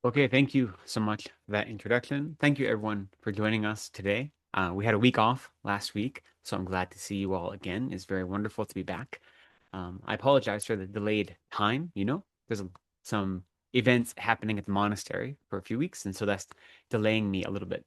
Okay, thank you so much for that introduction. Thank you, everyone, for joining us today. We had a week off last week, so I'm glad to see you all again. It's very wonderful to be back. I apologize for the delayed time. There's some events happening at the monastery for a few weeks, and so that's delaying me a little bit.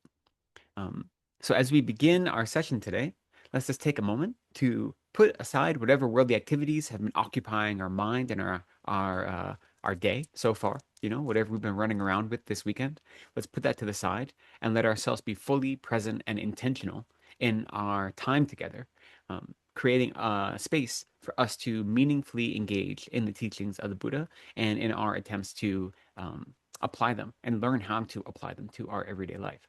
Um, so as we begin our session today, let's just take a moment to put aside whatever worldly activities have been occupying our mind and our day so far. Whatever we've been running around with this weekend, let's put that to the side and let ourselves be fully present and intentional in our time together, creating a space for us to meaningfully engage in the teachings of the Buddha and in our attempts to apply them and learn how to apply them to our everyday life.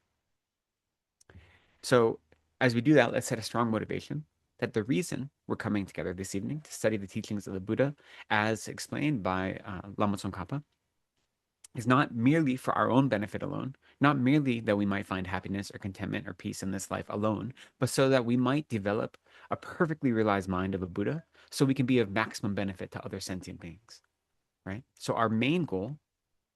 So, as we do that, let's set a strong motivation that the reason we're coming together this evening to study the teachings of the Buddha, as explained by Lama Tsongkhapa, is not merely for our own benefit alone, not merely that we might find happiness or contentment or peace in this life alone, but so that we might develop a perfectly realized mind of a Buddha so we can be of maximum benefit to other sentient beings, right? So, our main goal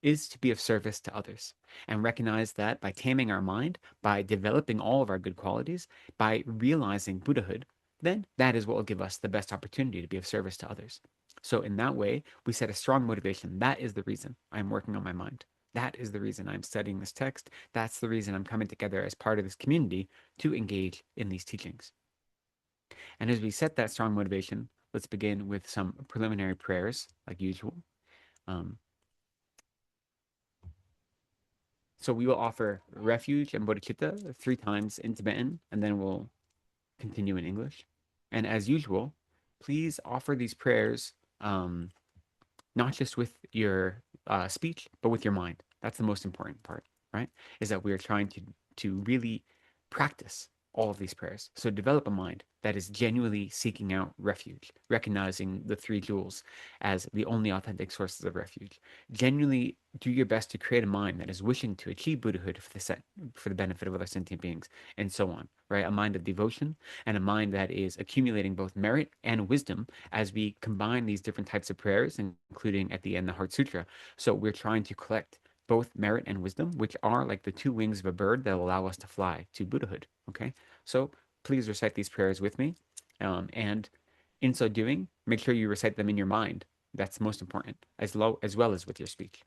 is to be of service to others and recognize that by taming our mind, by developing all of our good qualities, by realizing Buddhahood, then that is what will give us the best opportunity to be of service to others. So, in that way, we set a strong motivation. That is the reason I'm working on my mind. That is the reason I'm studying this text. That's the reason I'm coming together as part of this community to engage in these teachings. And as we set that strong motivation, let's begin with some preliminary prayers, like usual. Um, So we will offer refuge and bodhicitta 3 times in Tibetan, and then we'll continue in English. And as usual, please offer these prayers not just with your speech, but with your mind. That's the most important part, right? Is that we are trying to really practice all of these prayers. So develop a mind that is genuinely seeking out refuge, recognizing the 3 jewels as the only authentic sources of refuge. Genuinely do your best to create a mind that is wishing to achieve Buddhahood for the benefit of other sentient beings, and so on, right? A mind of devotion and a mind that is accumulating both merit and wisdom as we combine these different types of prayers, including at the end the Heart Sutra. So we're trying to collect both merit and wisdom, which are like the 2 wings of a bird that allow us to fly to Buddhahood. Okay, so please recite these prayers with me, and in so doing, make sure you recite them in your mind. That's most important, as well as with your speech.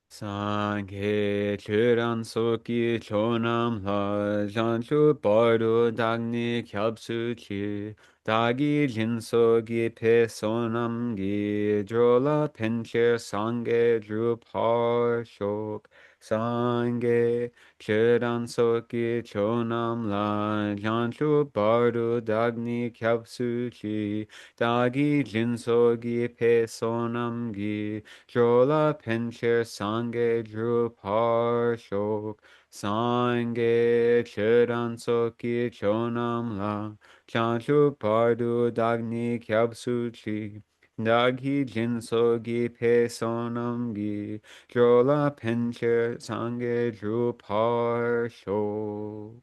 Sanghe churan soki chonam la janchu bardo dagni kyabsu chi dagi jin sogi pe sonam gi drola pencher sanghe drupar shok sanghe churan soki chonam la janchu bardo dagni kyabsu chi dagi jin sogi pe sonam gi Jola Pencher Sange Drupar Shok Sange Chedan Soki Chonam La Chanchu Pardu Dagni Kyabsu Chi Daghi Jinsogi Pe Sonam Gi Jola Pencher Sange Drupar Shok.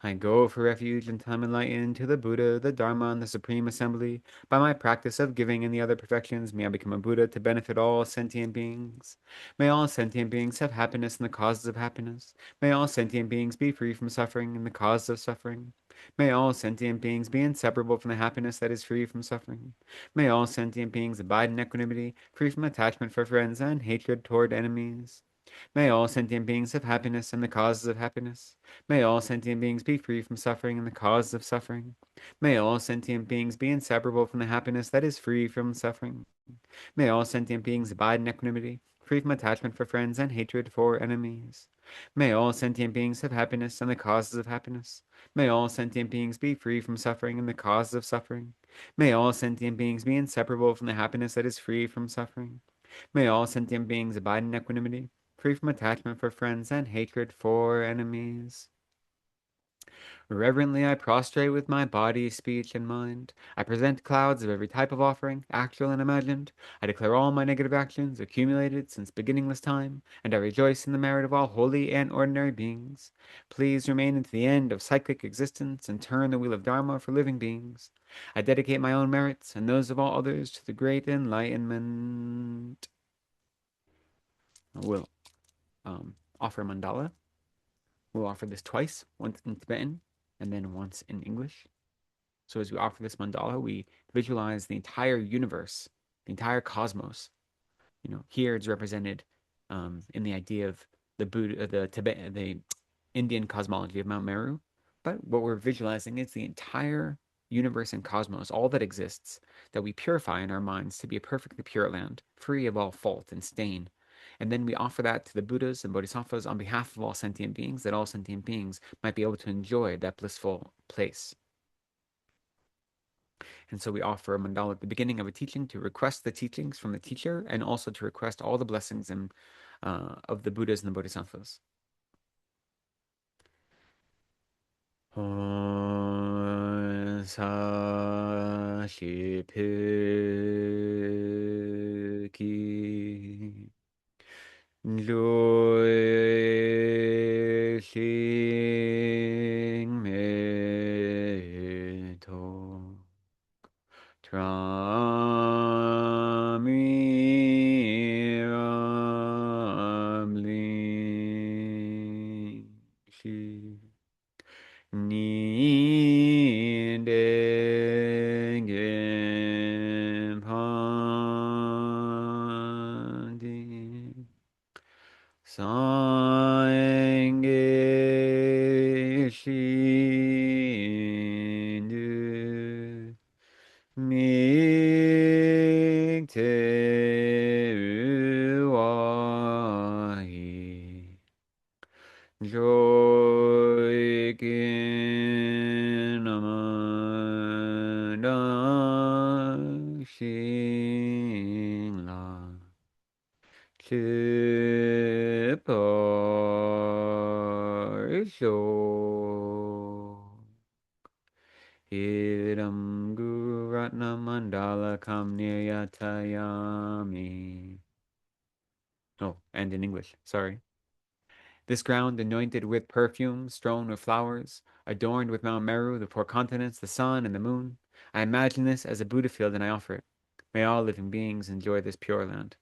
I go for refuge in time enlightened to the Buddha, the Dharma, and the Supreme Assembly. By my practice of giving and the other perfections, may I become a Buddha to benefit all sentient beings. May all sentient beings have happiness in the causes of happiness. May all sentient beings be free from suffering in the causes of suffering. May all sentient beings be inseparable from the happiness that is free from suffering. May all sentient beings abide in equanimity, free from attachment for friends and hatred toward enemies. May all sentient beings have happiness and the causes of happiness. May all sentient beings be free from suffering and the causes of suffering. May all sentient beings be inseparable from the happiness that is free from suffering. May all sentient beings abide in equanimity, free from attachment for friends and hatred for enemies. May all sentient beings have happiness and the causes of happiness. May all sentient beings be free from suffering and the causes of suffering. May all sentient beings be inseparable from the happiness that is free from suffering. May all sentient beings abide in equanimity, free from attachment for friends and hatred for enemies. Reverently I prostrate with my body, speech, and mind. I present clouds of every type of offering, actual and imagined. I declare all my negative actions accumulated since beginningless time, and I rejoice in the merit of all holy and ordinary beings. Please remain unto the end of cyclic existence and turn the wheel of Dharma for living beings. I dedicate my own merits and those of all others to the great enlightenment. We'll offer mandala. We'll offer this twice, once in Tibetan and then once in English. So as we offer this mandala, we visualize the entire universe, the entire cosmos. Here it's represented in the idea of the Buddha, the Indian cosmology of Mount Meru. But what we're visualizing is the entire universe and cosmos, all that exists, that we purify in our minds to be a perfectly pure land, free of all fault and stain. And then we offer that to the Buddhas and Bodhisattvas on behalf of all sentient beings, that all sentient beings might be able to enjoy that blissful place. And so we offer a mandala at the beginning of a teaching to request the teachings from the teacher and also to request all the blessings of the Buddhas and the Bodhisattvas. 사시필기 조이싱메토 Lamrim shi ni degen pandi sange shindu Miktewahi Joikin Amanda Shingla Chipar Show Idam Guratna Mandala Kamniyatayami. Oh, and in English, sorry. This ground anointed with perfume, strewn with flowers, adorned with Mount Meru, the four continents, the sun, and the moon. I imagine this as a Buddha field and I offer it. May all living beings enjoy this pure land.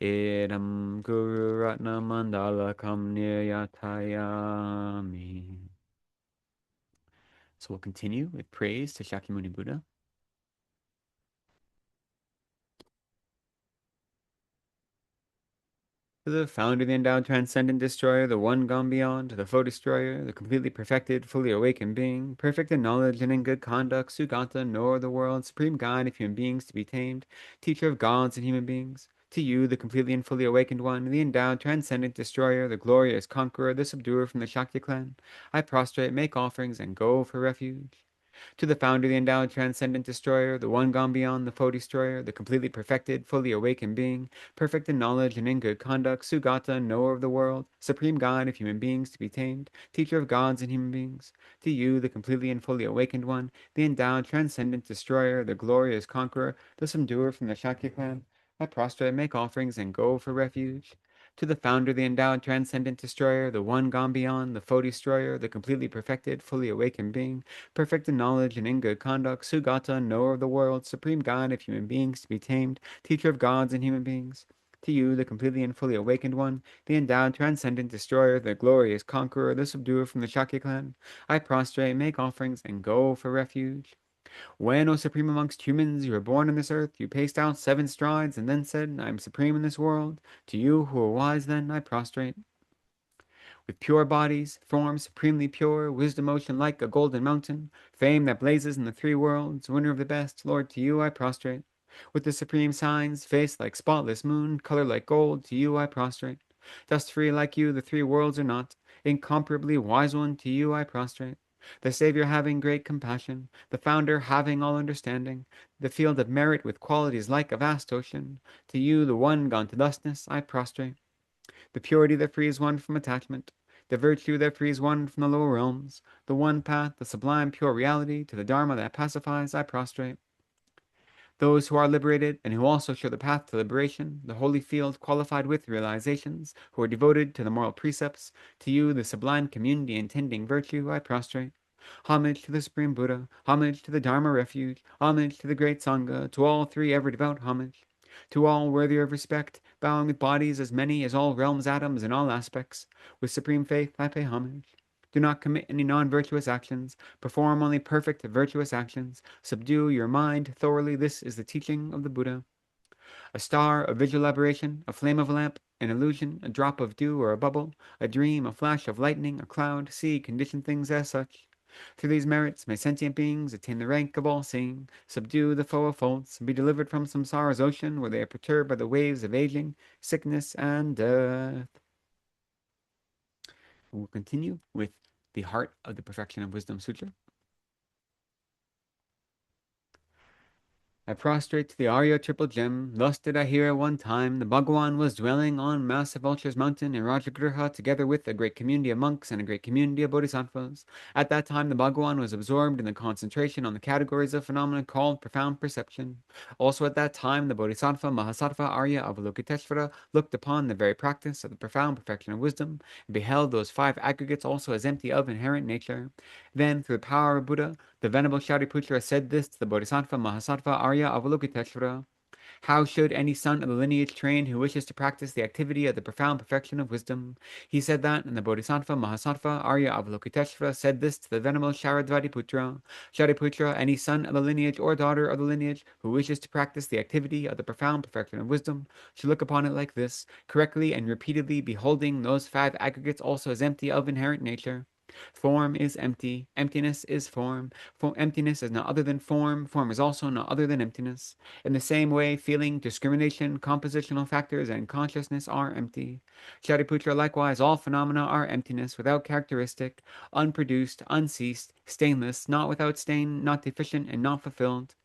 Idam Guru Ratna Mandala Kamniyatayami. So we'll continue with praise to Shakyamuni Buddha. To the founder, the endowed, transcendent destroyer, the one gone beyond, the foe destroyer, the completely perfected, fully awakened being, perfect in knowledge and in good conduct, Sugata, knower of the world, supreme guide of human beings to be tamed, teacher of gods and human beings. To you, the completely and fully awakened one, the endowed, transcendent destroyer, the glorious conqueror, the subduer from the Shakya clan, I prostrate, make offerings, and go for refuge. To the founder, the endowed, transcendent destroyer, the one gone beyond, the foe destroyer, the completely perfected, fully awakened being, perfect in knowledge and in good conduct, Sugata, knower of the world, supreme guide of human beings to be tamed, teacher of gods and human beings. To you, the completely and fully awakened one, the endowed, transcendent destroyer, the glorious conqueror, the subduer from the Shakya clan, I prostrate, make offerings, and go for refuge. To the founder, the endowed, transcendent destroyer, the one gone beyond, the foe destroyer, the completely perfected, fully awakened being, perfect in knowledge and in good conduct, Sugata, knower of the world, supreme guide of human beings to be tamed, teacher of gods and human beings. To you, the completely and fully awakened one, the endowed, transcendent destroyer, the glorious conqueror, the subduer from the Shakya clan, I prostrate, make offerings, and go for refuge. When, O supreme amongst humans, you were born on this earth, you paced out 7 strides, and then said, I am supreme in this world. To you, who are wise then, I prostrate. With pure bodies, forms supremely pure, wisdom ocean like a golden mountain, fame that blazes in the 3 worlds, winner of the best, Lord, to you I prostrate. With the supreme signs, face like spotless moon, color like gold, to you I prostrate. Dust free like you, the 3 worlds are not, incomparably wise one, to you I prostrate. The Savior having great compassion, the Founder having all understanding, the field of merit with qualities like a vast ocean, to you, the one gone to thusness, I prostrate. The purity that frees one from attachment, the virtue that frees one from the lower realms, the one path, the sublime pure reality, to the Dharma that pacifies, I prostrate. Those who are liberated and who also show the path to liberation, the holy field qualified with realizations, who are devoted to the moral precepts, to you, the sublime community intending virtue, I prostrate. Homage to the Supreme Buddha, homage to the Dharma refuge, homage to the great Sangha, to all three ever devout homage. To all worthy of respect, bowing with bodies as many as all realms atoms in all aspects, with supreme faith I pay homage. Do not commit any non-virtuous actions, perform only perfect virtuous actions, subdue your mind thoroughly, this is the teaching of the Buddha. A star, a visual aberration, a flame of a lamp, an illusion, a drop of dew or a bubble, a dream, a flash of lightning, a cloud, see, condition things as such. Through these merits may sentient beings attain the rank of all-seeing, subdue the foe of faults, and be delivered from samsara's ocean where they are perturbed by the waves of aging, sickness, and death. We'll continue with the Heart of the Perfection of Wisdom Sutra. I prostrate to the Arya triple gem. Thus did I hear at one time the Bhagwan was dwelling on massive Vulture's mountain in Rajagriha together with a great community of monks and a great community of bodhisattvas. At that time the Bhagwan was absorbed in the concentration on the categories of phenomena called profound perception. Also at that time the Bodhisattva Mahasattva Arya Avalokiteshvara looked upon the very practice of the profound perfection of wisdom and beheld those five aggregates also as empty of inherent nature. Then, through the power of Buddha, the Venerable Shariputra said this to the Bodhisattva Mahasattva Arya Avalokiteshvara. How should any son of the lineage train who wishes to practice the activity of the profound perfection of wisdom? He said that, and the Bodhisattva Mahasattva Arya Avalokiteshvara said this to the Venerable Sharadvatiputra. Shariputra, any son of the lineage or daughter of the lineage who wishes to practice the activity of the profound perfection of wisdom should look upon it like this, correctly and repeatedly beholding those five aggregates also as empty of inherent nature. Form is empty. Emptiness is form. Emptiness is no other than form. Form is also no other than emptiness. In the same way, feeling, discrimination, compositional factors, and consciousness are empty. Shariputra, likewise, all phenomena are emptiness, without characteristic, unproduced, unceased, stainless, not without stain, not deficient, and not fulfilled.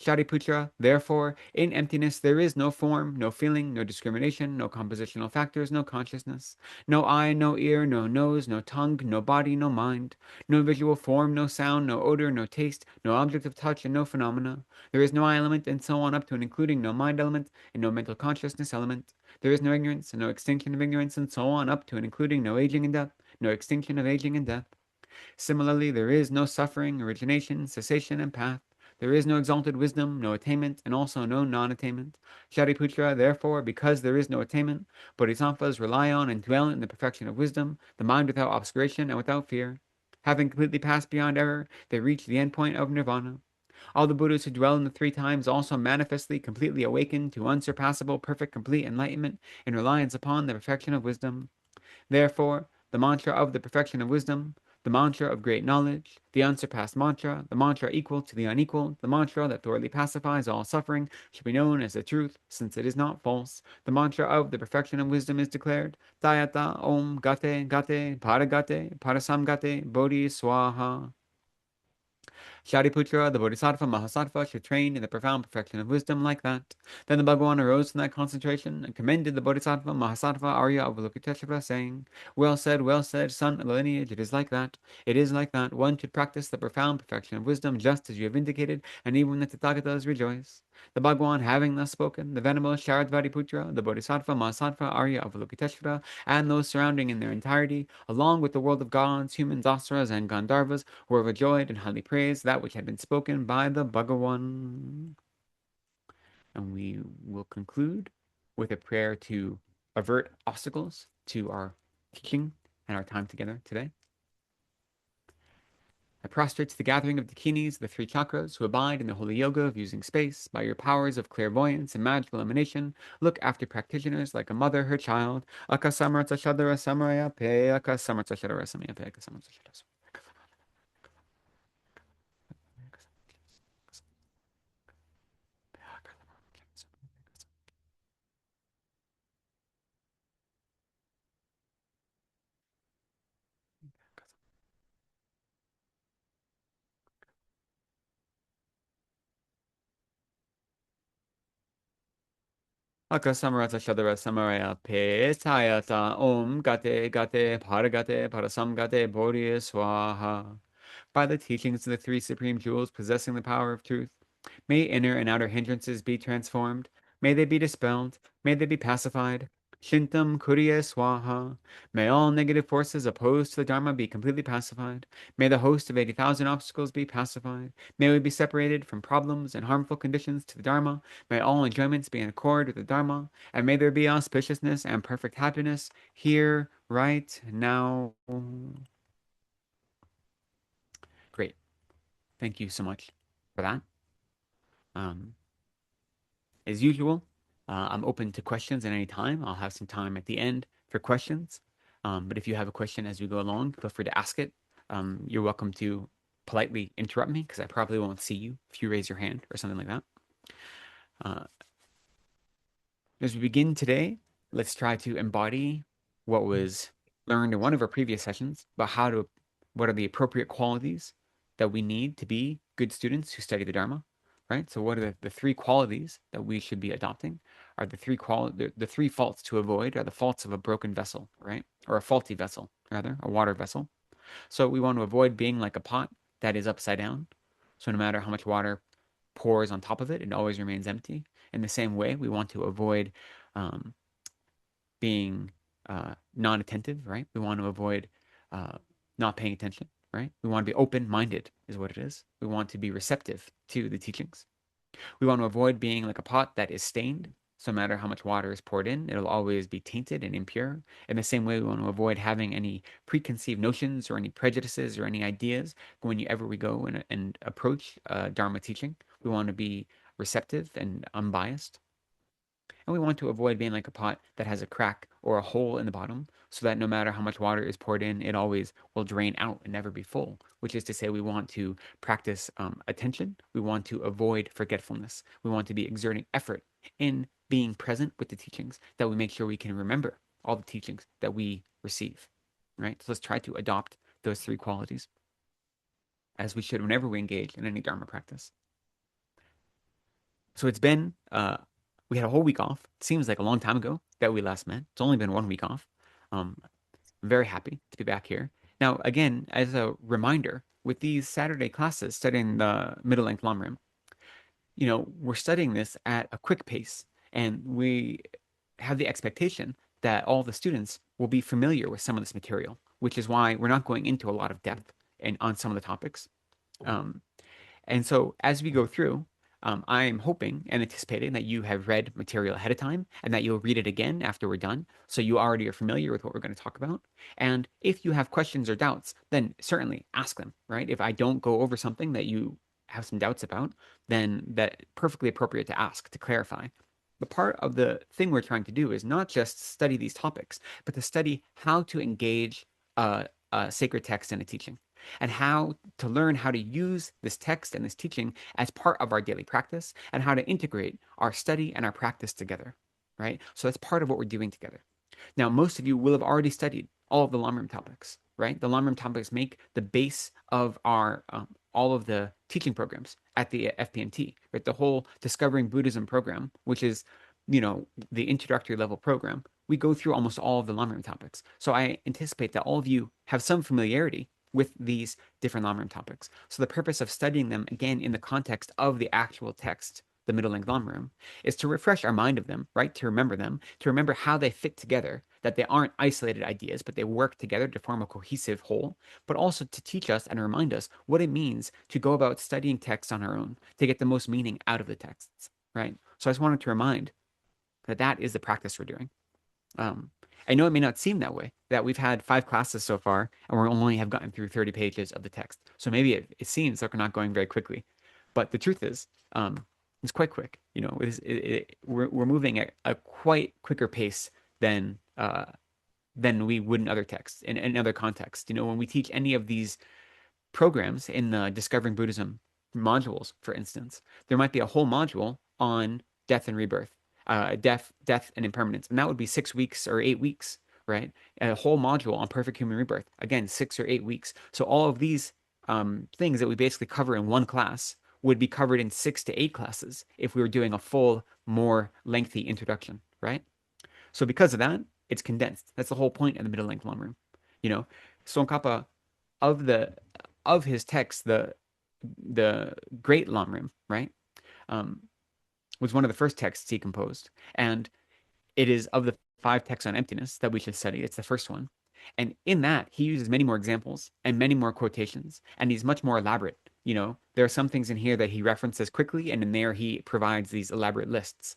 Shariputra, therefore, in emptiness there is no form, no feeling, no discrimination, no compositional factors, no consciousness, no eye, no ear, no nose, no tongue, no body, no mind, no visual form, no sound, no odor, no taste, no object of touch, and no phenomena. There is no eye element, and so on up to and including no mind element, and no mental consciousness element. There is no ignorance, and no extinction of ignorance, and so on up to and including no aging and death, no extinction of aging and death. Similarly, there is no suffering, origination, cessation, and path. There is no exalted wisdom, no attainment, and also no non-attainment. Shariputra, therefore, because there is no attainment, bodhisattvas rely on and dwell in the perfection of wisdom, the mind without obscuration and without fear. Having completely passed beyond error, they reach the endpoint of nirvana. All the Buddhas who dwell in the three times also manifestly completely awaken to unsurpassable, perfect, complete enlightenment in reliance upon the perfection of wisdom. Therefore, the mantra of the perfection of wisdom, the mantra of great knowledge, the unsurpassed mantra, the mantra equal to the unequal, the mantra that thoroughly pacifies all suffering, should be known as the truth, since it is not false. The mantra of the perfection of wisdom is declared, Tayata Om Gate Gate Paragate Parasamgate Bodhi Swaha. Shariputra, the Bodhisattva Mahasattva, should train in the profound perfection of wisdom like that. Then the Bhagavan arose from that concentration and commended the Bodhisattva Mahasattva Arya Avalokiteshvara, saying, well said, son of the lineage, it is like that. It is like that. One should practice the profound perfection of wisdom just as you have indicated, and even the Tathagatas rejoice. The Bhagavan, having thus spoken, the Venerable Sharadvatiputra, the Bodhisattva Mahasattva Arya Avalokiteshvara, and those surrounding in their entirety, along with the world of gods, humans, asuras, and Gandharvas, were overjoyed and highly praised that which had been spoken by the Bhagavan. And we will conclude with a prayer to avert obstacles to our teaching and our time together today. I prostrate to the gathering of dakinis, the three chakras, who abide in the holy yoga of using space. By your powers of clairvoyance and magical emanation, look after practitioners like a mother her child. Akasamarta shadara samaraya pe, akasamarta shadara samaya pe, akasamarta shadara. Akasamarata Shadara Samaraya Pe Tayata Om Gate Gate Paragate Parasam Gate Bodhi Swaha. By the teachings of the three supreme jewels possessing the power of truth, may inner and outer hindrances be transformed. May they be dispelled. May they be pacified. Shintam Kuriya Swaha. May all negative forces opposed to the Dharma be completely pacified. May the host of 80,000 obstacles be pacified. May we be separated from problems and harmful conditions to the Dharma. May all enjoyments be in accord with the Dharma. And may there be auspiciousness and perfect happiness here, right now. Great. Thank you so much for that. Um, as usual, I'm open to questions at any time. I'll have some time at the end for questions. But if you have a question as we go along, feel free to ask it. You're welcome to politely interrupt me because I probably won't see you if you raise your hand or something like that. Uh, as we begin today, let's try to embody what was learned in one of our previous sessions about what are the appropriate qualities that we need to be good students who study the Dharma, right? So what are the three qualities that we should be adopting? Are the three faults to avoid are the faults of a broken vessel, right? Or a faulty vessel, rather, a water vessel. So we want to avoid being like a pot that is upside down. So no matter how much water pours on top of it, it always remains empty. In the same way, we want to avoid um, being non-attentive, right? We want to avoid uh, not paying attention, right? We want to be open-minded, is what it is. We want to be receptive to the teachings. We want to avoid being like a pot that is stained. So no matter how much water is poured in, it'll always be tainted and impure. In the same way, we want to avoid having any preconceived notions or any prejudices or any ideas whenever we go and approach Dharma teaching. We want to be receptive and unbiased. And we want to avoid being like a pot that has a crack or a hole in the bottom so that no matter how much water is poured in, it always will drain out and never be full, which is to say we want to practice attention. We want to avoid forgetfulness. We want to be exerting effort in being present with the teachings that we make sure we can remember all the teachings that we receive, right? So let's try to adopt those three qualities as we should whenever we engage in any Dharma practice. So it's been we had a whole week off. It seems like a long time ago that we last met. It's only been 1 week off. I'm very happy to be back here. Now, again, as a reminder, with these Saturday classes studying the middle length Lamrim, we're studying this at a quick pace, and we have the expectation that all the students will be familiar with some of this material, which is why we're not going into a lot of depth on some of the topics. Um, and so as we go through, I am hoping and anticipating that you have read material ahead of time and that you'll read it again after we're done. So you already are familiar with what we're going to talk about. And if you have questions or doubts, then certainly ask them, right? If I don't go over something that you have some doubts about, then that's perfectly appropriate to ask to clarify. But part of the thing we're trying to do is not just study these topics, but to study how to engage a sacred text in a teaching and how to learn how to use this text and this teaching as part of our daily practice and how to integrate our study and our practice together, right? So that's part of what we're doing together. Now, most of you will have already studied all of the Lamrim topics, right? The Lamrim topics make the base of our all of the teaching programs at the FPMT, right? The whole Discovering Buddhism program, which is, the introductory level program. We go through almost all of the Lamrim topics. So I anticipate that all of you have some familiarity with these different Lamrim topics. So the purpose of studying them, again, in the context of the actual text, the Middle Length Lamrim, is to refresh our mind of them, right? To remember how they fit together, that they aren't isolated ideas, but they work together to form a cohesive whole, but also to teach us and remind us what it means to go about studying texts on our own, to get the most meaning out of the texts, right? So I just wanted to remind that that is the practice we're doing. Um, I know it may not seem that way, that we've had 5 classes so far, and we only have gotten through 30 pages of the text. So maybe it seems like we're not going very quickly. But the truth is, it's quite quick. We're moving at a quite quicker pace than we would in other texts, in other contexts. When we teach any of these programs in the Discovering Buddhism modules, for instance, there might be a whole module on death and rebirth, death and impermanence, and that would be 6 weeks or 8 weeks, right? A whole module on perfect human rebirth, again, 6 or 8 weeks. So all of these things that we basically cover in one class would be covered in 6 to 8 classes if we were doing a full more lengthy introduction, right? So because of that, it's condensed. That's the whole point of the middle length Lamrim. You know, Tsongkhapa of his text, the Great Lamrim, right, um, was one of the first texts he composed, and it is of the 5 texts on emptiness that we should study. It's the first one. And in that, he uses many more examples and many more quotations, and he's much more elaborate. You know, there are some things in here that he references quickly, and in there he provides these elaborate lists.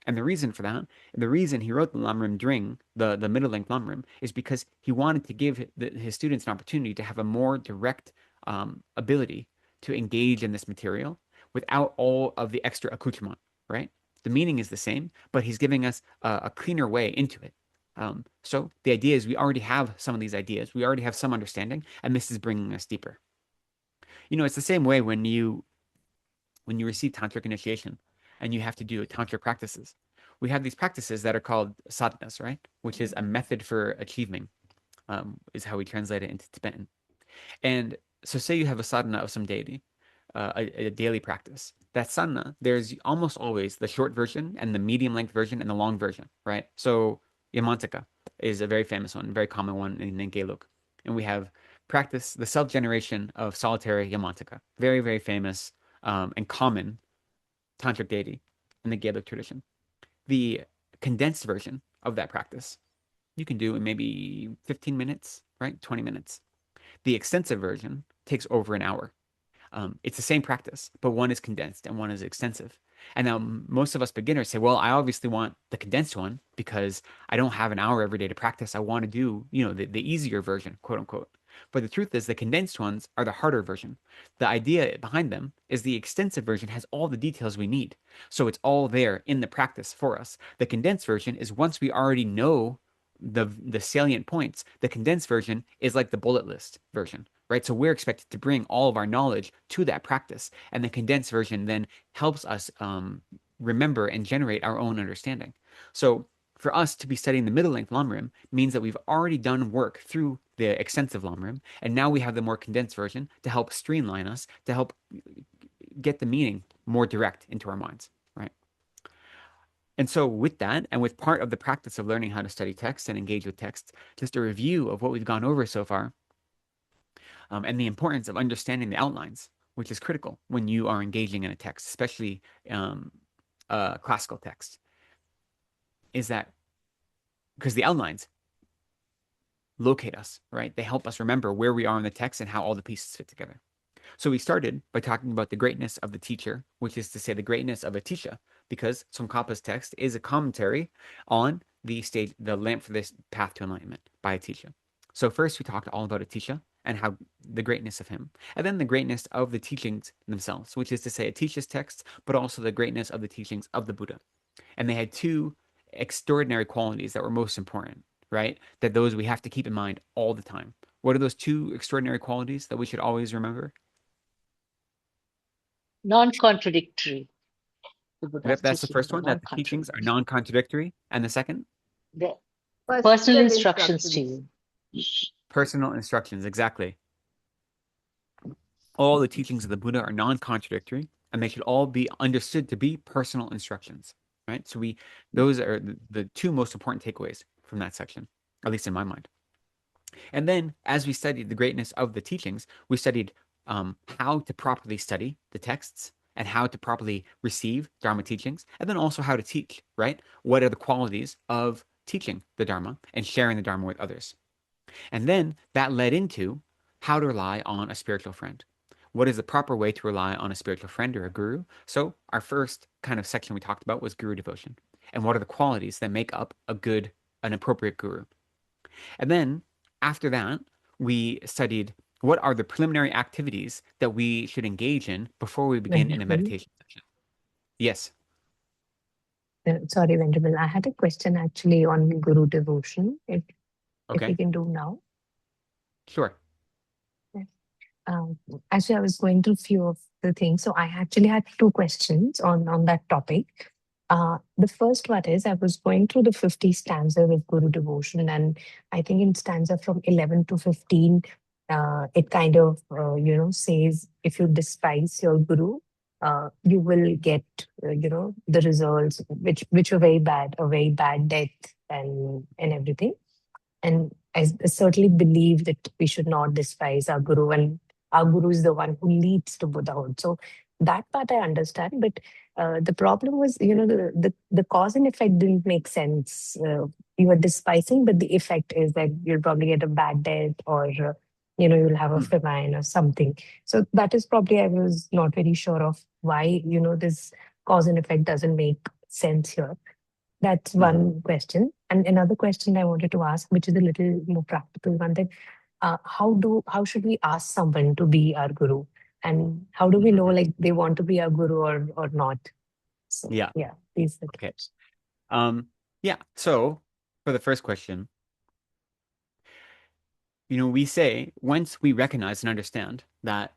And the reason for that, the reason he wrote the Lamrim during the middle length Lamrim, is because he wanted to give his students an opportunity to have a more direct ability to engage in this material without all of the extra accoutrement, right? The meaning is the same, but he's giving us a cleaner way into it. So the idea is we already have some of these ideas, we already have some understanding, and this is bringing us deeper. You know, it's the same way when you receive tantric initiation and you have to do tantric practices. We have these practices that are called sadhanas, right? Which is a method for achieving, is how we translate it into Tibetan. And so say you have a sadhana of some deity, a daily practice. That sadhana, there's almost always the short version and the medium length version and the long version, right? So Yamantaka is a very famous one, very common one in Gelug. And we have practice the self-generation of solitary Yamantaka, very, very famous and common tantric deity in the Gelug tradition. The condensed version of that practice you can do in maybe 15 minutes, right? 20 minutes. The extensive version takes over an hour. It's the same practice, but one is condensed and one is extensive. And now most of us beginners say, well, I obviously want the condensed one because I don't have an hour every day to practice. I want to do, the easier version, quote unquote. But the truth is the condensed ones are the harder version. The idea behind them is the extensive version has all the details we need. So it's all there in the practice for us. The condensed version is once we already know the salient points, the condensed version is like the bullet list version, right? So we're expected to bring all of our knowledge to that practice, and the condensed version then helps us remember and generate our own understanding. So for us to be studying the middle length Lamrim means that we've already done work through the extensive Lamrim, and now we have the more condensed version to help streamline us, to help get the meaning more direct into our minds, right? And so with that, and with part of the practice of learning how to study text and engage with texts, just a review of what we've gone over so far, and the importance of understanding the outlines, which is critical when you are engaging in a text, especially classical text, is that because the outlines locate us, right? They help us remember where we are in the text and how all the pieces fit together. So we started by talking about the greatness of the teacher, which is to say the greatness of Atisha, because Tsongkhapa's text is a commentary on the lamp for this path to enlightenment by Atisha. So first we talked all about Atisha and how the greatness of him, and then the greatness of the teachings themselves, which is to say Atisha's texts, but also the greatness of the teachings of the Buddha. And they had two extraordinary qualities that were most important, right? That those we have to keep in mind all the time. What are those two extraordinary qualities that we should always remember? Non-contradictory. That's the first one, that the teachings are non-contradictory. And the second? The personal instructions to you. Personal instructions, exactly. All the teachings of the Buddha are non-contradictory, and they should all be understood to be personal instructions, right? So those are the two most important takeaways from that section, at least in my mind. And then, as we studied the greatness of the teachings, we studied how to properly study the texts and how to properly receive Dharma teachings, and then also how to teach, right? What are the qualities of teaching the Dharma and sharing the Dharma with others? And then that led into how to rely on a spiritual friend. What is the proper way to rely on a spiritual friend or a guru? So our first kind of section we talked about was guru devotion. And what are the qualities that make up an appropriate guru? And then after that, we studied what are the preliminary activities that we should engage in before we begin in a meditation session. Yes. Sorry, Venerable. I had a question actually on guru devotion. If we can do now. Sure. Actually, I was going through a few of the things. So I actually had two questions on that topic. The first one is I was going through the 50 stanzas of Guru devotion, and I think in stanza from 11 to 15, it kind of, says if you despise your Guru, you will get, the results which are very bad, a very bad death and everything. And I certainly believe that we should not despise our guru, and our guru is the one who leads to Buddhahood. So that part I understand, but the problem was, the cause and effect didn't make sense. You are despising, but the effect is that you'll probably get a bad death, or you'll have a famine or something. So that is probably I was not very sure of why this cause and effect doesn't make sense here. That's one question. And another question I wanted to ask, which is a little more practical one, that how should we ask someone to be our guru? And how do we know like they want to be our guru or not? So Yeah. these are the Okay. questions. Yeah. So for the first question, we say once we recognize and understand that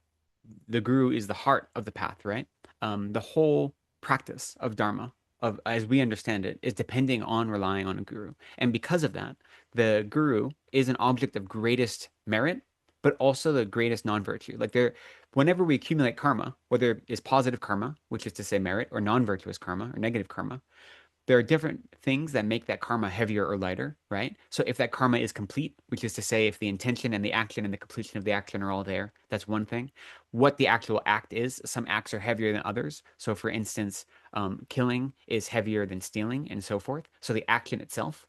the guru is the heart of the path, right? The whole practice of Dharma, of as we understand it, is depending on relying on a guru. And because of that, the guru is an object of greatest merit, but also the greatest non-virtue. Like whenever we accumulate karma, whether it is positive karma, which is to say merit, or non-virtuous karma or negative karma, there are different things that make that karma heavier or lighter, right? So if that karma is complete, which is to say if the intention and the action and the completion of the action are all there, that's one thing. What the actual act is, some acts are heavier than others. So for instance, killing is heavier than stealing and so forth. So the action itself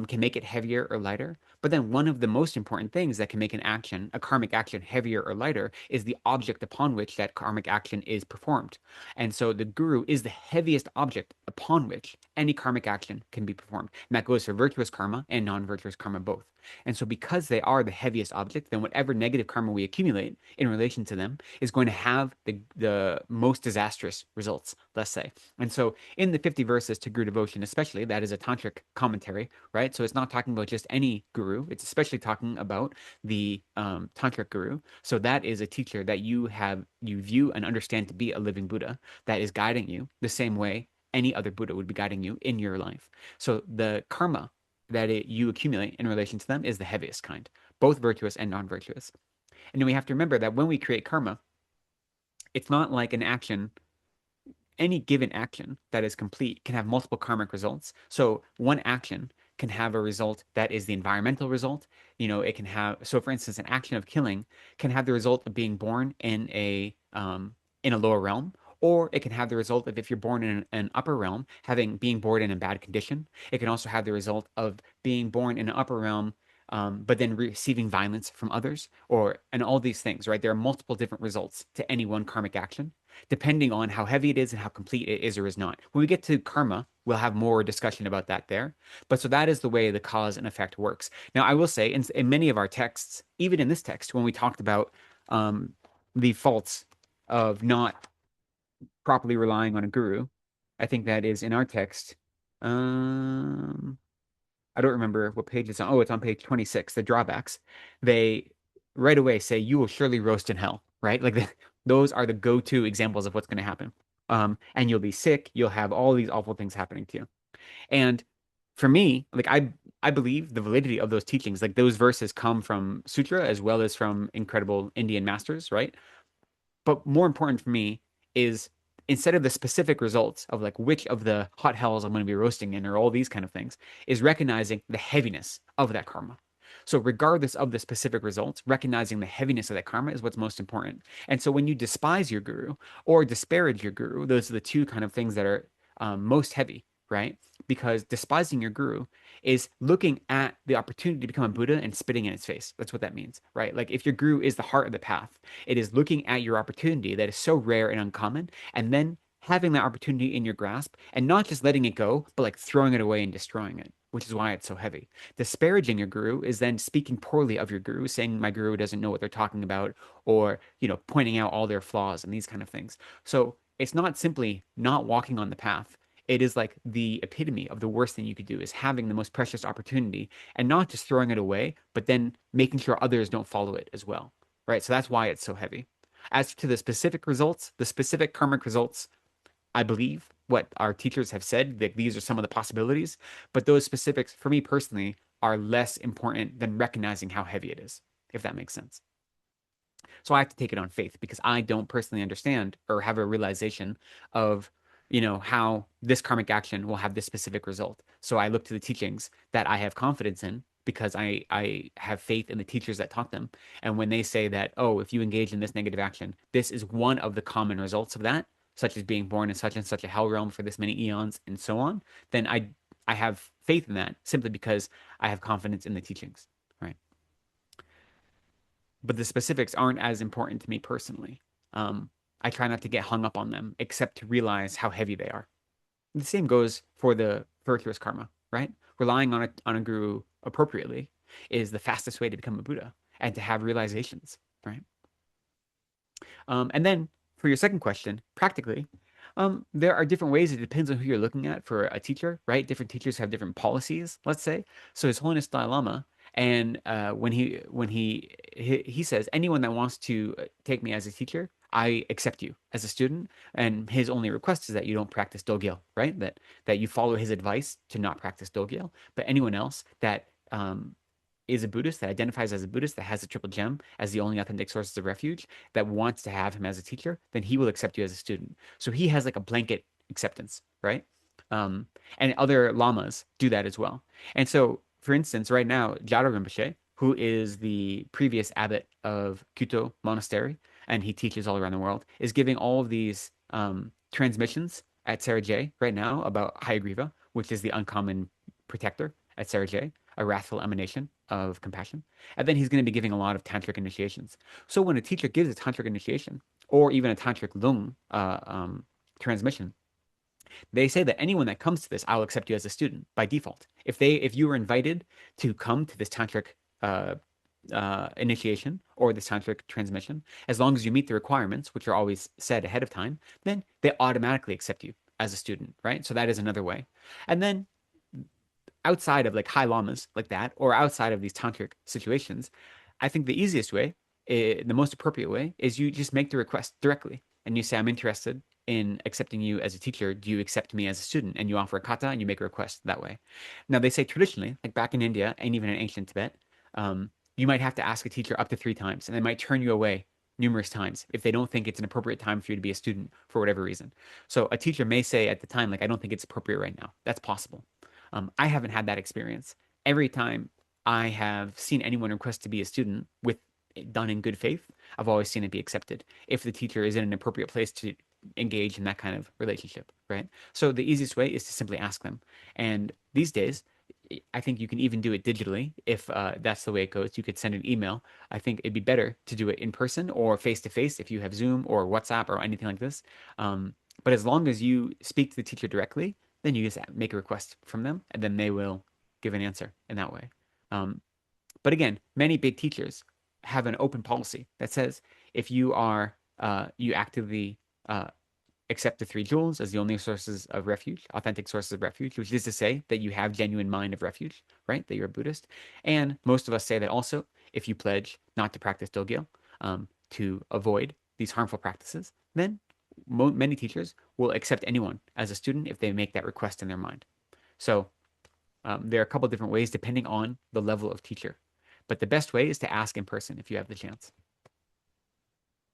can make it heavier or lighter. But then one of the most important things that can make a karmic action heavier or lighter is the object upon which that karmic action is performed. And so the guru is the heaviest object upon which any karmic action can be performed. And that goes for virtuous karma and non-virtuous karma both. And so because they are the heaviest object, then whatever negative karma we accumulate in relation to them is going to have the most disastrous results, let's say. And so in the 50 verses to Guru devotion, especially, that is a tantric commentary, right? So it's not talking about just any guru. It's especially talking about the tantric guru. So that is a teacher that you view and understand to be a living Buddha that is guiding you the same way any other Buddha would be guiding you in your life. So the karma that you accumulate in relation to them is the heaviest kind, both virtuous and non-virtuous. And then we have to remember that when we create karma, it's not like an action. Any given action that is complete can have multiple karmic results. So one action can have a result that is the environmental result. It can have, so for instance, an action of killing can have the result of being born in a lower realm, or it can have the result of, if you're born in an upper realm, being born in a bad condition. It can also have the result of being born in an upper realm, but then receiving violence from others, and all these things, right? There are multiple different results to any one karmic action, depending on how heavy it is and how complete it is or is not. When we get to karma, we'll have more discussion about that there. But so that is the way the cause and effect works. Now, I will say in many of our texts, even in this text, when we talked about the faults of not properly relying on a guru, I think that is in our text. I don't remember what page it's on. Oh, it's on page 26, the drawbacks. They right away say, you will surely roast in hell, right? Like those are the go-to examples of what's going to happen. And you'll be sick. You'll have all these awful things happening to you. And for me, like I believe the validity of those teachings. Like those verses come from sutra as well as from incredible Indian masters, right? But more important for me is, instead of the specific results of like which of the hot hells I'm going to be roasting in or all these kind of things, is recognizing the heaviness of that karma. So regardless of the specific results, recognizing the heaviness of that karma is what's most important. And so when you despise your guru or disparage your guru, those are the two kind of things that are most heavy, right? Because despising your guru is looking at the opportunity to become a Buddha and spitting in its face. That's what that means, right? Like if your guru is the heart of the path, it is looking at your opportunity that is so rare and uncommon, and then having that opportunity in your grasp and not just letting it go, but like throwing it away and destroying it, which is why it's so heavy. Disparaging your guru is then speaking poorly of your guru, saying my guru doesn't know what they're talking about, or, pointing out all their flaws and these kind of things. So it's not simply not walking on the path. It is like the epitome of the worst thing you could do, is having the most precious opportunity and not just throwing it away, but then making sure others don't follow it as well, right? So that's why it's so heavy. As to the specific results, the specific karmic results, I believe what our teachers have said, that these are some of the possibilities, but those specifics, for me personally, are less important than recognizing how heavy it is, if that makes sense. So I have to take it on faith because I don't personally understand or have a realization of, how this karmic action will have this specific result. So I look to the teachings that I have confidence in because I have faith in the teachers that taught them. And when they say that, oh, if you engage in this negative action, this is one of the common results of that, such as being born in such and such a hell realm for this many eons and so on, then I have faith in that simply because I have confidence in the teachings, right? But the specifics aren't as important to me personally. I try not to get hung up on them, except to realize how heavy they are. The same goes for the virtuous karma, right? Relying on a guru appropriately is the fastest way to become a Buddha and to have realizations, right? And then for your second question, practically, there are different ways. It depends on who you're looking at for a teacher, right? Different teachers have different policies, let's say. So His Holiness Dalai Lama, and when he says anyone that wants to take me as a teacher, I accept you as a student. And his only request is that you don't practice Dogyal, right? That you follow his advice to not practice Dogyal. But anyone else that is a Buddhist, that identifies as a Buddhist, that has the triple gem as the only authentic sources of refuge, that wants to have him as a teacher, then he will accept you as a student. So he has like a blanket acceptance, right? Um, and other lamas do that as well. And so, for instance, right now, Gyalten Rinpoche, who is the previous abbot of Kyoto Monastery, and he teaches all around the world, is giving all of these transmissions at Seraj right now about Hayagriva, which is the uncommon protector at Seraj, a wrathful emanation of compassion. And then he's going to be giving a lot of tantric initiations. So when a teacher gives a tantric initiation or even a tantric lung transmission, they say that anyone that comes to this, I'll accept you as a student by default. If you were invited to come to this tantric initiation or this tantric transmission, as long as you meet the requirements, which are always said ahead of time, then they automatically accept you as a student, right? So that is another way. And then outside of like high lamas like that, or outside of these tantric situations, I think the easiest way, the most appropriate way, is you just make the request directly and you say, I'm interested in accepting you as a teacher. Do you accept me as a student? And you offer a kata and you make a request that way. Now, they say traditionally, like back in India and even in ancient Tibet, you might have to ask a teacher up to 3 times and they might turn you away numerous times if they don't think it's an appropriate time for you to be a student for whatever reason. So a teacher may say at the time, like, I don't think it's appropriate right now. That's possible. I haven't had that experience. Every time I have seen anyone request to be a student with done in good faith, I've always seen it be accepted if the teacher is in an appropriate place to engage in that kind of relationship, right? So the easiest way is to simply ask them. And these days, I think you can even do it digitally if that's the way it goes. You could send an email. I think it'd be better to do it in person or face to face if you have Zoom or WhatsApp or anything like this. But as long as you speak to the teacher directly, then you just make a request from them and then they will give an answer in that way. But again, many big teachers have an open policy that says if you actively accept the 3 jewels as the only sources of refuge, authentic sources of refuge, which is to say that you have genuine mind of refuge, right? That you're a Buddhist. And most of us say that also if you pledge not to practice Dogyal, to avoid these harmful practices, then many teachers will accept anyone as a student if they make that request in their mind. So there are a couple different ways depending on the level of teacher. But the best way is to ask in person if you have the chance.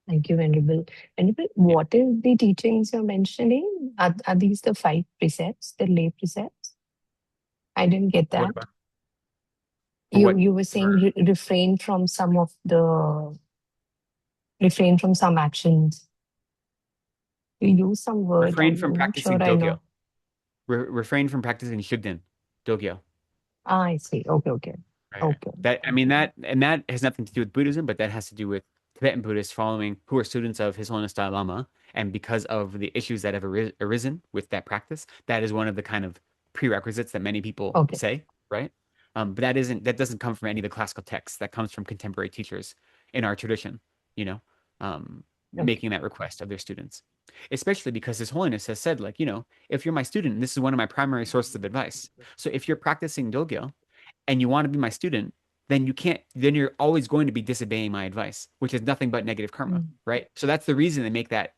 Thank you, Venerable. Venerable, Yeah. what is the teachings you're mentioning? Are these the 5 precepts, the lay precepts? I didn't get What that. about You were saying refrain from some actions. You use some word. refrain from I'm not practicing sure I Dogyal. know. Refrain from practicing Shugden, Dogyal. I see. Okay. Right. Okay. That has nothing to do with Buddhism, but that has to do with Tibetan Buddhists following who are students of His Holiness Dalai Lama, and because of the issues that have arisen with that practice, that is one of the kind of prerequisites that many people Okay. say, right? But that doesn't come from any of the classical texts. That comes from contemporary teachers in our tradition, you know, Okay. making that request of their students, especially because His Holiness has said, like, if you're my student, this is one of my primary sources of advice. So if you're practicing Dogyal and you want to be my student, then then you're always going to be disobeying my advice, which is nothing but negative karma, Mm. right? So that's the reason they make that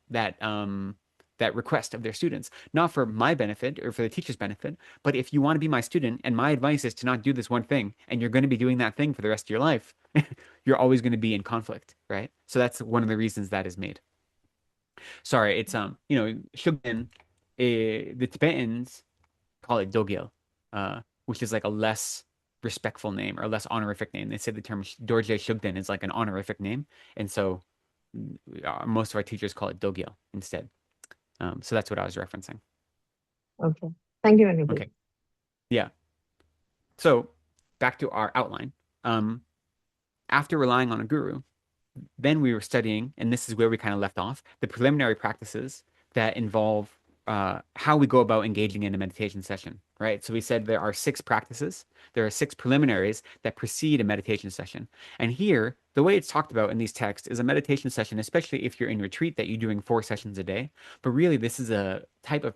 that request of their students, not for my benefit or for the teacher's benefit, but if you want to be my student and my advice is to not do this one thing and you're going to be doing that thing for the rest of your life, you're always going to be in conflict, right? So that's one of the reasons that is made. Sorry, it's Shugden, the Tibetans call it Dogyal, which is like a less respectful name or less honorific name. They say the term Dorje Shugden is like an honorific name, and so most of our teachers call it Dogyal instead. So that's what I was referencing. Okay. Thank you, Anubhav. Okay. Yeah. So back to our outline. After relying on a guru, then we were studying, and this is where we kind of left off, the preliminary practices that involve how we go about engaging in a meditation session, right? So we said there are 6 practices. There are 6 preliminaries that precede a meditation session. And here, the way it's talked about in these texts is a meditation session, especially if you're in retreat, that you're doing 4 sessions a day. But really, this is a type of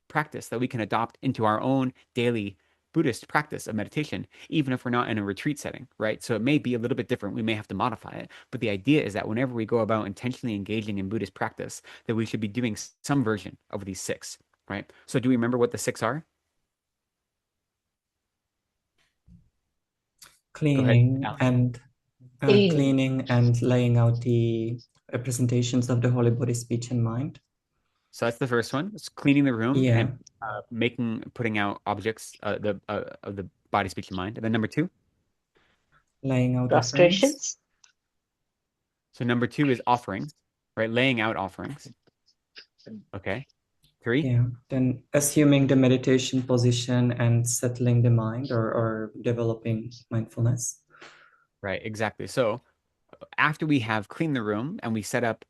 practice that we can adopt into our own daily Buddhist practice of meditation, even if we're not in a retreat setting, right? So it may be a little bit different. We may have to modify it. But the idea is that whenever we go about intentionally engaging in Buddhist practice, that we should be doing some version of these 6, right? So do we remember what the 6 are? Cleaning Alex. and cleaning and laying out the representations of the Holy Buddhist speech and mind. So that's the first one. It's cleaning the room Yeah. and putting out objects of the body, speech, and mind. And then number 2? Laying out offerings. Prostrations. So number 2 is offerings, right? Laying out offerings. Okay. 3? Yeah. Then assuming the meditation position and settling the mind or developing mindfulness. Right, exactly. So after we have cleaned the room and we set up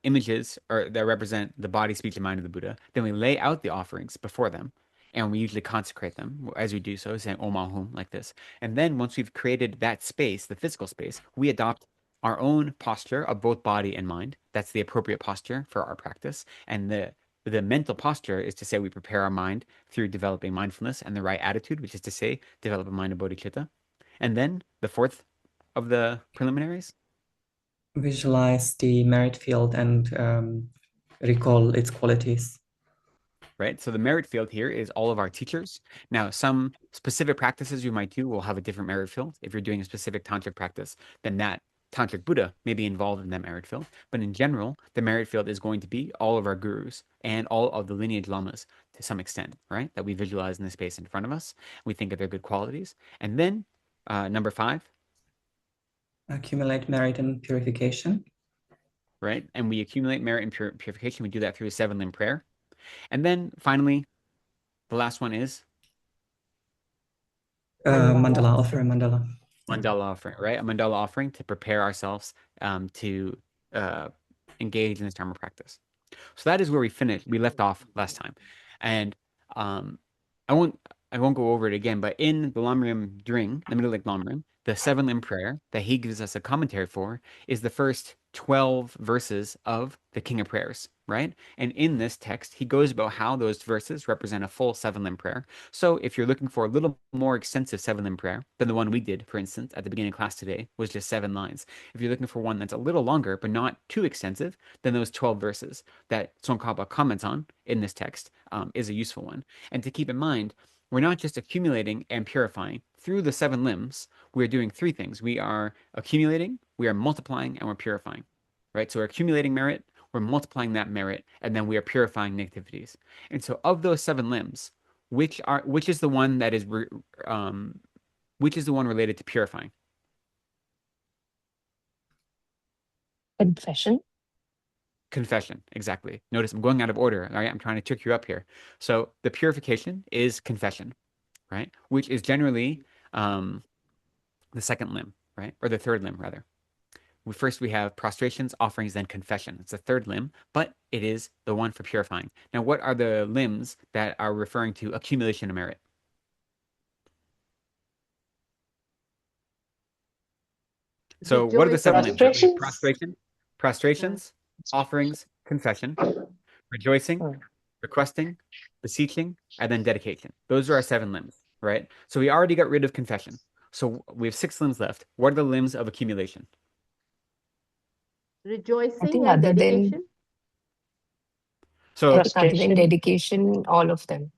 images that represent the body, speech, and mind of the Buddha, then we lay out the offerings before them, and we usually consecrate them as we do so, saying Om Ahum like this. And then once we've created that space, the physical space, we adopt our own posture of both body and mind. That's the appropriate posture for our practice. And the mental posture is to say we prepare our mind through developing mindfulness and the right attitude, which is to say develop a mind of bodhicitta. And then the 4th of the preliminaries, Visualize the merit field and recall its qualities. right? So the merit field here is all of our teachers. Now, some specific practices you might do will have a different merit field. If you're doing a specific tantric practice, then that tantric Buddha may be involved in that merit field. But in general, the merit field is going to be all of our gurus and all of the lineage lamas to some extent, right? That we visualize in the space in front of us. We think of their good qualities. And then number 5, accumulate merit and purification. right? And we accumulate merit and purification. We do that through a 7-limb prayer. And then finally, the last one is mandala, offer a mandala. mandala offering, right? A mandala offering to prepare ourselves to engage in this Dharma practice. So that is where we left off last time. And I won't go over it again, but in the Lamrim Dring, the Middle Lake Lamrim, the 7-limb prayer that he gives us a commentary for is the first 12 verses of the King of Prayers, right? And in this text, he goes about how those verses represent a full 7-limb prayer. So if you're looking for a little more extensive 7-limb prayer than the one we did, for instance, at the beginning of class today, was just 7 lines. If you're looking for one that's a little longer, but not too extensive, then those 12 verses that Tsongkhapa comments on in this text is a useful one. And to keep in mind, we're not just accumulating and purifying. Through the 7 limbs, we're doing 3 things. We are accumulating, we are multiplying, and we're purifying, right? So we're accumulating merit, we're multiplying that merit, and then we are purifying negativities. And so of those 7 limbs, which is the one that is which is the one related to purifying? Confession. Confession, exactly. Notice I'm going out of order. All right, I'm trying to trick you up here. So the purification is confession, right? Which is generally the 2nd limb, right? Or the 3rd limb, rather. First, we have prostrations, offerings, then confession. It's the 3rd limb, but it is the one for purifying. Now, what are the limbs that are referring to accumulation of merit? So what are the 7 limbs? Prostrations, offerings, confession, rejoicing, requesting, beseeching, and then dedication. Those are our 7 limbs, right? So we already got rid of confession. So we have 6 limbs left. What are the limbs of accumulation? I Rejoicing think and other than dedication. So, Cultivate, Frustration. dedication, all of them.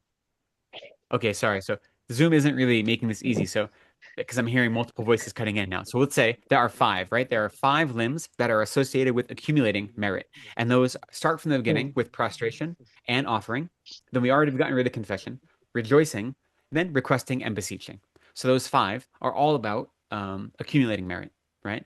okay, sorry. So Zoom isn't really making this easy. So, because I'm hearing multiple voices cutting in now. So let's say there are five, right? There are five limbs that are associated with accumulating merit. And those start from the beginning with prostration and offering. Then we already have gotten rid of confession, rejoicing, then requesting and beseeching. So those five are all about accumulating merit, right?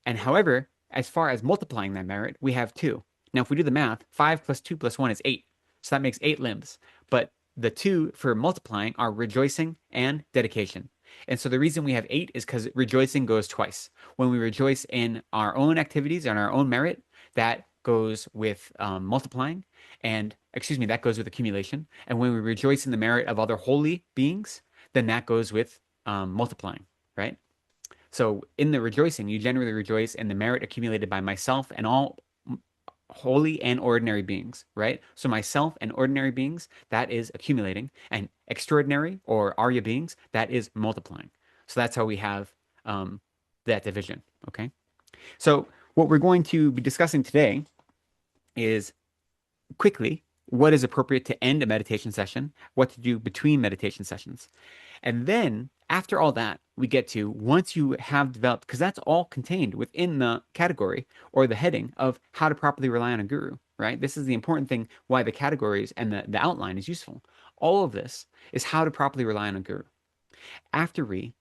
And however, as far as multiplying that merit, we have two. Now, if we do the math, 5 plus 2 plus 1 is 8. So that makes 8 limbs. But the two for multiplying are rejoicing and dedication. And so the reason we have 8 is because rejoicing goes twice. When we rejoice in our own activities and our own merit, that goes with multiplying, and excuse me, that goes with accumulation. And when we rejoice in the merit of other holy beings, then that goes with multiplying, right? So in the rejoicing, you generally rejoice in the merit accumulated by myself and all holy and ordinary beings, right? So myself and ordinary beings, that is accumulating, and extraordinary or Arya beings, that is multiplying. So that's how we have that division, okay? So what we're going to be discussing today is quickly what is appropriate to end a meditation session, what to do between meditation sessions. And then after all that, we get to once you have developed, because that's all contained within the category or the heading of how to properly rely on a guru, right? This is the important thing why the categories and the outline is useful. All of this is how to properly rely on a guru. After we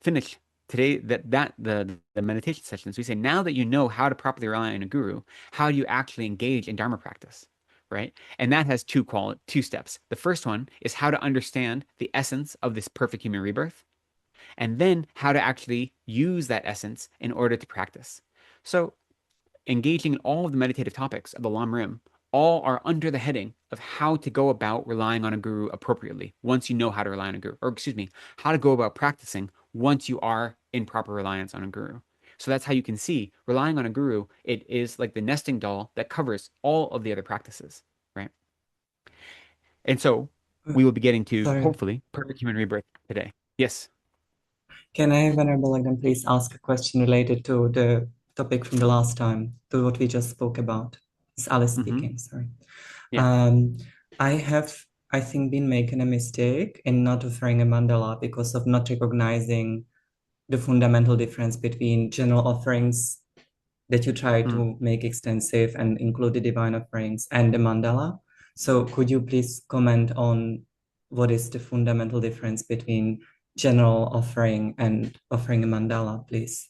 finish today the meditation sessions, we say now that you know how to properly rely on a guru, how do you actually engage in Dharma practice? Right? And that has two steps. The first one is how to understand the essence of this perfect human rebirth, and then how to actually use that essence in order to practice. So engaging in all of the meditative topics of the Lamrim all are under the heading of how to go about relying on a guru appropriately once you know how to rely on a guru, or excuse me, how to go about practicing once you are in proper reliance on a guru. So that's how you can see relying on a guru, it is like the nesting doll that covers all of the other practices, right? And so we will be getting to, Sorry, hopefully, perfect human rebirth today. Yes. can I, Venerable Lekden, please ask a question related to the topic from the last time, to what we just spoke about? It's Alice speaking, sorry. Yeah. I have, I think, been making a mistake in not offering a mandala because of not recognizing the fundamental difference between general offerings that you try Mm. to make extensive and include the divine offerings and the mandala. So could you please comment on what is the fundamental difference between general offering and offering a mandala, please?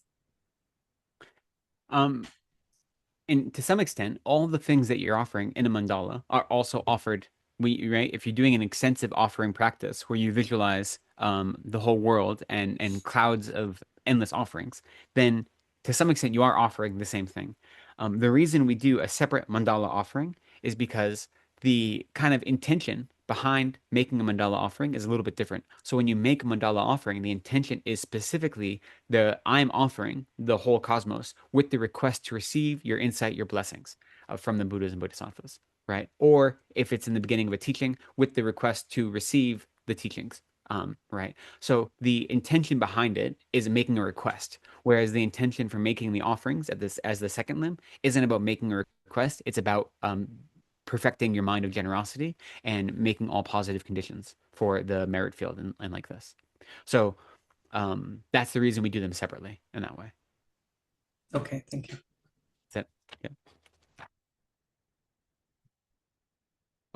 And to some extent, all the things that you're offering in a mandala are also offered. Right? If you're doing an extensive offering practice where you visualize the whole world and clouds of endless offerings, then to some extent you are offering the same thing. The reason we do a separate mandala offering is because the kind of intention behind making a mandala offering is a little bit different. So when you make a mandala offering, the intention is specifically I'm offering the whole cosmos with the request to receive your insight, your blessings from the Buddhas and Bodhisattvas, right? Or if it's in the beginning of a teaching, with the request to receive the teachings, right? So the intention behind it is making a request, whereas the intention for making the offerings at this as the second limb isn't about making a request. It's about perfecting your mind of generosity and making all positive conditions for the merit field and like this. So that's the reason we do them separately in that way. Okay, thank you. Is that, yeah.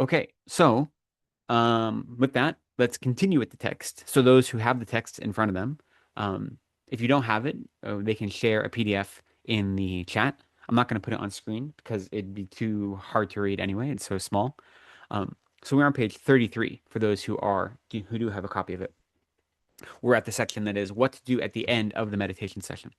Okay, so with that, let's continue with the text. So those who have the text in front of them, if you don't have it, they can share a PDF in the chat. I'm not going to put it on screen because it'd be too hard to read anyway. It's so small. So we're on page 33 for those who do have a copy of it. We're at the section that is what to do at the end of the meditation session.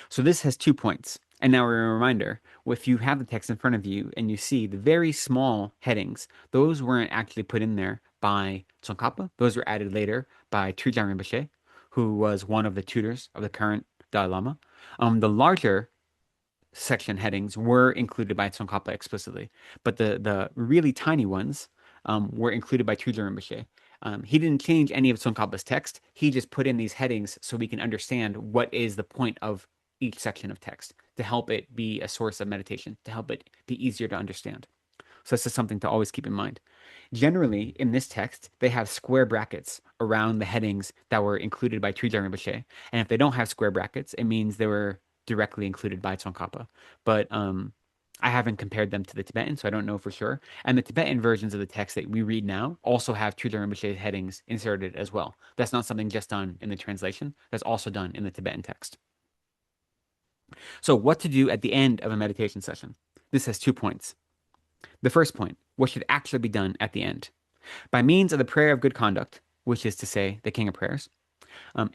So this has 2 points. And now a reminder, if you have the text in front of you and you see the very small headings, those weren't actually put in there by Tsongkhapa. Those were added later by Trudjang Rinpoche, who was one of the tutors of the current Dalai Lama. The larger section headings were included by Tsongkhapa explicitly, but the really tiny ones were included by Trudjang Rinpoche. He didn't change any of Tsongkhapa's text. He just put in these headings so we can understand what is the point of each section of text to help it be a source of meditation, to help it be easier to understand. So this is something to always keep in mind. Generally, in this text, they have square brackets around the headings that were included by Tree Rinpoche. And if they don't have square brackets, it means they were directly included by Tsongkhapa. But I haven't compared them to the Tibetan, so I don't know for sure. And the Tibetan versions of the text that we read now also have Tree Rinpoche headings inserted as well. That's not something just done in the translation. That's also done in the Tibetan text. So what to do at the end of a meditation session? This has 2 points. The first point, what should actually be done at the end? By means of the prayer of good conduct, which is to say the King of Prayers,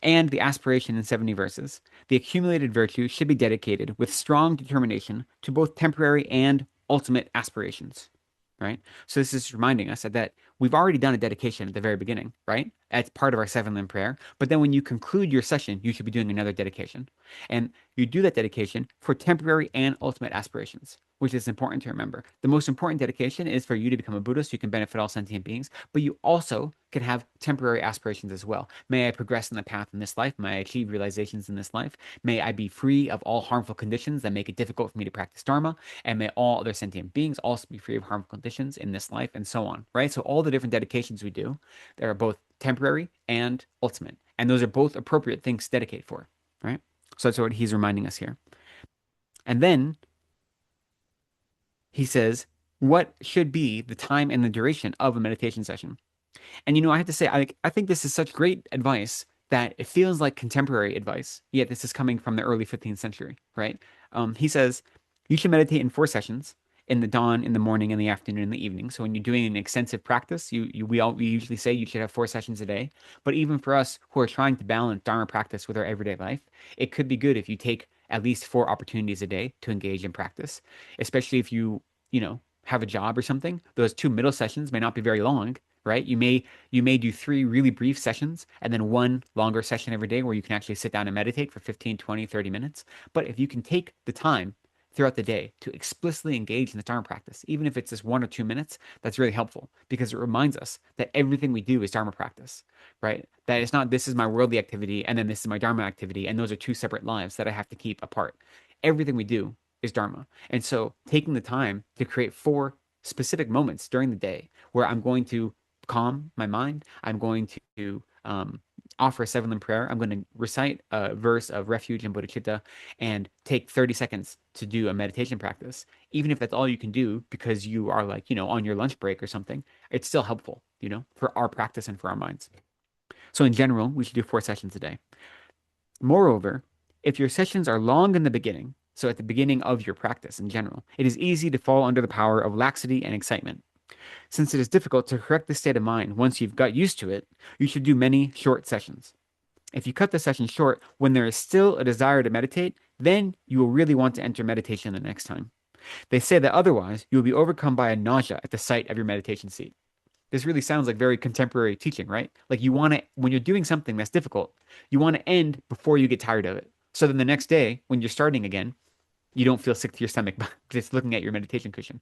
and the aspiration in 70 verses, the accumulated virtue should be dedicated with strong determination to both temporary and ultimate aspirations, right? So this is reminding us that we've already done a dedication at the very beginning, right? That's part of our 7 limb prayer. But then when you conclude your session, you should be doing another dedication. And you do that dedication for temporary and ultimate aspirations, which is important to remember. The most important dedication is for you to become a Buddhist. You can benefit all sentient beings, but you also can have temporary aspirations as well. May I progress in the path in this life? May I achieve realizations in this life? May I be free of all harmful conditions that make it difficult for me to practice Dharma? And may all other sentient beings also be free of harmful conditions in this life, and so on, right? So all the different dedications we do, they are both temporary and ultimate. And those are both appropriate things to dedicate for, right? So that's what he's reminding us here. And then he says, what should be the time and the duration of a meditation session? And I have to say, I think this is such great advice that it feels like contemporary advice, yet this is coming from the early 15th century, right? He says, you should meditate in 4 sessions, in the dawn, in the morning, in the afternoon, in the evening. So when you're doing an extensive practice, we usually say you should have 4 sessions a day. But even for us who are trying to balance Dharma practice with our everyday life, it could be good if you take at least 4 opportunities a day to engage in practice, especially if you have a job or something. Those 2 middle sessions may not be very long, right? You may do 3 really brief sessions and then 1 longer session every day where you can actually sit down and meditate for 15, 20, 30 minutes. But if you can take the time throughout the day to explicitly engage in the Dharma practice, even if it's just 1 or 2 minutes, that's really helpful because it reminds us that everything we do is Dharma practice, right? That it's not, this is my worldly activity and then this is my Dharma activity, and those are 2 separate lives that I have to keep apart. Everything we do is Dharma. And so taking the time to create 4 specific moments during the day where I'm going to calm my mind, I'm going to offer a 7 limb prayer, I'm going to recite a verse of refuge and bodhicitta, and take 30 seconds to do a meditation practice. Even if that's all you can do because you are on your lunch break or something, it's still helpful, for our practice and for our minds. So in general, we should do 4 sessions a day. Moreover, if your sessions are long in the beginning, so at the beginning of your practice in general, it is easy to fall under the power of laxity and excitement. Since it is difficult to correct the state of mind once you've got used to it, you should do many short sessions. If you cut the session short when there is still a desire to meditate, then you will really want to enter meditation the next time. They say that otherwise you will be overcome by a nausea at the sight of your meditation seat. This really sounds like very contemporary teaching, right? Like you want to, when you're doing something that's difficult, you want to end before you get tired of it. So then the next day, when you're starting again, you don't feel sick to your stomach just looking at your meditation cushion.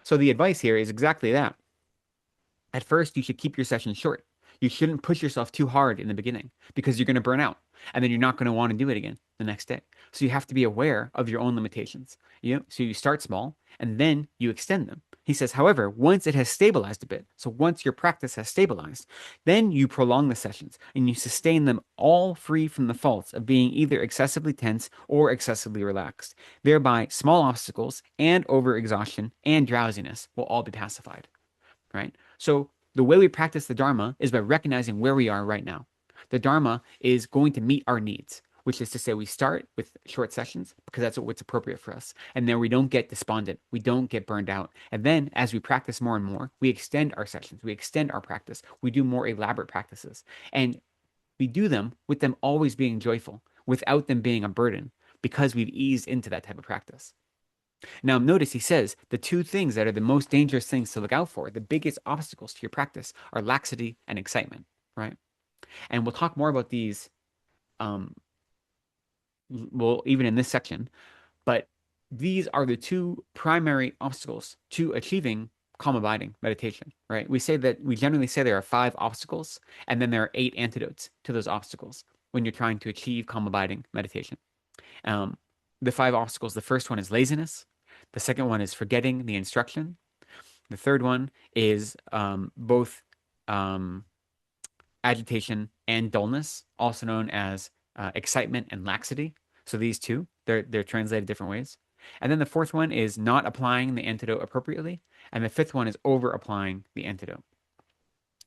So the advice here is exactly that. At first, you should keep your session short. You shouldn't push yourself too hard in the beginning because you're going to burn out and then you're not going to want to do it again the next day. So you have to be aware of your own limitations. So you start small and then you extend them. He says, however, once it has stabilized a bit, so once your practice has stabilized, then you prolong the sessions and you sustain them all free from the faults of being either excessively tense or excessively relaxed. Thereby, small obstacles and overexhaustion and drowsiness will all be pacified, right? So the way we practice the Dharma is by recognizing where we are right now. The Dharma is going to meet our needs, which is to say we start with short sessions because that's what's appropriate for us. And then we don't get despondent. We don't get burned out. And then as we practice more and more, we extend our sessions. We extend our practice. We do more elaborate practices. And we do them with them always being joyful, without them being a burden, because we've eased into that type of practice. Now, notice he says the 2 things that are the most dangerous things to look out for, the biggest obstacles to your practice, are laxity and excitement, right? And we'll talk more about these, even in this section, but these are the 2 primary obstacles to achieving calm abiding meditation, right? We generally say there are 5 obstacles, and then there are 8 antidotes to those obstacles when you're trying to achieve calm abiding meditation. The 5 obstacles, the first one is laziness. The second one is forgetting the instruction. The third one is both agitation and dullness, also known as excitement and laxity. So these two, they're translated different ways. And then the fourth one is not applying the antidote appropriately. And the fifth one is over applying the antidote.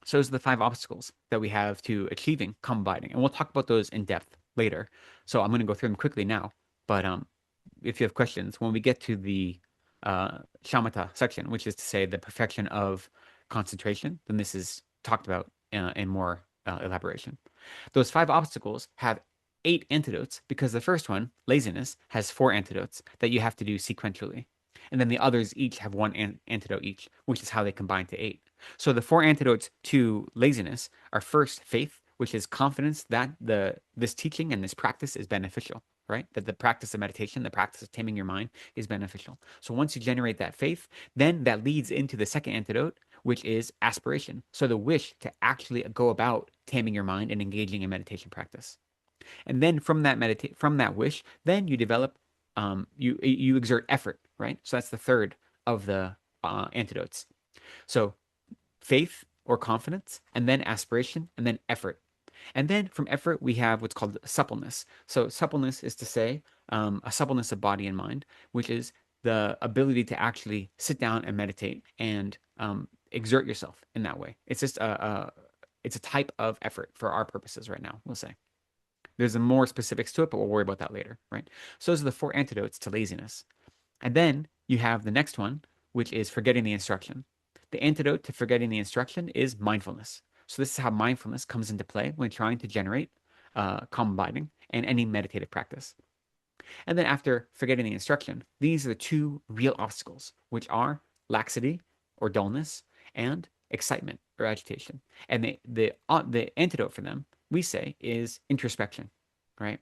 So those are the 5 obstacles that we have to achieving calm abiding. And we'll talk about those in depth later. So I'm going to go through them quickly now. But if you have questions, when we get to the shamatha section, which is to say the perfection of concentration, then this is talked about in more elaboration. Those 5 obstacles have 8 antidotes because the first one, laziness, has 4 antidotes that you have to do sequentially. And then the others each have 1 antidote each, which is how they combine to 8. So the 4 antidotes to laziness are first faith, which is confidence that this teaching and this practice is beneficial, right? That the practice of meditation, the practice of taming your mind is beneficial. So once you generate that faith, then that leads into the second antidote, which is aspiration. So the wish to actually go about taming your mind and engaging in meditation practice. And then from that wish, then you develop, you exert effort, right? So that's the third of the antidotes. So faith or confidence, and then aspiration, and then effort. And then from effort, we have what's called suppleness. So suppleness is to say a suppleness of body and mind, which is the ability to actually sit down and meditate and exert yourself in that way. It's just it's a type of effort for our purposes right now, we'll say. There's more specifics to it, but we'll worry about that later, right? So those are the 4 antidotes to laziness. And then you have the next one, which is forgetting the instruction. The antidote to forgetting the instruction is mindfulness. So this is how mindfulness comes into play when trying to generate calm abiding and any meditative practice. And then after forgetting the instruction, these are the 2 real obstacles, which are laxity or dullness and excitement or agitation. And the antidote for them, we say, is introspection, right?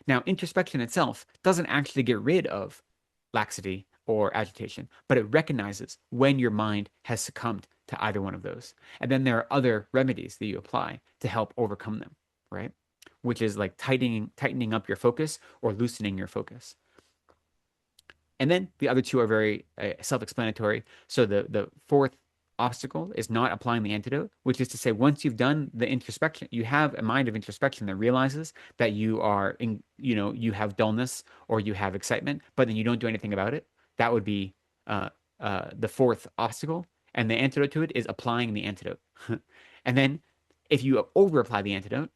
Now, introspection itself doesn't actually get rid of laxity or agitation, but it recognizes when your mind has succumbed to either one of those. And then there are other remedies that you apply to help overcome them, right? Which is like tightening up your focus or loosening your focus. And then the other 2 are very self-explanatory. So the fourth obstacle is not applying the antidote, which is to say, once you've done the introspection, you have a mind of introspection that realizes that you are you have dullness or you have excitement, but then you don't do anything about it. That would be the fourth obstacle. And the antidote to it is applying the antidote. And then if you over apply the antidote,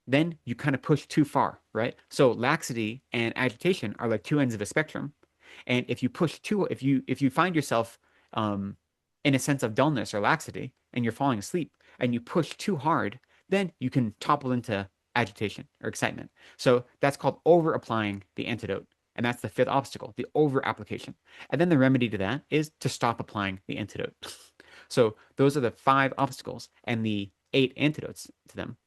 then you kind of push too far, right? So laxity and agitation are like 2 ends of a spectrum. And if you push if you find yourself in a sense of dullness or laxity and you're falling asleep and you push too hard, then you can topple into agitation or excitement. So that's called over applying the antidote. And that's the 5th obstacle, the over application. And then the remedy to that is to stop applying the antidote. So those are the 5 obstacles and the 8 antidotes to them.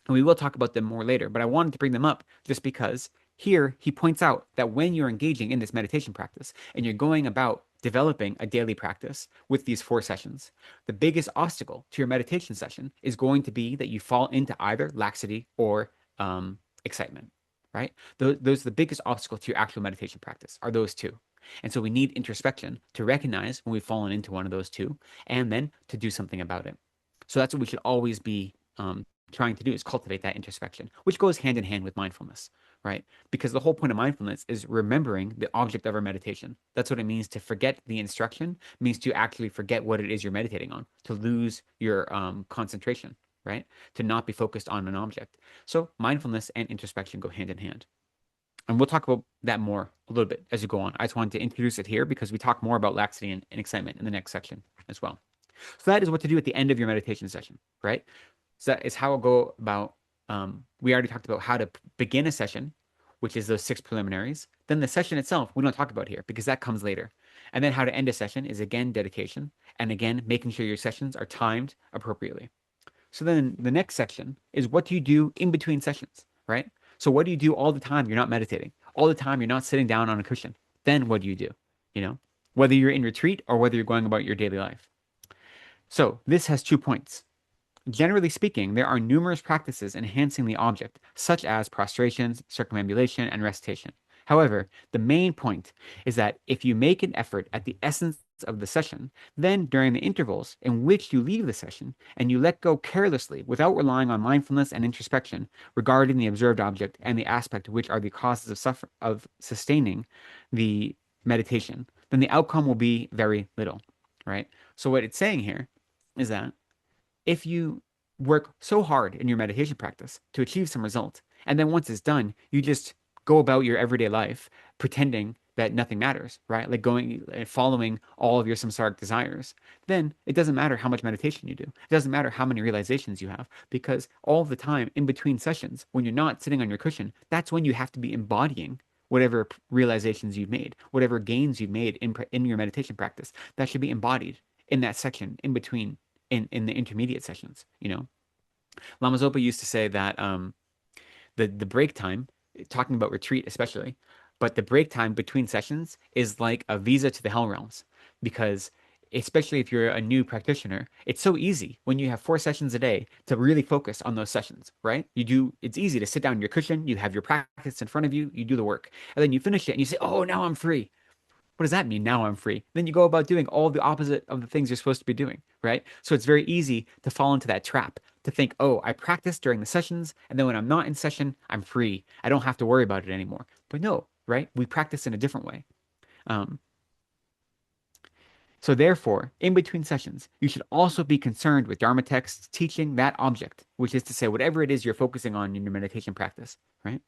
And we will talk about them more later, but I wanted to bring them up just because here he points out that when you're engaging in this meditation practice and you're going about developing a daily practice with these 4 sessions, the biggest obstacle to your meditation session is going to be that you fall into either laxity or excitement, right? Those are the biggest obstacle to your actual meditation practice, are those 2. And so we need introspection to recognize when we've fallen into one of those 2 and then to do something about it. So that's what we should always be trying to do, is cultivate that introspection, which goes hand in hand with mindfulness, right? Because the whole point of mindfulness is remembering the object of our meditation. That's what it means to forget the instruction. It means to actually forget what it is you're meditating on, to lose your concentration, right? To not be focused on an object. So mindfulness and introspection go hand in hand. And we'll talk about that more a little bit as we go on. I just wanted to introduce it here because we talk more about laxity and excitement in the next section as well. So that is what to do at the end of your meditation session, right? So that is how I'll go about, we already talked about how to begin a session, which is those 6 preliminaries. Then the session itself, we don't talk about here because that comes later. And then how to end a session is, again, dedication. And again, making sure your sessions are timed appropriately. So then the next section is, what do you do in between sessions, right? So what do you do all the time you're not meditating? All the time you're not sitting down on a cushion? Then what do you do? Whether you're in retreat or whether you're going about your daily life. So this has 2 points. Generally speaking, there are numerous practices enhancing the object, such as prostrations, circumambulation, and recitation. However, the main point is that if you make an effort at the essence of the session, then during the intervals in which you leave the session and you let go carelessly without relying on mindfulness and introspection regarding the observed object and the aspect which are the causes of sustaining the meditation, then the outcome will be very little, right? So what it's saying here is that if you work so hard in your meditation practice to achieve some result, and then once it's done, you just go about your everyday life pretending that nothing matters, right? Like going and following all of your samsaric desires, then it doesn't matter how much meditation you do. It doesn't matter how many realizations you have, because all the time in between sessions, when you're not sitting on your cushion, that's when you have to be embodying whatever realizations you've made, whatever gains you've made in your meditation practice. That should be embodied in that section in between in the intermediate sessions, you know. Lama Zopa used to say that the break time, talking about retreat especially, but the break time between sessions is like a visa to the hell realms, because especially if you're a new practitioner, it's so easy when you have 4 sessions a day to really focus on those sessions, right? It's easy to sit down on your cushion, you have your practice in front of you, you do the work, and then you finish it and you say, oh, now I'm free. What does that mean? Now I'm free. Then you go about doing all the opposite of the things you're supposed to be doing, right? So it's very easy to fall into that trap, to think, oh, I practice during the sessions, and then when I'm not in session, I'm free. I don't have to worry about it anymore. But no, right? We practice in a different way. Um, so therefore, in between sessions, you should also be concerned with Dharma texts teaching that object, which is to say, whatever it is you're focusing on in your meditation practice, right?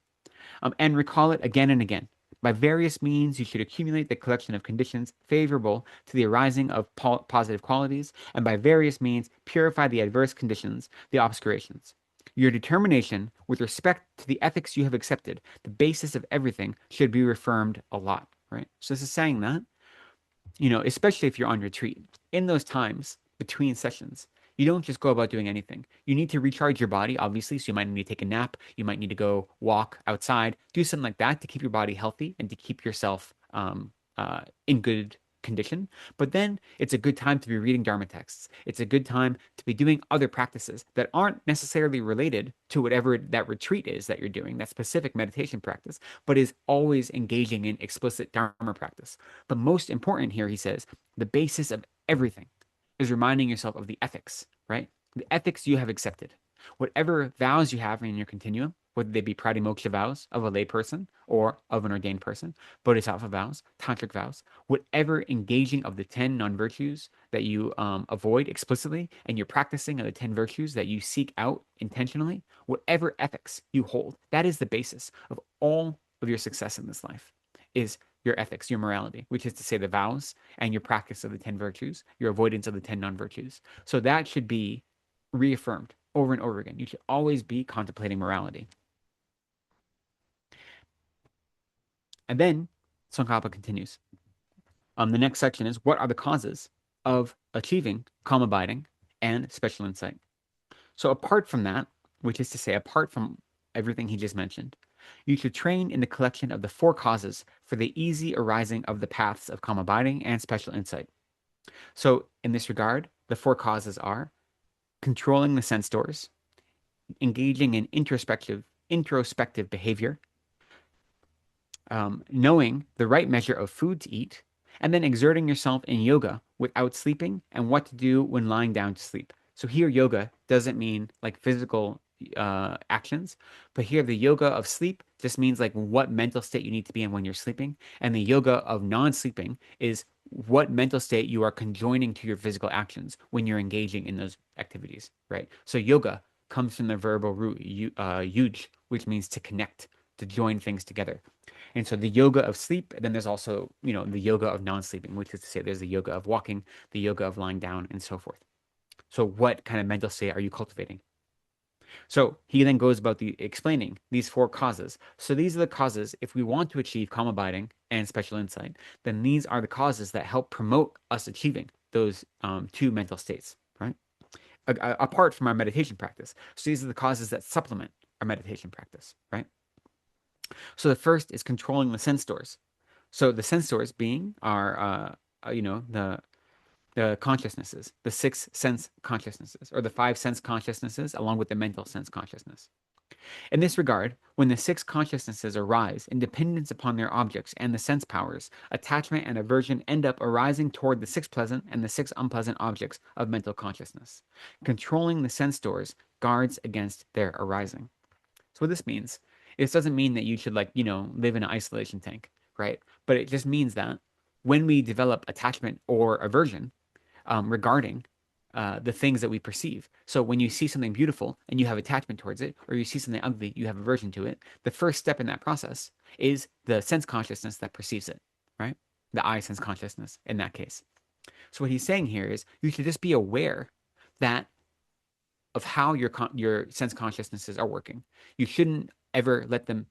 And recall it again and again. By various means, you should accumulate the collection of conditions favorable to the arising of positive qualities, and by various means, purify the adverse conditions, the obscurations. Your determination with respect to the ethics you have accepted, the basis of everything, should be reaffirmed a lot, right? So this is saying that, you know, especially if you're on retreat, in those times between sessions, you don't just go about doing anything. You need to recharge your body, obviously. So you might need to take a nap. You might need to go walk outside, do something like that to keep your body healthy and to keep yourself in good condition. But then it's a good time to be reading Dharma texts. It's a good time to be doing other practices that aren't necessarily related to whatever that retreat is that you're doing, that specific meditation practice, but is always engaging in explicit Dharma practice. But most important here, he says, the basis of everything is reminding yourself of the ethics, right? The ethics you have accepted. Whatever vows you have in your continuum, whether they be pratimoksha vows of a lay person or of an ordained person, bodhisattva vows, tantric vows, whatever engaging of the 10 non-virtues that you avoid explicitly, and you're practicing of the 10 virtues that you seek out intentionally, whatever ethics you hold, that is the basis of all of your success in this life, is your ethics, your morality, which is to say the vows and your practice of the 10 virtues, your avoidance of the 10 non-virtues. So that should be reaffirmed over and over again. You should always be contemplating morality. And then Tsongkhapa continues. The next section is, what are the causes of achieving calm abiding and special insight? So apart from that, which is to say, apart from everything he just mentioned, you should train in the collection of the 4 causes for the easy arising of the paths of calm abiding and special insight. So in this regard, the 4 causes are controlling the sense doors, engaging in introspective behavior, knowing the right measure of food to eat, and then exerting yourself in yoga without sleeping, and what to do when lying down to sleep. So here yoga doesn't mean like physical actions, but here the yoga of sleep just means like what mental state you need to be in when you're sleeping, and the yoga of non-sleeping is what mental state you are conjoining to your physical actions when you're engaging in those activities, right? So yoga comes from the verbal root yuj, which means to connect, to join things together. And so the yoga of sleep, and then there's also, you know, the yoga of non-sleeping, which is to say there's the yoga of walking, the yoga of lying down, and so forth. So what kind of mental state are you cultivating? So he then goes about explaining these 4 causes. So these are the causes, if we want to achieve calm abiding and special insight, then these are the causes that help promote us achieving those 2 mental states, right? Apart from our meditation practice. So these are the causes that supplement our meditation practice, right? So the first is controlling the sense doors. So the sense doors being our, you know, the consciousnesses, the 6 sense consciousnesses, or the 5 sense consciousnesses, along with the mental sense consciousness. In this regard, when the six consciousnesses arise in dependence upon their objects and the sense powers, attachment and aversion end up arising toward the six pleasant and the six unpleasant objects of mental consciousness. Controlling the sense doors guards against their arising. So what this means, this doesn't mean that you should live in an isolation tank, right? But it just means that when we develop attachment or aversion regarding the things that we perceive. So when you see something beautiful and you have attachment towards it, or you see something ugly, you have aversion to it, the first step in that process is the sense consciousness that perceives it, right? The I sense consciousness in that case. So what he's saying here is you should just be aware that of how your sense consciousnesses are working. You shouldn't ever let them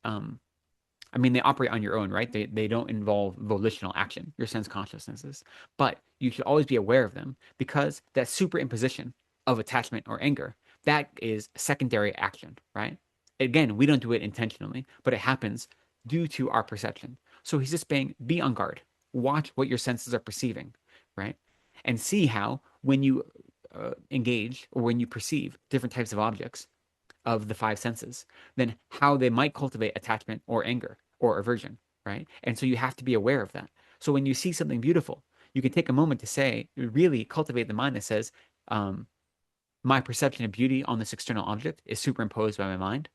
they operate on your own, right? They don't involve volitional action, your sense consciousnesses. But you should always be aware of them because that superimposition of attachment or anger, that is secondary action, right? Again, we don't do it intentionally, but it happens due to our perception. So he's just saying, be on guard. Watch what your senses are perceiving, right? And see how when you engage or when you perceive different types of objects, of the five senses, then how they might cultivate attachment or anger or aversion, right? And so you have to be aware of that. So when you see something beautiful, you can take a moment to say, really cultivate the mind that says, my perception of beauty on this external object is superimposed by my mind.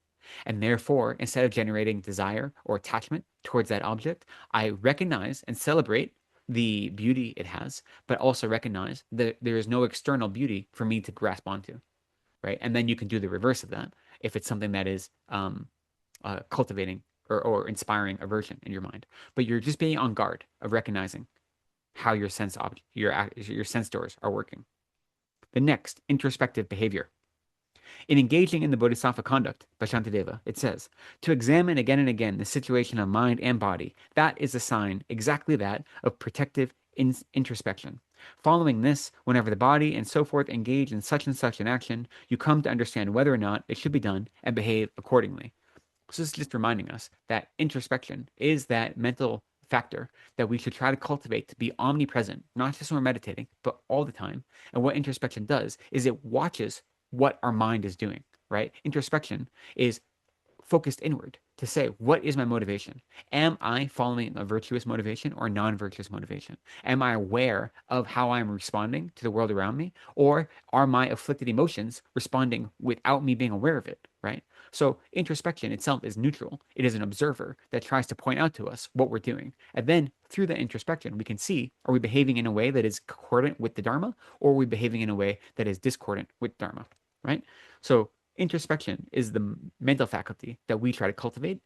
And therefore, instead of generating desire or attachment towards that object, I recognize and celebrate the beauty it has, but also recognize that there is no external beauty for me to grasp onto, right? And then you can do the reverse of that if it's something that is cultivating or inspiring aversion in your mind. But you're just being on guard of recognizing how your sense doors are working. The next, introspective behavior. In engaging in the bodhisattva conduct by Shantideva, it says, to examine again and again the situation of mind and body, that is a sign, exactly that, of protective introspection. Following this, whenever the body and so forth engage in such and such an action, you come to understand whether or not it should be done and behave accordingly. So this is just reminding us that introspection is that mental factor that we should try to cultivate to be omnipresent, not just when we're meditating, but all the time. And what introspection does is it watches what our mind is doing, right? Introspection is focused inward to say, what is my motivation? Am I following a virtuous motivation or a non-virtuous motivation? Am I aware of how I'm responding to the world around me? Or are my afflicted emotions responding without me being aware of it, right? So introspection itself is neutral. It is an observer that tries to point out to us what we're doing. And then through that introspection, we can see, are we behaving in a way that is concordant with the Dharma, or are we behaving in a way that is discordant with Dharma, right? So introspection is the mental faculty that we try to cultivate,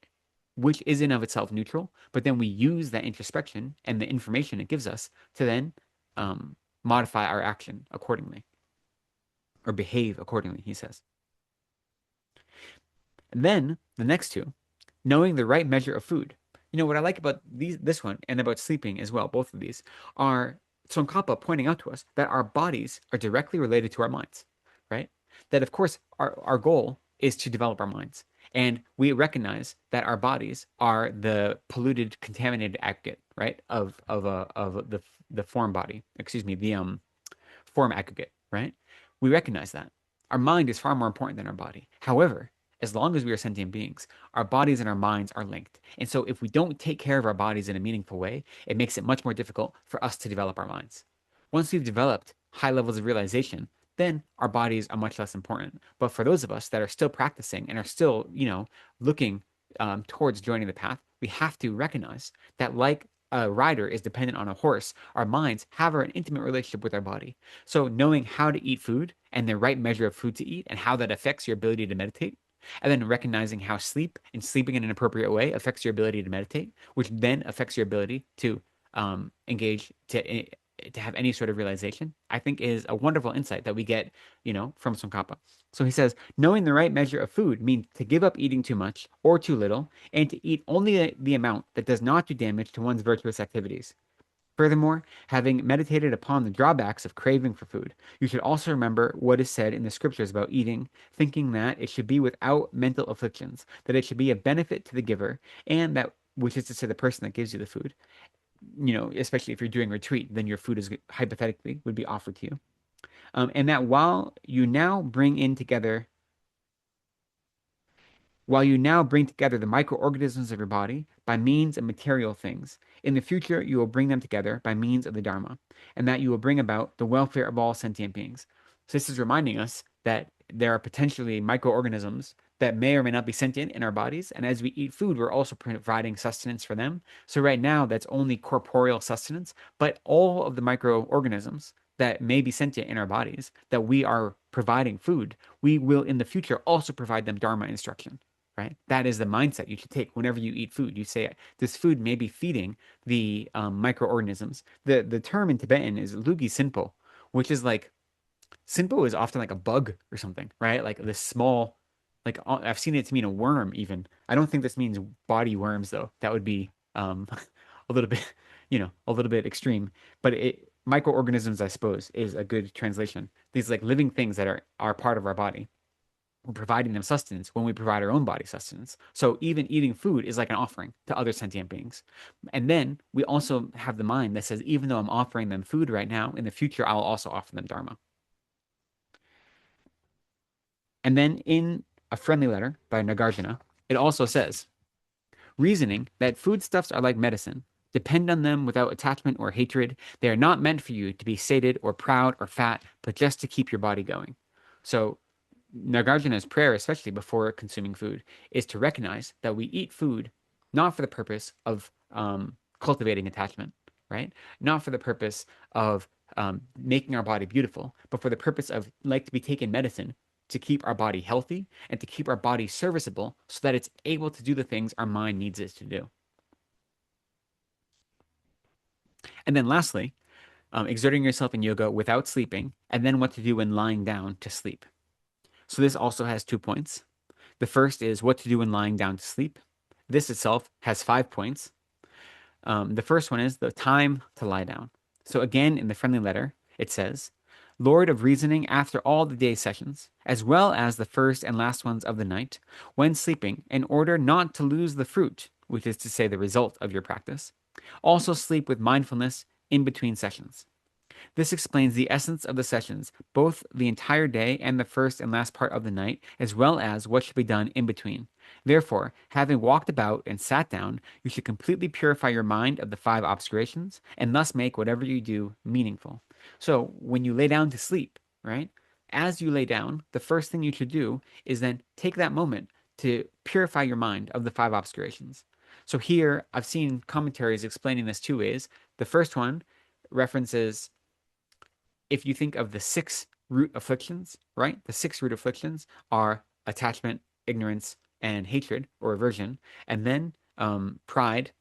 which is in of itself neutral, but then we use that introspection and the information it gives us to then modify our action accordingly or behave accordingly, he says. And then the next two, knowing the right measure of food. You know, what I like about this one and about sleeping as well, both of these, are Tsongkhapa pointing out to us that our bodies are directly related to our minds, right? That, of course, our goal is to develop our minds. And we recognize that our bodies are the polluted, contaminated aggregate, right, of the form body, excuse me, the form aggregate, right? We recognize that. Our mind is far more important than our body. However, as long as we are sentient beings, our bodies and our minds are linked. And so if we don't take care of our bodies in a meaningful way, it makes it much more difficult for us to develop our minds. Once we've developed high levels of realization, then our bodies are much less important. But for those of us that are still practicing and are still, looking towards joining the path, we have to recognize that, like a rider is dependent on a horse, our minds have an intimate relationship with our body. So knowing how to eat food and the right measure of food to eat and how that affects your ability to meditate, and then recognizing how sleep and sleeping in an appropriate way affects your ability to meditate, which then affects your ability to engage, to have any sort of realization, I think is a wonderful insight that we get, from Tsongkhapa. So he says, knowing the right measure of food means to give up eating too much or too little, and to eat only the amount that does not do damage to one's virtuous activities. Furthermore, having meditated upon the drawbacks of craving for food, you should also remember what is said in the scriptures about eating, thinking that it should be without mental afflictions, that it should be a benefit to the giver, and that, which is to say the person that gives you the food, especially if you're doing retreat, then your food is hypothetically would be offered to you. And that while you now bring in together while you now bring together the microorganisms of your body by means of material things. In the future, you will bring them together by means of the Dharma, and that you will bring about the welfare of all sentient beings. So this is reminding us that there are potentially microorganisms that may or may not be sentient in our bodies, and as we eat food, we're also providing sustenance for them. So right now, that's only corporeal sustenance, but all of the microorganisms that may be sentient in our bodies, that we are providing food, we will in the future also provide them Dharma instruction, right? That is the mindset you should take whenever you eat food. You say, this food may be feeding the microorganisms. The term in Tibetan is lugi sinpo, which is like, sinpo is often like a bug or something, right? Like this small, like I've seen it to mean a worm even. I don't think this means body worms though. That would be a little bit, a little bit extreme. But microorganisms, I suppose, is a good translation. These like living things that are part of our body. We're providing them sustenance when we provide our own body sustenance. So even eating food is like an offering to other sentient beings. And then we also have the mind that says, even though I'm offering them food right now, in the future, I'll also offer them Dharma. And then in a friendly letter by Nagarjuna, it also says, reasoning that foodstuffs are like medicine. Depend on them without attachment or hatred. They are not meant for you to be sated or proud or fat, but just to keep your body going. So Nagarjuna's prayer, especially before consuming food, is to recognize that we eat food not for the purpose of cultivating attachment, right? Not for the purpose of making our body beautiful, but for the purpose of like to be taking medicine to keep our body healthy and to keep our body serviceable so that it's able to do the things our mind needs it to do. And then lastly, exerting yourself in yoga without sleeping, and then what to do when lying down to sleep. So this also has 2 points. The first is what to do when lying down to sleep. This itself has 5 points. The first one is the time to lie down. So again, in the friendly letter, it says, Lord of reasoning after all the day sessions, as well as the first and last ones of the night, when sleeping, in order not to lose the fruit, which is to say the result of your practice, also sleep with mindfulness in between sessions. This explains the essence of the sessions, both the entire day and the first and last part of the night, as well as what should be done in between. Therefore, having walked about and sat down, you should completely purify your mind of the 5 obscurations, and thus make whatever you do meaningful. So, when you lay down to sleep, right? As you lay down, the first thing you should do is then take that moment to purify your mind of the 5 obscurations. So here, I've seen commentaries explaining this 2 ways. The first one references, if you think of the 6 root afflictions, right? The 6 root afflictions are attachment, ignorance, and hatred or aversion, and then pride,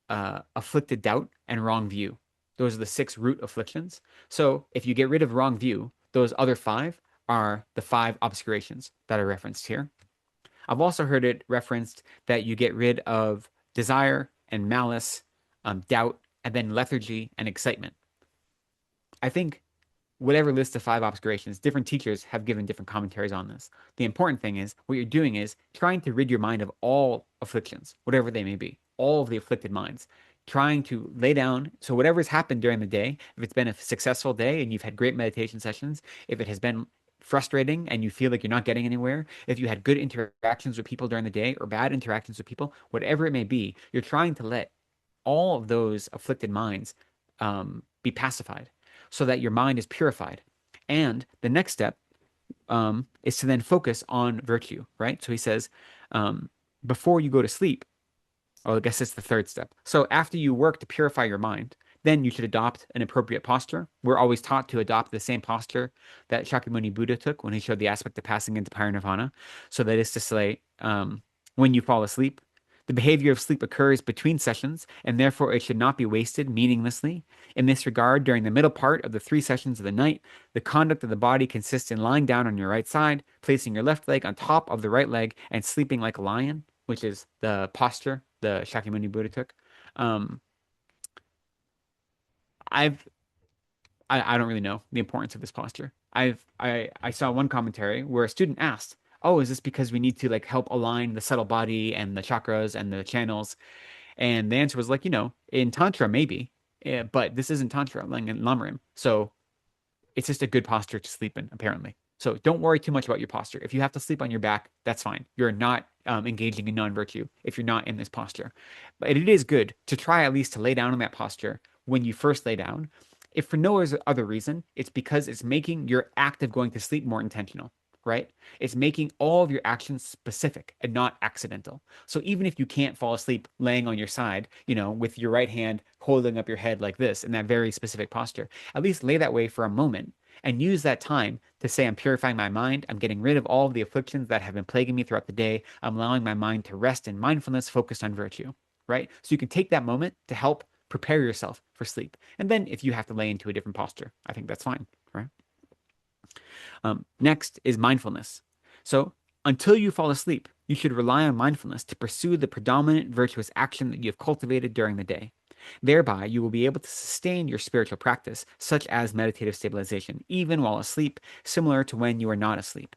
afflicted doubt, and wrong view. Those are the 6 root afflictions. So if you get rid of wrong view, those other 5 are the 5 obscurations that are referenced here. I've also heard it referenced that you get rid of desire and malice, doubt, and then lethargy and excitement. I think whatever list of 5 obscurations, different teachers have given different commentaries on this. The important thing is what you're doing is trying to rid your mind of all afflictions, whatever they may be, all of the afflicted minds, trying to lay down. So whatever's happened during the day, if it's been a successful day and you've had great meditation sessions, if it has been frustrating and you feel like you're not getting anywhere, if you had good interactions with people during the day or bad interactions with people, whatever it may be, you're trying to let all of those afflicted minds be pacified so that your mind is purified. And the next step is to then focus on virtue, right? So he says, before you go to sleep, I guess it's the 3rd step. So after you work to purify your mind, then you should adopt an appropriate posture. We're always taught to adopt the same posture that Shakyamuni Buddha took when he showed the aspect of passing into parinirvana. So that is to say, when you fall asleep, the behavior of sleep occurs between sessions, and therefore it should not be wasted meaninglessly. In this regard, during the middle part of the 3 sessions of the night, the conduct of the body consists in lying down on your right side, placing your left leg on top of the right leg, and sleeping like a lion, which is the posture the Shakyamuni Buddha took. I don't really know the importance of this posture. I saw one commentary where a student asked, "Oh, is this because we need to like help align the subtle body and the chakras and the channels?" And the answer was like, in tantra maybe, but this isn't tantra, like in Lamrim. So it's just a good posture to sleep in, apparently. So don't worry too much about your posture. If you have to sleep on your back, that's fine. You're not engaging in non-virtue if you're not in this posture. But it is good to try at least to lay down in that posture when you first lay down. If for no other reason, it's because it's making your act of going to sleep more intentional, right? It's making all of your actions specific and not accidental. So even if you can't fall asleep laying on your side, with your right hand holding up your head like this in that very specific posture, at least lay that way for a moment and use that time to say, I'm purifying my mind. I'm getting rid of all of the afflictions that have been plaguing me throughout the day. I'm allowing my mind to rest in mindfulness, focused on virtue, right? So you can take that moment to help prepare yourself for sleep. And then if you have to lay into a different posture, I think that's fine, right? Next is mindfulness. So until you fall asleep, you should rely on mindfulness to pursue the predominant virtuous action that you have cultivated during the day. Thereby, you will be able to sustain your spiritual practice, such as meditative stabilization, even while asleep, similar to when you are not asleep.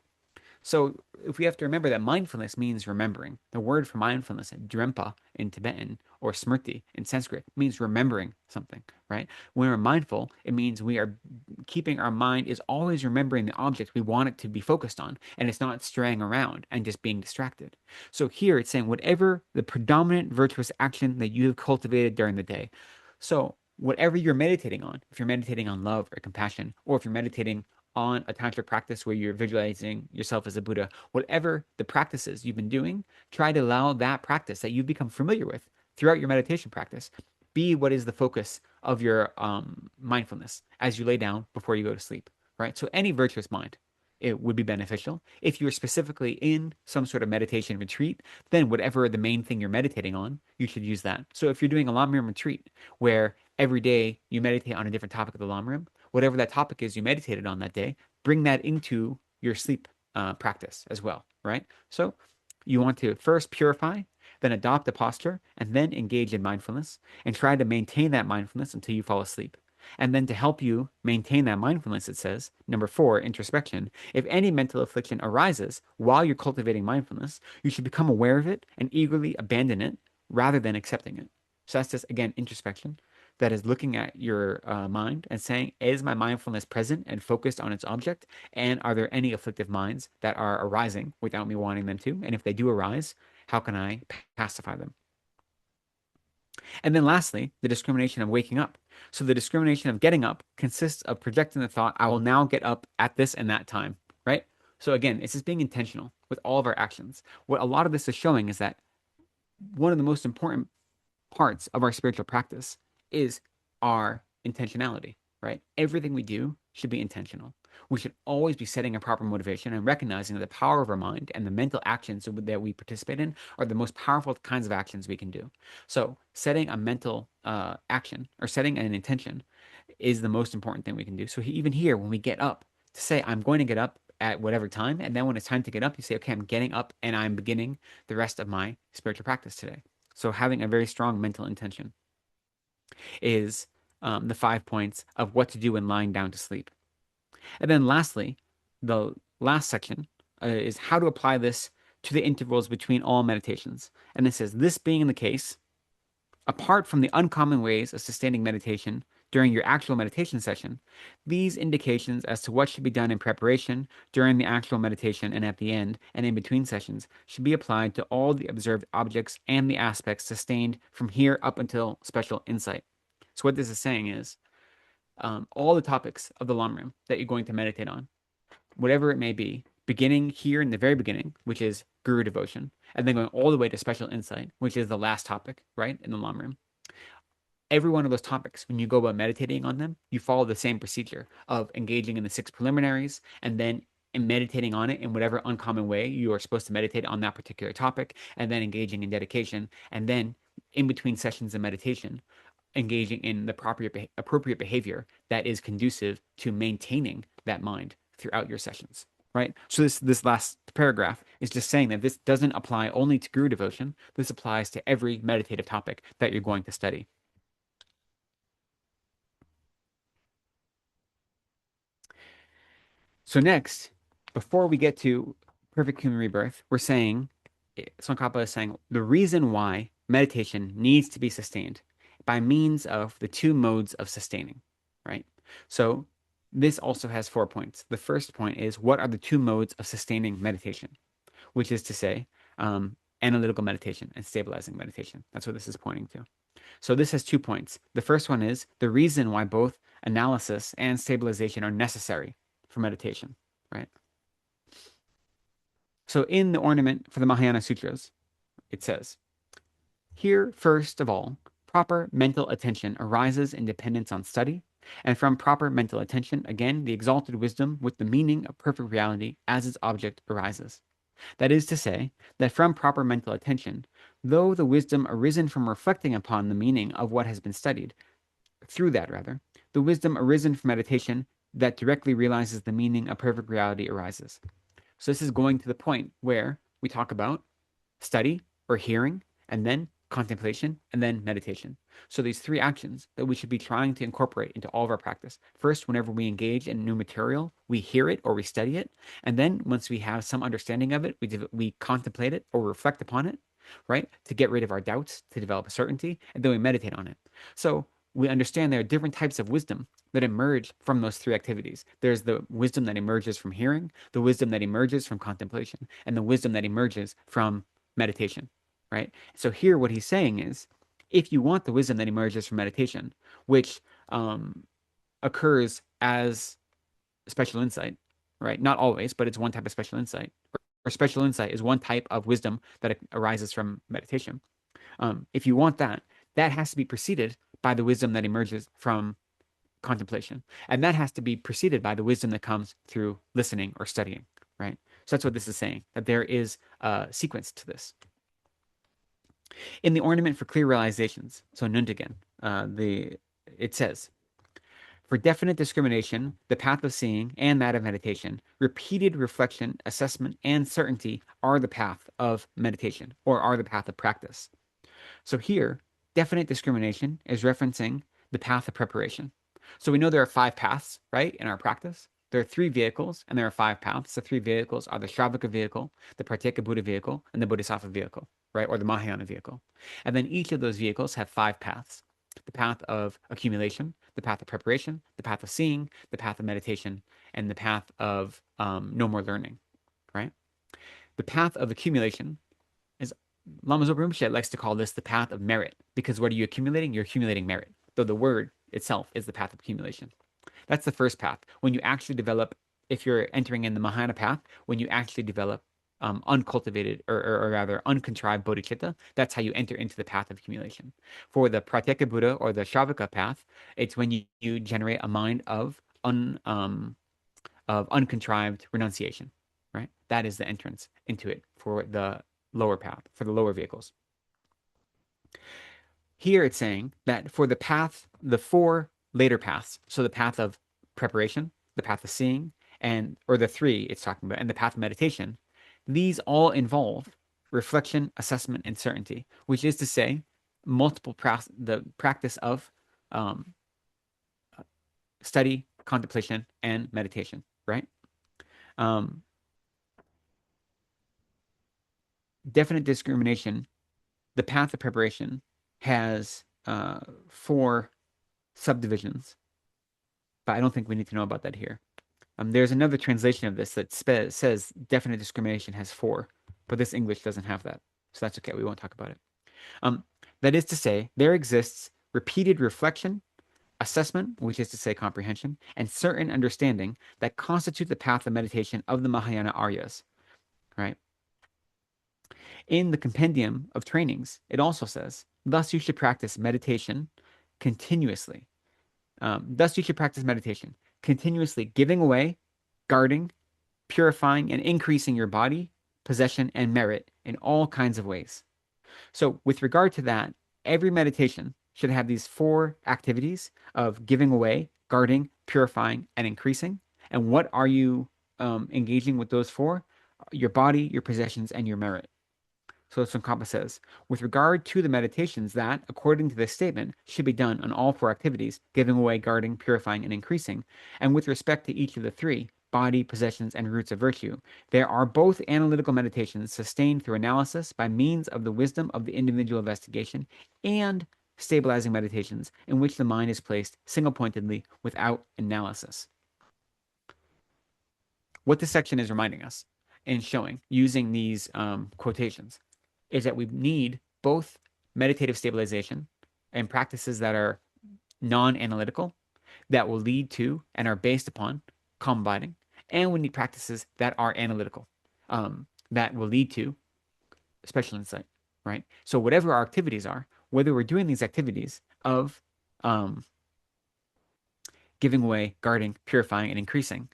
So if we have to remember that mindfulness means remembering. The word for mindfulness, drempa in Tibetan or smrti in Sanskrit, means remembering something, right? When we're mindful, it means we are keeping our mind is always remembering the object we want it to be focused on, and it's not straying around and just being distracted. So here it's saying whatever the predominant virtuous action that you have cultivated during the day. So whatever you're meditating on, if you're meditating on love or compassion, or if you're meditating on a tantric practice where you're visualizing yourself as a Buddha, whatever the practices you've been doing, try to allow that practice that you've become familiar with throughout your meditation practice be what is the focus of your mindfulness as you lay down before you go to sleep, right? So any virtuous mind, it would be beneficial. If you're specifically in some sort of meditation retreat, then whatever the main thing you're meditating on, you should use that. So if you're doing a Lamrim retreat where every day you meditate on a different topic of the Lamrim, whatever that topic is you meditated on that day, bring that into your sleep practice as well, right? So you want to first purify, then adopt a posture, and then engage in mindfulness and try to maintain that mindfulness until you fall asleep. And then to help you maintain that mindfulness, it says, number 4, introspection. If any mental affliction arises while you're cultivating mindfulness, you should become aware of it and eagerly abandon it rather than accepting it. So that's just, again, introspection. That is looking at your mind and saying, is my mindfulness present and focused on its object? And are there any afflictive minds that are arising without me wanting them to? And if they do arise, how can I pacify them? And then lastly, the discrimination of waking up. So the discrimination of getting up consists of projecting the thought, I will now get up at this and that time, right? So again, it's just being intentional with all of our actions. What a lot of this is showing is that one of the most important parts of our spiritual practice is our intentionality, right? Everything we do should be intentional. We should always be setting a proper motivation and recognizing that the power of our mind and the mental actions that we participate in are the most powerful kinds of actions we can do. So setting a mental action or setting an intention is the most important thing we can do. So even here, when we get up, to say, I'm going to get up at whatever time, and then when it's time to get up, you say, okay, I'm getting up and I'm beginning the rest of my spiritual practice today. So having a very strong mental intention is the 5 points of what to do when lying down to sleep. And then lastly, the last section is how to apply this to the intervals between all meditations. And it says, this being the case, apart from the uncommon ways of sustaining meditation during your actual meditation session, these indications as to what should be done in preparation during the actual meditation and at the end and in between sessions should be applied to all the observed objects and the aspects sustained from here up until special insight. So what this is saying is all the topics of the Lamrim that you're going to meditate on, whatever it may be, beginning here in the very beginning, which is Guru devotion, and then going all the way to special insight, which is the last topic, right, in the Lamrim. Every one of those topics, when you go about meditating on them, you follow the same procedure of engaging in the 6 preliminaries and then meditating on it in whatever uncommon way you are supposed to meditate on that particular topic, and then engaging in dedication, and then in between sessions of meditation, engaging in the appropriate behavior that is conducive to maintaining that mind throughout your sessions, right? So this last paragraph is just saying that this doesn't apply only to Guru devotion. This applies to every meditative topic that you're going to study. So next, before we get to perfect human rebirth, we're saying, Tsongkhapa is saying, the reason why meditation needs to be sustained by means of the 2 modes of sustaining, right? So this also has 4 points. The first point is, what are the 2 modes of sustaining meditation? Which is to say, analytical meditation and stabilizing meditation. That's what this is pointing to. So this has 2 points. The first one is the reason why both analysis and stabilization are necessary for meditation, right? So in the ornament for the Mahayana Sutras, it says, here, first of all, proper mental attention arises in dependence on study, and from proper mental attention, again, the exalted wisdom with the meaning of perfect reality as its object arises. That is to say, that from proper mental attention, though the wisdom arisen from reflecting upon the meaning of what has been studied, through that rather, the wisdom arisen from meditation that directly realizes the meaning of perfect reality arises. So this is going to the point where we talk about study or hearing, and then contemplation, and then meditation. So these 3 actions that we should be trying to incorporate into all of our practice. First, whenever we engage in new material, we hear it or we study it. And then once we have some understanding of it, we contemplate it or reflect upon it, right? To get rid of our doubts, to develop a certainty, and then we meditate on it. So we understand there are different types of wisdom that emerge from those 3 activities. There's the wisdom that emerges from hearing, the wisdom that emerges from contemplation, and the wisdom that emerges from meditation, right? So here what he's saying is, if you want the wisdom that emerges from meditation, which occurs as special insight, right? Not always, but it's one type of special insight. Or special insight is one type of wisdom that arises from meditation. If you want that, that has to be preceded by the wisdom that emerges from contemplation. And that has to be preceded by the wisdom that comes through listening or studying, right? So that's what this is saying, that there is a sequence to this. In the ornament for clear realizations, so Nuntigen, it says, for definite discrimination, the path of seeing and that of meditation, repeated reflection, assessment, and certainty are the path of meditation, or are the path of practice. So here, definite discrimination is referencing the path of preparation. So we know there are 5 paths, right, in our practice. There are 3 vehicles, and there are 5 paths. The 3 vehicles are the Shravaka vehicle, the Pratyeka Buddha vehicle, and the Bodhisattva vehicle, right, or the Mahayana vehicle. And then each of those vehicles have 5 paths. The path of accumulation, the path of preparation, the path of seeing, the path of meditation, and the path of no more learning, right? The path of accumulation is, Lama Zopa Rinpoche likes to call this the path of merit, because what are you accumulating? You're accumulating merit, though the word itself is the path of accumulation. That's the first path. When you actually develop, if you're entering in the Mahayana path, when you actually develop uncultivated or rather uncontrived bodhicitta, that's how you enter into the path of accumulation. For the Pratyeka Buddha or the Shravaka path, it's when you generate a mind of uncontrived renunciation, right? That is the entrance into it for the lower path, for the lower vehicles. Here it's saying that for the path, the 4 later paths, so the path of preparation, the path of seeing, or the 3 it's talking about, and the path of meditation, these all involve reflection, assessment, and certainty, which is to say, the practice of study, contemplation, and meditation, right? Definite discrimination, the path of preparation has 4 subdivisions, but I don't think we need to know about that here. There's another translation of this that says definite discrimination has 4, but this English doesn't have that. So that's okay. We won't talk about it. That is to say, there exists repeated reflection, assessment, which is to say comprehension, and certain understanding that constitute the path of meditation of the Mahayana Aryas, right? In the compendium of trainings, it also says, thus you should practice meditation continuously. Continuously giving away, guarding, purifying, and increasing your body, possession, and merit in all kinds of ways. So with regard to that, every meditation should have these 4 activities of giving away, guarding, purifying, and increasing. And what are you engaging with those 4? Your body, your possessions, and your merit. So Tsongkhapa says, with regard to the meditations that, according to this statement, should be done on all 4 activities, giving away, guarding, purifying, and increasing, and with respect to each of the 3, body, possessions, and roots of virtue, there are both analytical meditations sustained through analysis by means of the wisdom of the individual investigation, and stabilizing meditations in which the mind is placed single-pointedly without analysis. what this section is reminding us and showing using these quotations is that we need both meditative stabilization and practices that are non-analytical, that will lead to and are based upon calm abiding, and we need practices that are analytical, that will lead to special insight, right? So whatever our activities are, whether we're doing these activities of giving away, guarding, purifying, and increasing,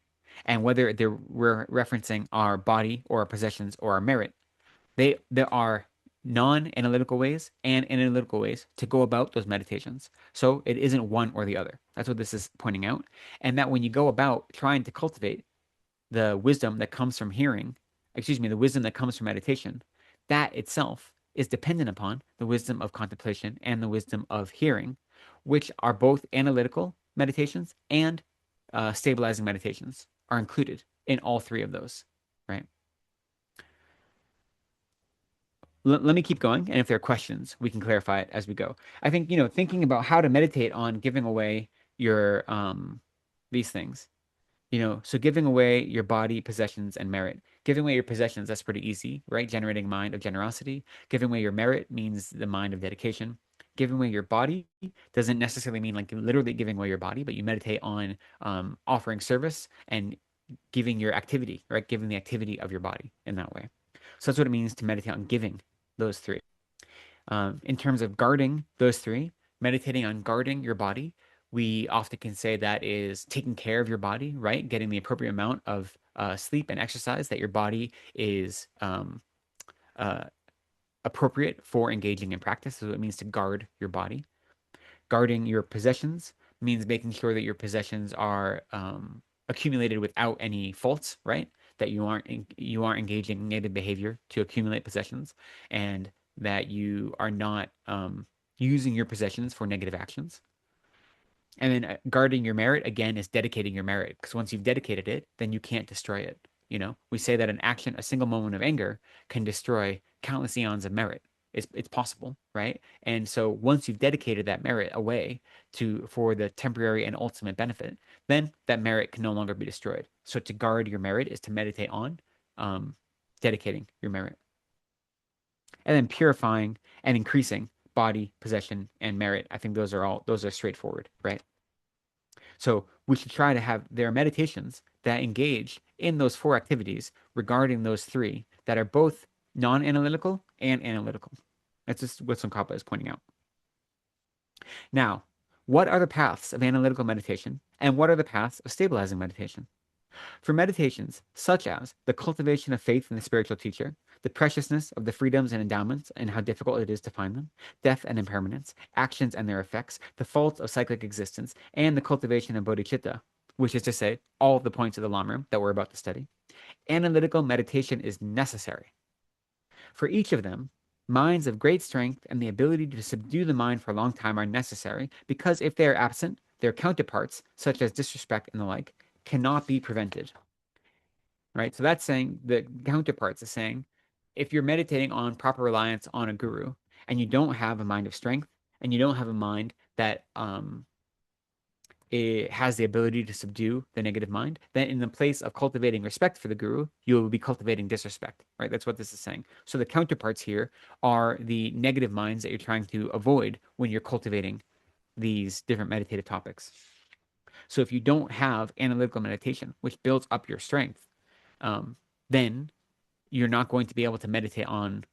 and whether we're referencing our body or our possessions or our merit, there are non-analytical ways and analytical ways to go about those meditations. So it isn't one or the other. That's what this is pointing out. And that when you go about trying to cultivate the wisdom that comes from hearing, the wisdom that comes from meditation, that itself is dependent upon the wisdom of contemplation and the wisdom of hearing, which are both analytical meditations and stabilizing meditations are included in all three of those, right? Let me keep going, and if there are questions, we can clarify it as we go. I think, thinking about how to meditate on giving away your these things, so giving away your body, possessions, and merit. Giving away your possessions, that's pretty easy, right? Generating mind of generosity. Giving away your merit means the mind of dedication. Giving away your body doesn't necessarily mean like literally giving away your body, but you meditate on offering service and giving your activity, right? Giving the activity of your body in that way. So that's what it means to meditate on giving those three. In terms of guarding those three, meditating on guarding your body, we often can say that is taking care of your body, right? Getting the appropriate amount of sleep and exercise that your body is appropriate for engaging in practice. So it means to guard your body. Guarding your possessions means making sure that your possessions are accumulated without any faults, right? That you aren't engaging in negative behavior to accumulate possessions, and that you are not using your possessions for negative actions. And then guarding your merit, again, is dedicating your merit, because once you've dedicated it, then you can't destroy it. We say that an action, a single moment of anger, can destroy countless eons of merit. It's possible, right? And so once you've dedicated that merit away for the temporary and ultimate benefit, then that merit can no longer be destroyed. So to guard your merit is to meditate on dedicating your merit. And then purifying and increasing body, possession, and merit. I think those are straightforward, right? So we should try to have their meditations that engage in those four activities regarding those three that are both non-analytical and analytical. That's just what Tsongkhapa is pointing out. Now, what are the paths of analytical meditation, and what are the paths of stabilizing meditation? For meditations such as the cultivation of faith in the spiritual teacher, the preciousness of the freedoms and endowments and how difficult it is to find them, death and impermanence, actions and their effects, the faults of cyclic existence, and the cultivation of bodhicitta, which is to say, all of the points of the Lamrim that we're about to study, analytical meditation is necessary. For each of them, minds of great strength and the ability to subdue the mind for a long time are necessary, because if they are absent, their counterparts, such as disrespect and the like, cannot be prevented. Right? So that's saying the counterparts is saying if you're meditating on proper reliance on a guru and you don't have a mind of strength and you don't have a mind that it has the ability to subdue the negative mind, then in the place of cultivating respect for the guru, you will be cultivating disrespect, right? That's what this is saying. So the counterparts here are the negative minds that you're trying to avoid when you're cultivating these different meditative topics. So if you don't have analytical meditation, which builds up your strength, then you're not going to be able to meditate on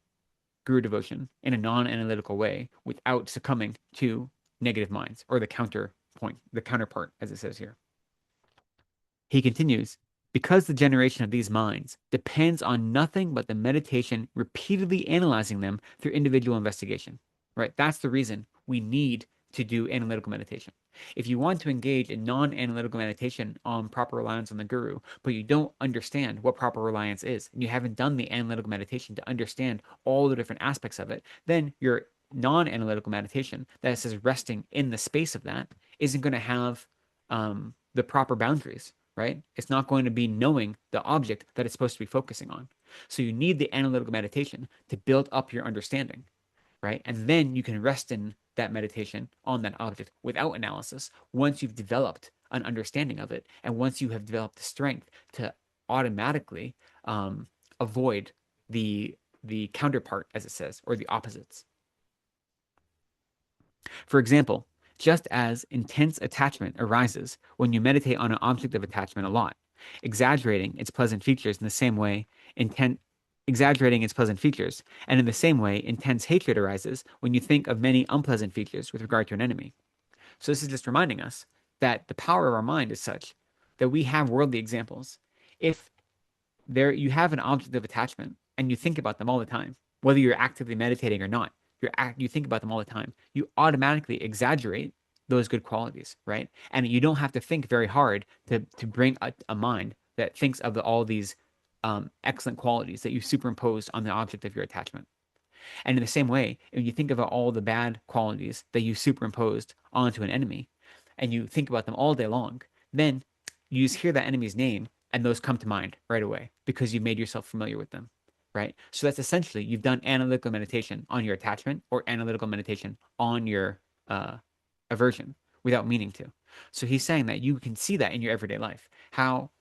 guru devotion in a non-analytical way without succumbing to negative minds, or the counterpart, as it says here. He continues, because the generation of these minds depends on nothing but the meditation repeatedly analyzing them through individual investigation, right? That's the reason we need to do analytical meditation. If you want to engage in non-analytical meditation on proper reliance on the guru, but you don't understand what proper reliance is, and you haven't done the analytical meditation to understand all the different aspects of it, then your non-analytical meditation that says resting in the space of that isn't going to have the proper boundaries, right? It's not going to be knowing the object that it's supposed to be focusing on. So you need the analytical meditation to build up your understanding, right? And then you can rest in that meditation on that object without analysis once you've developed an understanding of it, and once you have developed the strength to automatically avoid the counterpart, as it says, or the opposites. For example, just as intense attachment arises when you meditate on an object of attachment a lot, exaggerating its pleasant features in the same way exaggerating its pleasant features, and in the same way intense hatred arises when you think of many unpleasant features with regard to an enemy. So this is just reminding us that the power of our mind is such that we have worldly examples. If you have an object of attachment and you think about them all the time, whether you're actively meditating or not, you think about them all the time, you automatically exaggerate those good qualities, right? And you don't have to think very hard to bring a mind that thinks of all these excellent qualities that you superimposed on the object of your attachment. And in the same way, when you think about all the bad qualities that you superimposed onto an enemy, and you think about them all day long, then you just hear that enemy's name, and those come to mind right away because you've made yourself familiar with them, right? So that's essentially, you've done analytical meditation on your attachment or analytical meditation on your aversion without meaning to. So he's saying that you can see that in your everyday life, how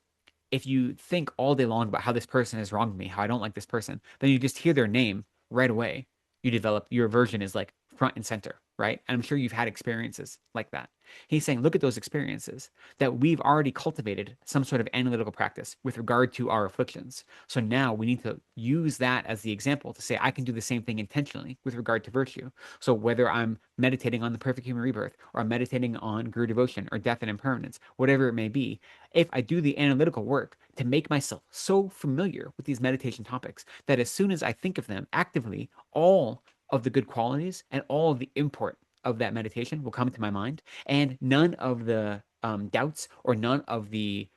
if you think all day long about how this person has wronged me, how I don't like this person, then you just hear their name right away. You develop your aversion is like front and center, right? And I'm sure you've had experiences like that. He's saying, look at those experiences that we've already cultivated some sort of analytical practice with regard to our afflictions. So now we need to use that as the example to say, I can do the same thing intentionally with regard to virtue. So whether I'm meditating on the perfect human rebirth, or I'm meditating on Guru devotion or death and impermanence, whatever it may be, if I do the analytical work to make myself so familiar with these meditation topics that as soon as I think of them actively, all of the good qualities and all of the import of that meditation will come to my mind, and none of the doubts or none of the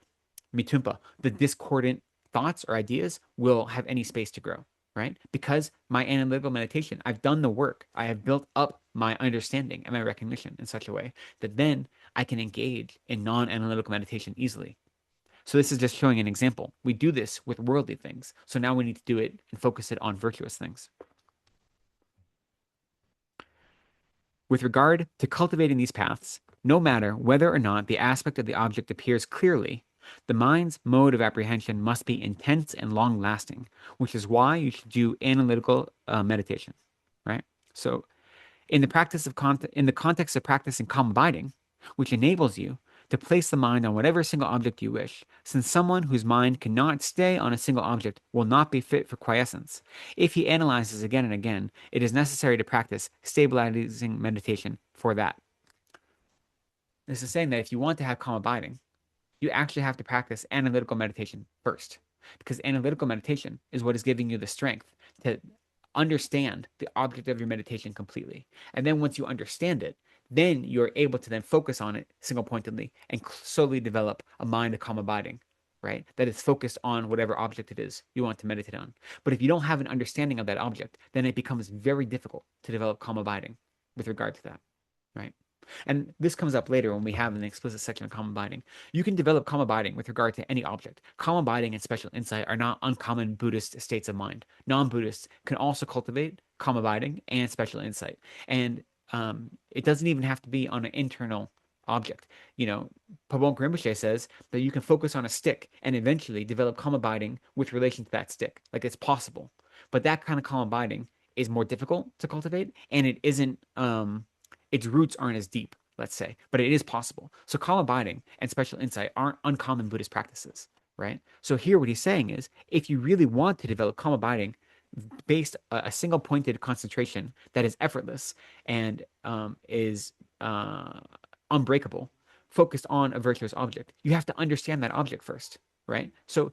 mitumpa, the discordant thoughts or ideas, will have any space to grow, right? Because my analytical meditation, I've done the work. I have built up my understanding and my recognition in such a way that then I can engage in non-analytical meditation easily. So this is just showing an example. We do this with worldly things. So now we need to do it and focus it on virtuous things. With regard to cultivating these paths, no matter whether or not the aspect of the object appears clearly, the mind's mode of apprehension must be intense and long-lasting, which is why you should do analytical meditation, right? So in the context of practicing calm abiding, which enables you to place the mind on whatever single object you wish, since someone whose mind cannot stay on a single object will not be fit for quiescence. If he analyzes again and again, it is necessary to practice stabilizing meditation for that. This is saying that if you want to have calm abiding, you actually have to practice analytical meditation first, because analytical meditation is what is giving you the strength to understand the object of your meditation completely. And then once you understand it, then you're able to then focus on it single-pointedly and slowly develop a mind of calm abiding, right? That is focused on whatever object it is you want to meditate on. But if you don't have an understanding of that object, then it becomes very difficult to develop calm abiding with regard to that, right? And this comes up later when we have an explicit section of calm abiding. You can develop calm abiding with regard to any object. Calm abiding and special insight are not uncommon Buddhist states of mind. Non-Buddhists can also cultivate calm abiding and special insight. And it doesn't even have to be on an internal object. You know, Pabon Rinpoche says that you can focus on a stick and eventually develop calm abiding with relation to that stick. Like, it's possible. But that kind of calm abiding is more difficult to cultivate, and it isn't its roots aren't as deep, let's say, but it is possible. So calm abiding and special insight aren't uncommon Buddhist practices, right? So here what he's saying is, if you really want to develop calm abiding based a single pointed concentration that is effortless and is unbreakable, focused on a virtuous object, you have to understand that object first, right? So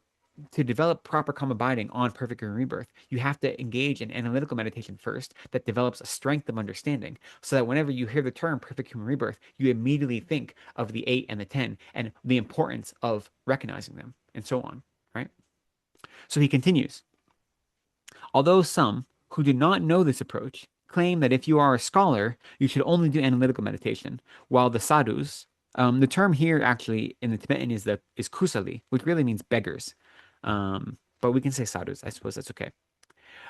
to develop proper calm abiding on perfect rebirth, you have to engage in analytical meditation first that develops a strength of understanding, so that whenever you hear the term perfect human rebirth, you immediately think of the 8 and the 10 and the importance of recognizing them and so on, right? So he continues, although some who do not know this approach claim that if you are a scholar, you should only do analytical meditation, while the sadhus, the term here actually in the Tibetan is kusali, which really means beggars. But we can say sadhus, I suppose that's okay.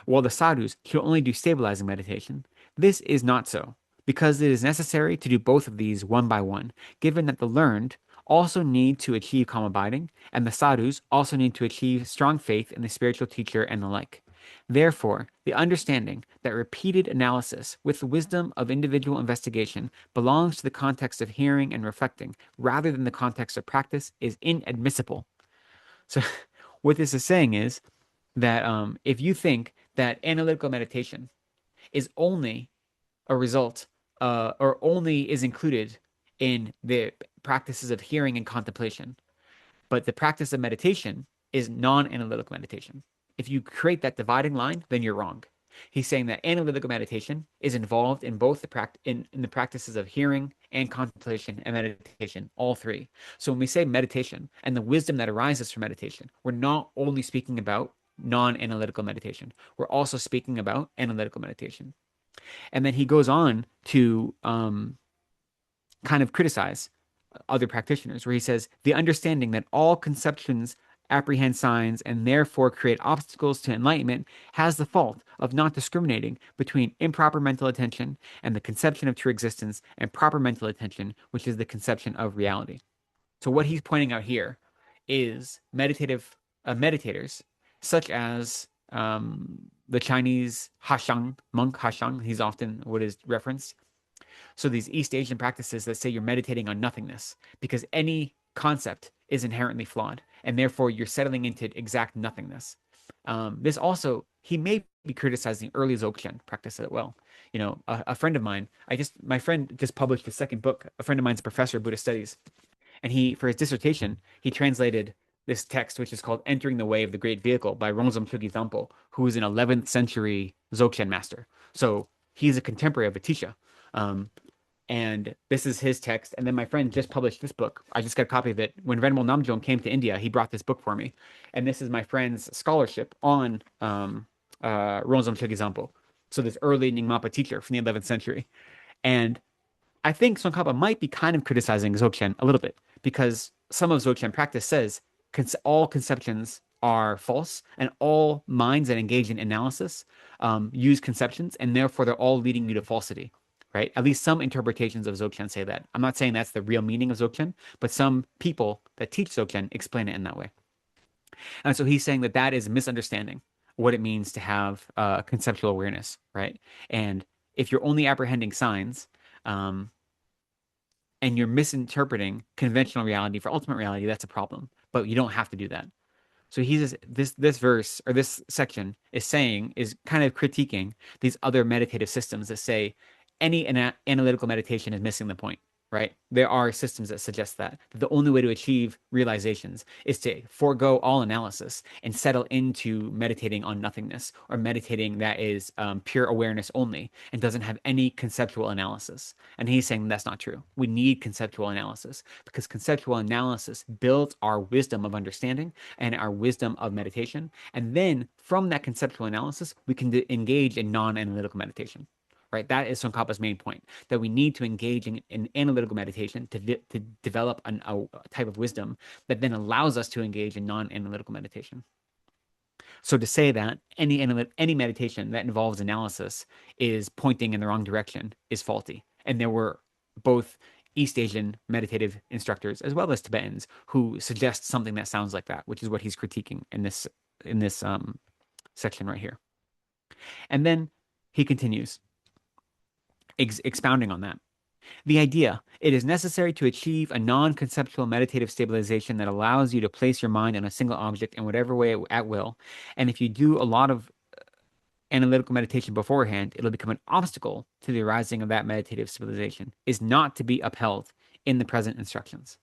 While the sadhus should only do stabilizing meditation, this is not so, because it is necessary to do both of these one by one, given that the learned also need to achieve calm abiding, and the sadhus also need to achieve strong faith in the spiritual teacher and the like. Therefore, the understanding that repeated analysis with the wisdom of individual investigation belongs to the context of hearing and reflecting rather than the context of practice is inadmissible. So, what this is saying is that if you think that analytical meditation is only a result or only is included in the practices of hearing and contemplation, but the practice of meditation is non-analytical meditation. If you create that dividing line, then you're wrong. He's saying that analytical meditation is involved in both in the practices of hearing and contemplation and meditation, all three. So when we say meditation and the wisdom that arises from meditation, we're not only speaking about non-analytical meditation. We're also speaking about analytical meditation. And then he goes on to kind of criticize other practitioners, where he says, the understanding that all conceptions apprehend signs and therefore create obstacles to enlightenment has the fault of not discriminating between improper mental attention and the conception of true existence and proper mental attention, which is the conception of reality. So what he's pointing out here is meditators, such as the Chinese Hashang, monk Hashang, he's often what is referenced. So these East Asian practices that say you're meditating on nothingness, because any concept is inherently flawed, and therefore you're settling into exact nothingness. This also, he may be criticizing early Dzogchen practice as well. You know, a friend of mine, my friend just published his second book. A friend of mine's a professor of Buddhist studies, and for his dissertation, he translated this text, which is called Entering the Way of the Great Vehicle by Rongzom Chögyal Thampo, who is an 11th century Dzogchen master. So he's a contemporary of Atisha. And this is his text. And then my friend just published this book. I just got a copy of it. When Venerable Namjong came to India, he brought this book for me. And this is my friend's scholarship on Rongzom Chögyal Thampo. So this early Nyingmapa teacher from the 11th century. And I think Tsongkhapa might be kind of criticizing Dzogchen a little bit, because some of Dzogchen practice says all conceptions are false, and all minds that engage in analysis use conceptions, and therefore they're all leading you to falsity, right? At least some interpretations of Dzogchen say that. I'm not saying that's the real meaning of Dzogchen, but some people that teach Dzogchen explain it in that way. And so he's saying that that is misunderstanding what it means to have conceptual awareness, right? And if you're only apprehending signs, and you're misinterpreting conventional reality for ultimate reality, that's a problem. But you don't have to do that. So this verse or this section is kind of critiquing these other meditative systems that say any analytical meditation is missing the point, right? There are systems that suggest that the only way to achieve realizations is to forego all analysis and settle into meditating on nothingness, or meditating that is pure awareness only and doesn't have any conceptual analysis. And he's saying that's not true. We need conceptual analysis, because conceptual analysis builds our wisdom of understanding and our wisdom of meditation. And then from that conceptual analysis, we can engage in non-analytical meditation. Right, that is Tsongkhapa's main point, that we need to engage in analytical meditation to develop a type of wisdom that then allows us to engage in non-analytical meditation. So to say that any meditation that involves analysis is pointing in the wrong direction is faulty. And there were both East Asian meditative instructors as well as Tibetans who suggest something that sounds like that, which is what he's critiquing in this section right here. And then he continues, expounding on that. The idea, it is necessary to achieve a non-conceptual meditative stabilization that allows you to place your mind on a single object in whatever way at will. And if you do a lot of analytical meditation beforehand, it'll become an obstacle to the arising of that meditative stabilization, is not to be upheld in the present instructions.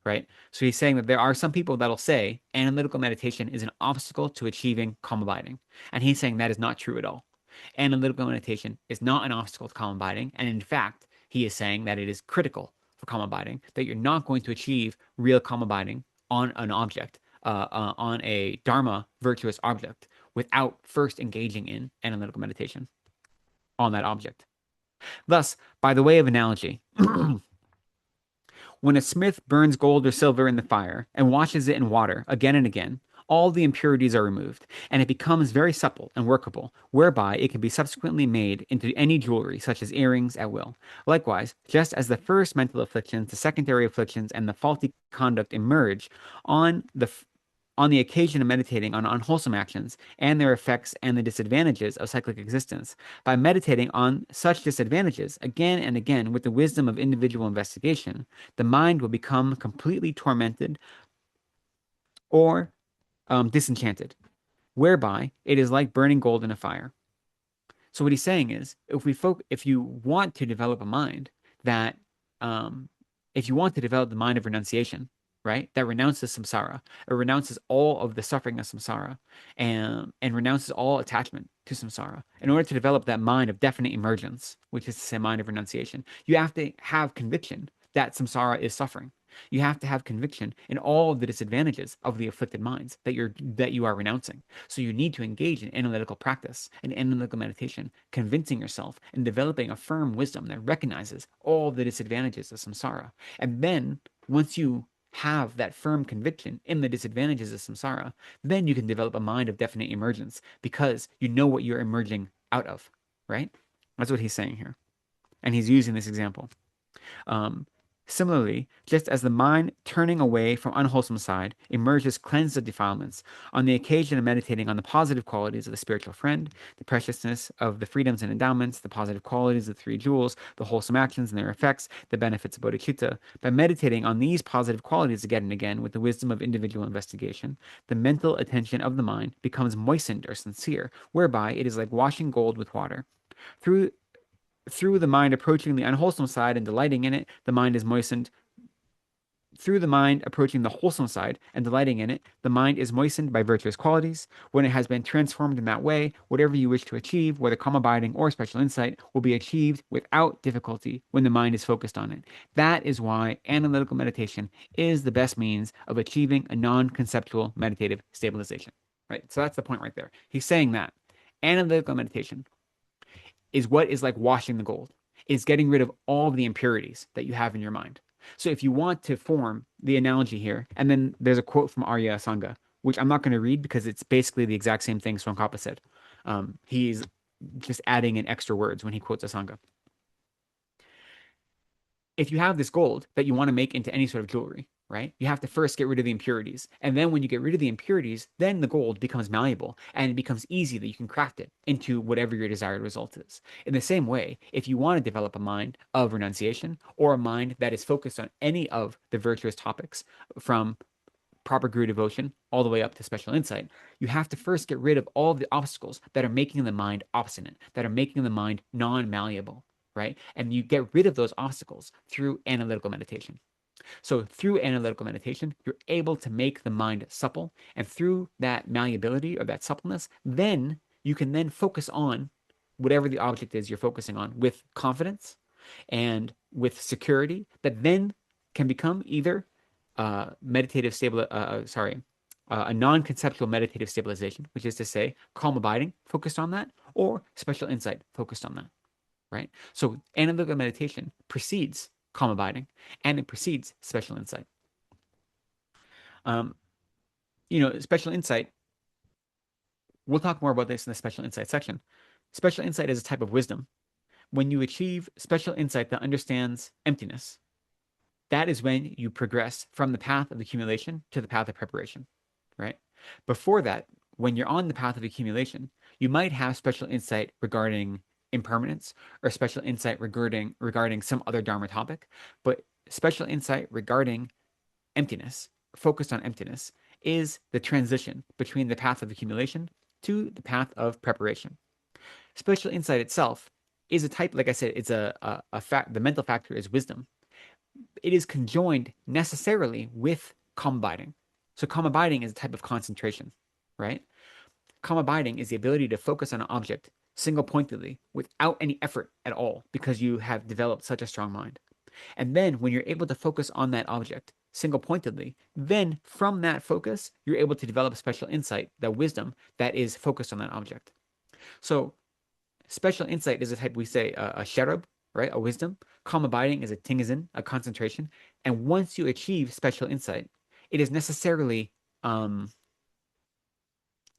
Right? So he's saying that there are some people that'll say analytical meditation is an obstacle to achieving calm abiding. And he's saying that is not true at all. Analytical meditation is not an obstacle to calm abiding. And in fact, he is saying that it is critical for calm abiding, that you're not going to achieve real calm abiding on an object, on a Dharma virtuous object, without first engaging in analytical meditation on that object. Thus, by the way of analogy, when a smith burns gold or silver in the fire and washes it in water again and again, all the impurities are removed, and it becomes very supple and workable, whereby it can be subsequently made into any jewelry, such as earrings, at will. Likewise, just as the first mental afflictions, the secondary afflictions, and the faulty conduct emerge on the occasion of meditating on unwholesome actions and their effects and the disadvantages of cyclic existence, by meditating on such disadvantages again and again with the wisdom of individual investigation, the mind will become completely tormented or disenchanted, whereby it is like burning gold in a fire. So what he's saying is, if you want to develop a mind that, if you want to develop the mind of renunciation, right, that renounces samsara, or renounces all of the suffering of samsara, and renounces all attachment to samsara, in order to develop that mind of definite emergence, which is to say mind of renunciation, you have to have conviction that samsara is suffering. You have to have conviction in all of the disadvantages of the afflicted minds that you are renouncing. So you need to engage in analytical practice and analytical meditation, convincing yourself and developing a firm wisdom that recognizes all the disadvantages of samsara. And then once you have that firm conviction in the disadvantages of samsara, then you can develop a mind of definite emergence because you know what you're emerging out of, right? That's what he's saying here. And he's using this example. Similarly, just as the mind turning away from unwholesome side emerges cleansed of defilements, on the occasion of meditating on the positive qualities of the spiritual friend, the preciousness of the freedoms and endowments, the positive qualities of the three jewels, the wholesome actions and their effects, the benefits of bodhicitta, by meditating on these positive qualities again and again with the wisdom of individual investigation, the mental attention of the mind becomes moistened or sincere, whereby it is like washing gold with water. Through the mind approaching the unwholesome side and delighting in it, the mind is moistened. Through the mind approaching the wholesome side and delighting in it, the mind is moistened by virtuous qualities. When it has been transformed in that way, whatever you wish to achieve, whether calm abiding or special insight, will be achieved without difficulty when the mind is focused on it. That is why analytical meditation is the best means of achieving a non-conceptual meditative stabilization. Right? So that's the point right there. He's saying that analytical meditation is what is like washing the gold. It's getting rid of all of the impurities that you have in your mind. So if you want to form the analogy here, and then there's a quote from Arya Asanga, which I'm not going to read because it's basically the exact same thing Swankapa said. He's just adding in extra words when he quotes Asanga. If you have this gold that you want to make into any sort of jewelry, right? You have to first get rid of the impurities. And then when you get rid of the impurities, then the gold becomes malleable and it becomes easy that you can craft it into whatever your desired result is. In the same way, if you want to develop a mind of renunciation or a mind that is focused on any of the virtuous topics from proper guru devotion all the way up to special insight, you have to first get rid of all of the obstacles that are making the mind obstinate, that are making the mind non-malleable, right? And you get rid of those obstacles through analytical meditation. So through analytical meditation, you're able to make the mind supple. And through that malleability or that suppleness, then you can then focus on whatever the object is you're focusing on with confidence and with security that then can become either a non-conceptual meditative stabilization, which is to say calm abiding focused on that, or special insight focused on that, right? So analytical meditation precedes calm abiding, and it precedes special insight. Special insight, we'll talk more about this in the special insight section. Special insight is a type of wisdom. When you achieve special insight that understands emptiness, that is when you progress from the path of accumulation to the path of preparation, right? Before that, when you're on the path of accumulation, you might have special insight regarding impermanence or special insight regarding some other Dharma topic, but special insight regarding emptiness, focused on emptiness, is the transition between the path of accumulation to the path of preparation. Special insight itself is a type, like I said, it's a fact. The mental factor is wisdom. It is conjoined necessarily with calm abiding. So calm abiding is a type of concentration, right? Calm abiding is the ability to focus on an object single-pointedly without any effort at all because you have developed such a strong mind. And then when you're able to focus on that object single-pointedly, then from that focus, you're able to develop special insight, that wisdom that is focused on that object. So special insight is a type, we say, a sherab, right? A wisdom. Calm abiding is a tingazin, a concentration. And once you achieve special insight, it is necessarily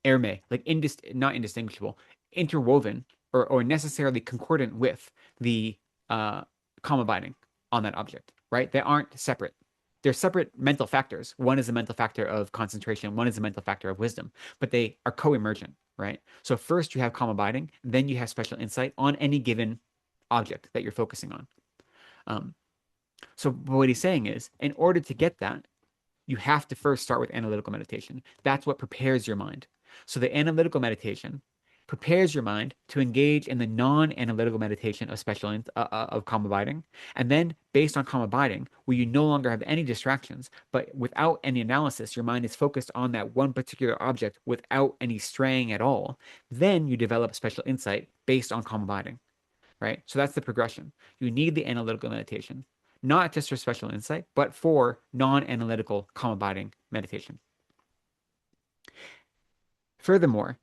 erme, like not indistinguishable, interwoven or necessarily concordant with the calm abiding on that object, right? They aren't separate. They're separate mental factors. One is a mental factor of concentration, one is a mental factor of wisdom, but they are co-emergent, right? So first you have calm abiding, then you have special insight on any given object that you're focusing on. So what he's saying is, in order to get that, you have to first start with analytical meditation. That's what prepares your mind. So the analytical meditation prepares your mind to engage in the non-analytical meditation of of calm abiding. And then based on calm abiding, where you no longer have any distractions, but without any analysis, your mind is focused on that one particular object without any straying at all. Then you develop special insight based on calm abiding, right? So that's the progression. You need the analytical meditation, not just for special insight, but for non-analytical calm abiding meditation. Furthermore,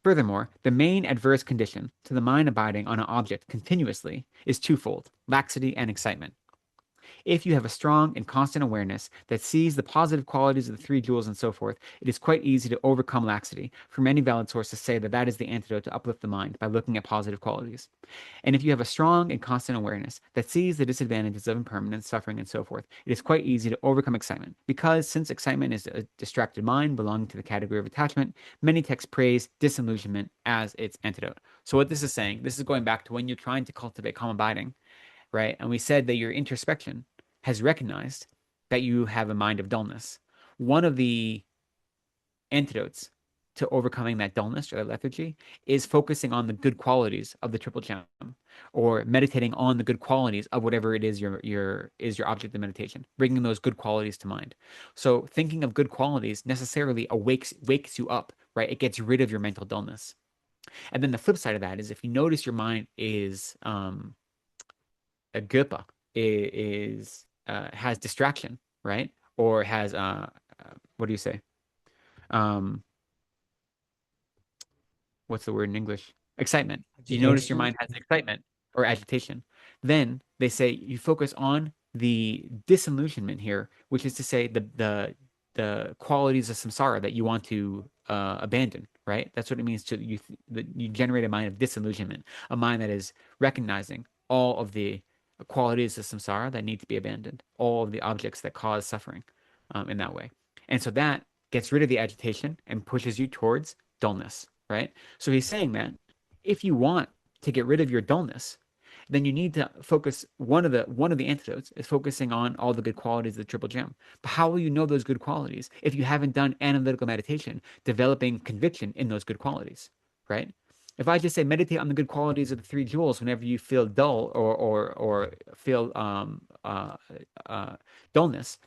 the main adverse condition to the mind abiding on an object continuously is twofold: laxity and excitement. If you have a strong and constant awareness that sees the positive qualities of the three jewels and so forth, it is quite easy to overcome laxity. For many valid sources say that that is the antidote to uplift the mind by looking at positive qualities. And if you have a strong and constant awareness that sees the disadvantages of impermanence, suffering, and so forth, it is quite easy to overcome excitement. Because since excitement is a distracted mind belonging to the category of attachment, many texts praise disillusionment as its antidote. So what this is saying, this is going back to when you're trying to cultivate calm abiding, right? And we said that your introspection has recognized that you have a mind of dullness. One of the antidotes to overcoming that dullness or that lethargy is focusing on the good qualities of the triple gem, or meditating on the good qualities of whatever it is your object of meditation, bringing those good qualities to mind. So thinking of good qualities necessarily wakes you up, right? It gets rid of your mental dullness. And then the flip side of that is if you notice your mind is a gupa, has distraction, right? Or has what do you say? What's the word in English? Excitement. You notice your Agitation. mind has excitement or agitation. Then they say you focus on the disillusionment here, which is to say the qualities of samsara that you want to abandon, right? That's what it means to you. You generate a mind of disillusionment, a mind that is recognizing all of the qualities of samsara that need to be abandoned, all of the objects that cause suffering in that way. And so that gets rid of the agitation and pushes you towards dullness, right? So he's saying that if you want to get rid of your dullness, then you need to focus. One of the antidotes is focusing on all the good qualities of the triple gem. But how will you know those good qualities if you haven't done analytical meditation, developing conviction in those good qualities, right? If I just say meditate on the good qualities of the three jewels whenever you feel dull or feel dullness,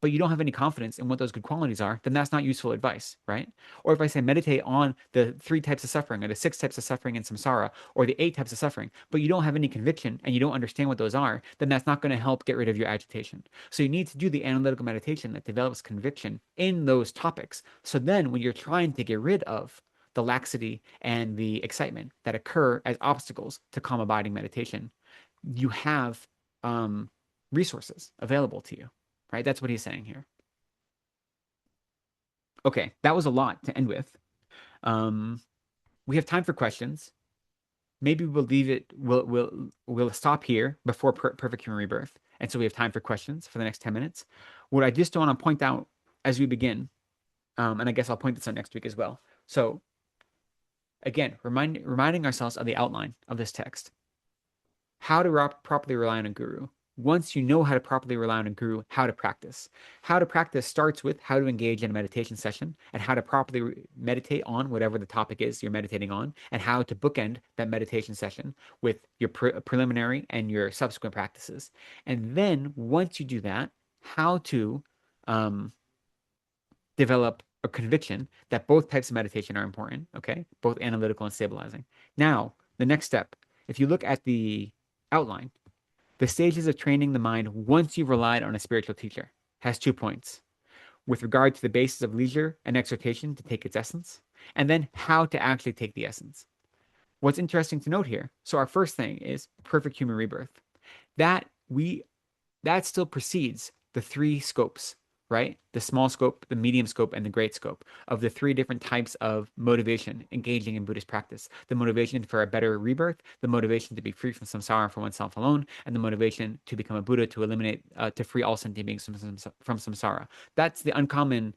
but you don't have any confidence in what those good qualities are, then that's not useful advice, right? Or if I say meditate on the 3 types of suffering or the 6 types of suffering in samsara or the 8 types of suffering, but you don't have any conviction and you don't understand what those are, then that's not going to help get rid of your agitation. So you need to do the analytical meditation that develops conviction in those topics. So then when you're trying to get rid of the laxity and the excitement that occur as obstacles to calm abiding meditation, you have resources available to you, right? That's what he's saying here. Okay, that was a lot to end with. We have time for questions. Maybe we'll leave it. We'll stop here before perfect human rebirth, and so we have time for questions for the next 10 minutes. What I just want to point out as we begin, and I guess I'll point this out next week as well. So again, reminding ourselves of the outline of this text. How to properly rely on a guru. Once you know how to properly rely on a guru, how to practice. How to practice starts with how to engage in a meditation session and how to properly meditate on whatever the topic is you're meditating on, and how to bookend that meditation session with your preliminary and your subsequent practices. And then once you do that, how to develop a conviction that both types of meditation are important, okay? Both analytical and stabilizing. Now, the next step, if you look at the outline, the stages of training the mind once you've relied on a spiritual teacher has 2 points. With regard to the basis of leisure and exhortation to take its essence, and then how to actually take the essence. What's interesting to note here, so our first thing is perfect human rebirth. That still precedes the 3 scopes right? The small scope, the medium scope, and the great scope of the three different types of motivation engaging in Buddhist practice. The motivation for a better rebirth, the motivation to be free from samsara for oneself alone, and the motivation to become a Buddha to eliminate, to free all sentient beings from samsara. That's the uncommon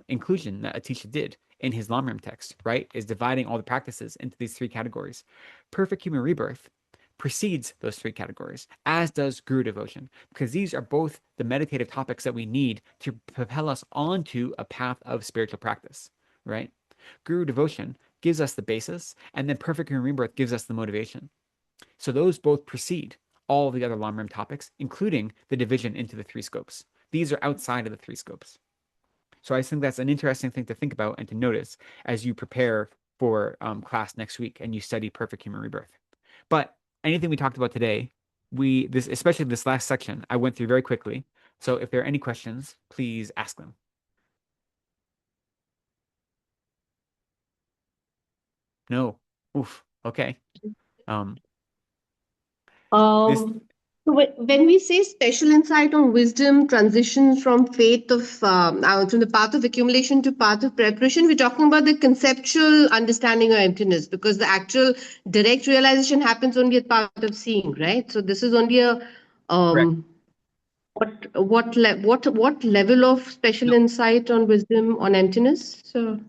inclusion that Atisha did in his Lamrim text, right? Is dividing all the practices into these three categories. Perfect human rebirth precedes those three categories, as does guru devotion, because these are both the meditative topics that we need to propel us onto a path of spiritual practice, right? Guru devotion gives us the basis, and then perfect human rebirth gives us the motivation. So those both precede all the other Lamrim topics, including the division into the three scopes. These are outside of the three scopes. So I think that's an interesting thing to think about and to notice as you prepare for class next week and you study perfect human rebirth. But anything we talked about today, especially this last section, I went through very quickly. So if there are any questions, please ask them. No. Oof. Okay. This So when we say special insight on wisdom transitions from faith of from the path of accumulation to path of preparation, we're talking about the conceptual understanding of emptiness, because the actual direct realization happens only at path of seeing, right? So this is only a correct. what level of special No, insight on wisdom on emptiness? So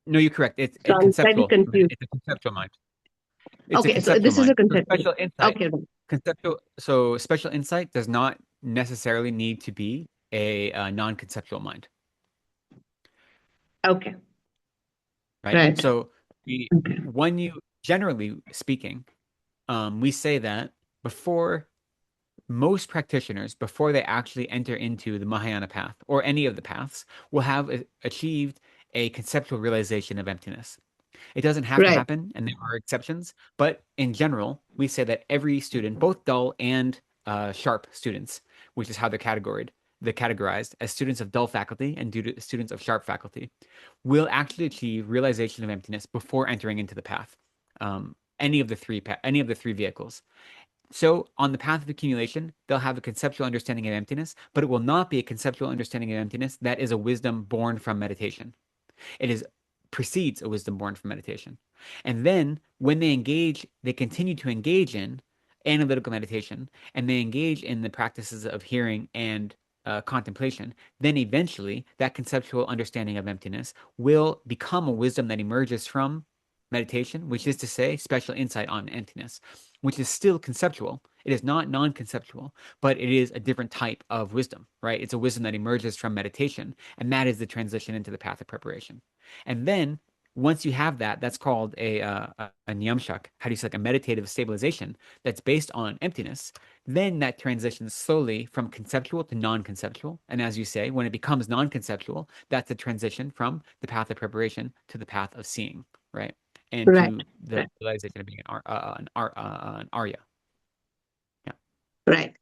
no, you're correct. It's a I'm slightly conceptual. confused. It's a conceptual mind. It's a Okay, so conceptual this is a mind. So conceptual. special insight, Okay, special insight does not necessarily need to be a non-conceptual mind, okay, right? right. So Okay. when you, generally speaking, we say that before most practitioners, before they actually enter into the Mahayana path or any of the paths, will have achieved a conceptual realization of emptiness. It doesn't have to Right. happen, and there are exceptions, but in general, we say that every student, both dull and sharp students, which is how they're categorized as students of dull faculty and students of sharp faculty, will actually achieve realization of emptiness before entering into the path. Any of the three vehicles. So on the path of accumulation, they'll have a conceptual understanding of emptiness, but it will not be a conceptual understanding of emptiness that is a wisdom born from meditation. It is precedes a wisdom born from meditation. And then when they continue to engage in analytical meditation and they engage in the practices of hearing and contemplation, then eventually that conceptual understanding of emptiness will become a wisdom that emerges from meditation, which is to say, special insight on emptiness, which is still conceptual. It is not non-conceptual, but it is a different type of wisdom, right? It's a wisdom that emerges from meditation, and that is the transition into the path of preparation. And then once you have that, that's called a nyamshak. How do you say, like a meditative stabilization that's based on emptiness? Then that transitions slowly from conceptual to non-conceptual. And as you say, when it becomes non-conceptual, that's a transition from the path of preparation to the path of seeing, right? And Right. to the realization of being an Arya. Yeah. Right.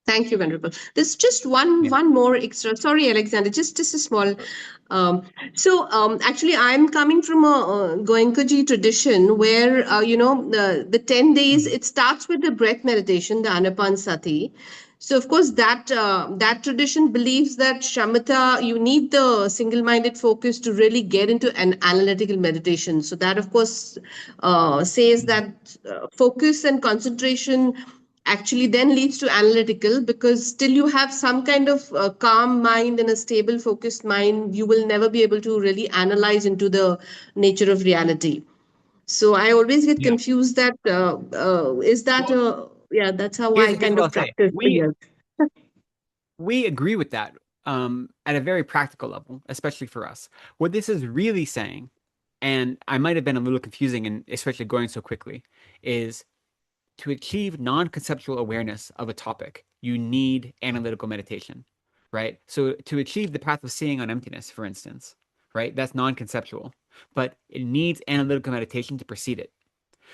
Thank you, Venerable. There's just one Yeah. more extra. Sorry, Alexander. Just a small. Actually, I'm coming from a Goenkaji tradition where the 10 days it starts with the breath meditation, the Anapanasati. So of course that tradition believes that shamatha, you need the single-minded focus to really get into an analytical meditation. So that of course says that focus and concentration actually then leads to analytical, because still you have some kind of calm mind and a stable focused mind, you will never be able to really analyze into the nature of reality. So I always get Yeah. confused that is that yeah, that's how I Here's kind what I'll of say. practice for years. We agree with that at a very practical level, especially for us. What this is really saying, and I might have been a little confusing and especially going so quickly, is to achieve non-conceptual awareness of a topic, you need analytical meditation, right? So to achieve the path of seeing on emptiness, for instance, right? That's non-conceptual, but it needs analytical meditation to precede it.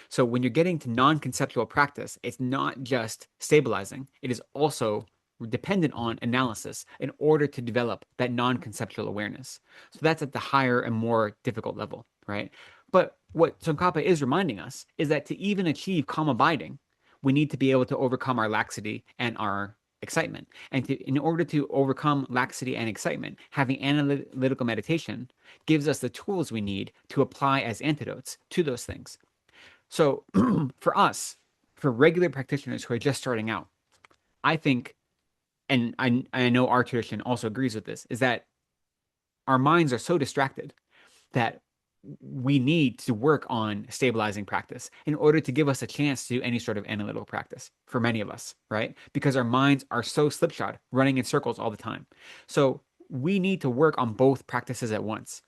So when you're getting to non-conceptual practice, it's not just stabilizing, it is also dependent on analysis in order to develop that non-conceptual awareness. So that's at the higher and more difficult level, right? But what Tsongkhapa is reminding us is that to even achieve calm abiding, we need to be able to overcome our laxity and our excitement. And in order to overcome laxity and excitement, having analytical meditation gives us the tools we need to apply as antidotes to those things. So for us, for regular practitioners who are just starting out, I think, and I know our tradition also agrees with this, is that our minds are so distracted that we need to work on stabilizing practice in order to give us a chance to do any sort of analytical practice for many of us, right? Because our minds are so slipshod, running in circles all the time. So we need to work on both practices at once.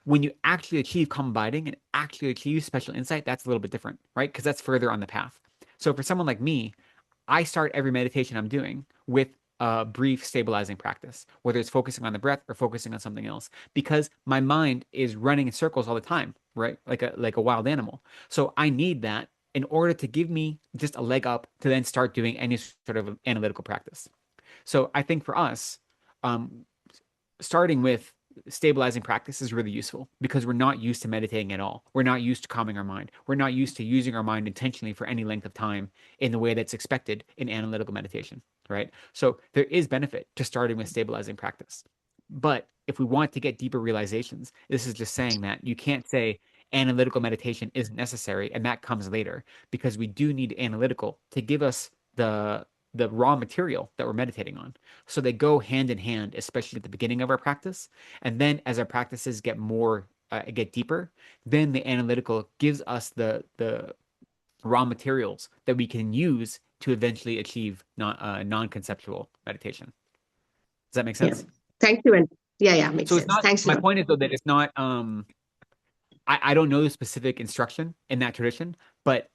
When you actually achieve calm abiding and actually achieve special insight, that's a little bit different, right? Because that's further on the path. So for someone like me, I start every meditation I'm doing with a brief stabilizing practice, whether it's focusing on the breath or focusing on something else, because my mind is running in circles all the time, right? Like a wild animal. So I need that in order to give me just a leg up to then start doing any sort of analytical practice. So I think for us, um, starting with stabilizing practice is really useful because we're not used to meditating at all. We're not used to calming our mind. We're not used to using our mind intentionally for any length of time in the way that's expected in analytical meditation, right? So there is benefit to starting with stabilizing practice. But if we want to get deeper realizations, this is just saying that you can't say analytical meditation isn't necessary and that comes later, because we do need analytical to give us the raw material that we're meditating on. So they go hand in hand, especially at the beginning of our practice. And then as our practices get deeper, then the analytical gives us the raw materials that we can use to eventually achieve non-conceptual meditation. Does that make Yeah. sense? Thank you. And yeah, makes So it's sense. not, Thanks a my lot. point is though that it's not, I don't know the specific instruction in that tradition, but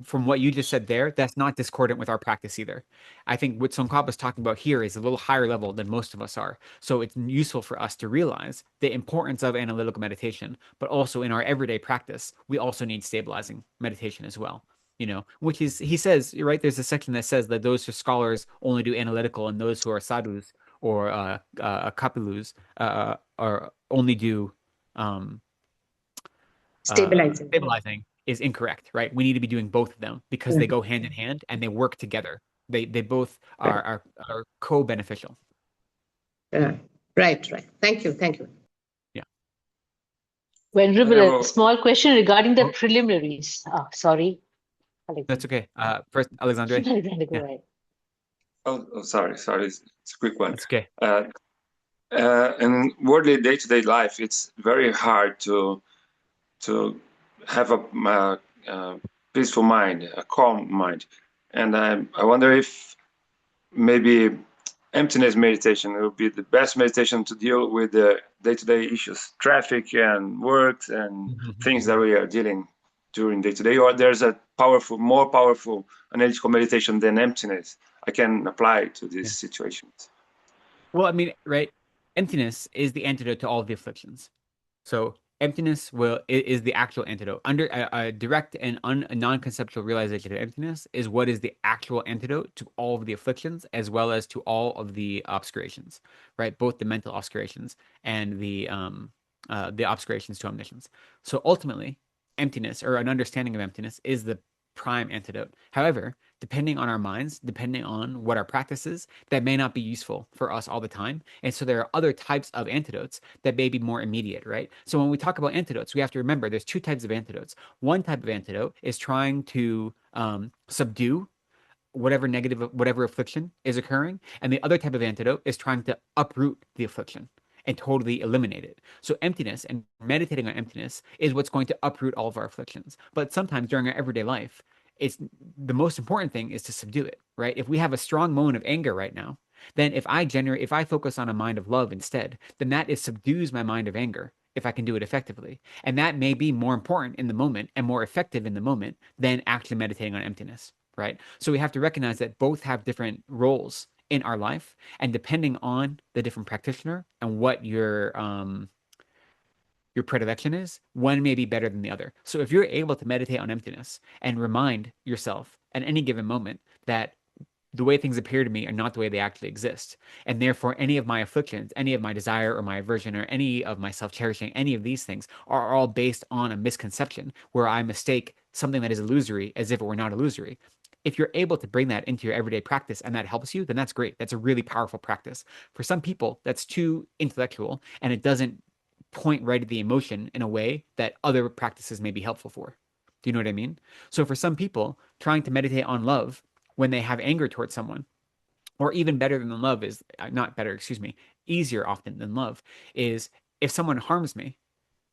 from what you just said there, that's not discordant with our practice either. I think what Tsongkhapa is talking about here is a little higher level than most of us are. So it's useful for us to realize the importance of analytical meditation, but also in our everyday practice, we also need stabilizing meditation as well. Which is, he says, right, there's a section that says that those who are scholars only do analytical and those who are sadhus or kapilus are only do um, Stabilizing. stabilizing is incorrect, right? We need to be doing both of them because they Mm. go hand in hand and they work together. They both Right. are co-beneficial. Right. Thank you. Yeah. Venerable, have a small question regarding the preliminaries. Sorry, That's Alexander. okay. First, Alexandre. Alexander, go Yeah, ahead. sorry, it's a quick one. that's okay. In worldly day-to-day life, it's very hard to have a peaceful mind, a calm mind, and I wonder if maybe emptiness meditation will be the best meditation to deal with the day-to-day issues, traffic and work and things that we are dealing during day-to-day, or there's a more powerful analytical meditation than emptiness I can apply to these situations. Well, I mean, right? Emptiness is the antidote to all of the afflictions. So emptiness is the actual antidote. Under a direct and a non-conceptual realization of emptiness is what is the actual antidote to all of the afflictions as well as to all of the obscurations, right? Both the mental obscurations and the obscurations to omniscience. So ultimately, emptiness or an understanding of emptiness is the prime antidote. However, depending on our minds, depending on what our practice is, that may not be useful for us all the time. And so there are other types of antidotes that may be more immediate, right? So when we talk about antidotes, we have to remember there's two types of antidotes. One type of antidote is trying to subdue whatever affliction is occurring. And the other type of antidote is trying to uproot the affliction and totally eliminate it. So emptiness and meditating on emptiness is what's going to uproot all of our afflictions. But sometimes during our everyday life, it's the most important thing is to subdue it, right? If we have a strong moment of anger right now, then if I focus on a mind of love instead, then that subdues my mind of anger if I can do it effectively. And that may be more important in the moment and more effective in the moment than actually meditating on emptiness, right? So we have to recognize that both have different roles in our life, and depending on the different practitioner and what your predilection is, one may be better than the other. So if you're able to meditate on emptiness and remind yourself at any given moment that the way things appear to me are not the way they actually exist, and therefore any of my afflictions, any of my desire or my aversion, or any of my self-cherishing, any of these things are all based on a misconception where I mistake something that is illusory as if it were not illusory. if you're able to bring that into your everyday practice and that helps you, then that's great. That's a really powerful practice. For some people, that's too intellectual and it doesn't point right at the emotion in a way that other practices may be helpful for. Do you know what I mean? So for some people, trying to meditate on love when they have anger towards someone, or even better than love is not better, excuse me, easier often than love is if someone harms me,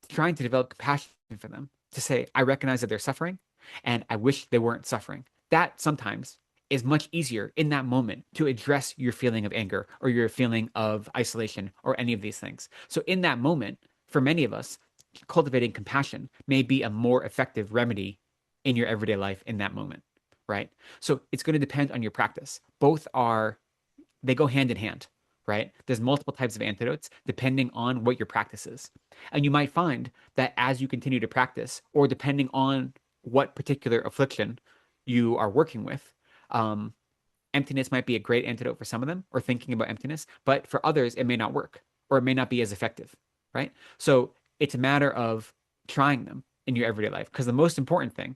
trying to develop compassion for them, to say, I recognize that they're suffering and I wish they weren't suffering. That sometimes is much easier in that moment to address your feeling of anger or your feeling of isolation or any of these things. So in that moment, for many of us, cultivating compassion may be a more effective remedy in your everyday life in that moment, right? So it's going to depend on your practice. They go hand in hand, right? There's multiple types of antidotes depending on what your practice is. And you might find that as you continue to practice, or depending on what particular affliction you are working with, emptiness might be a great antidote for some of them, or thinking about emptiness, but for others, it may not work, or it may not be as effective, right? So it's a matter of trying them in your everyday life. Because the most important thing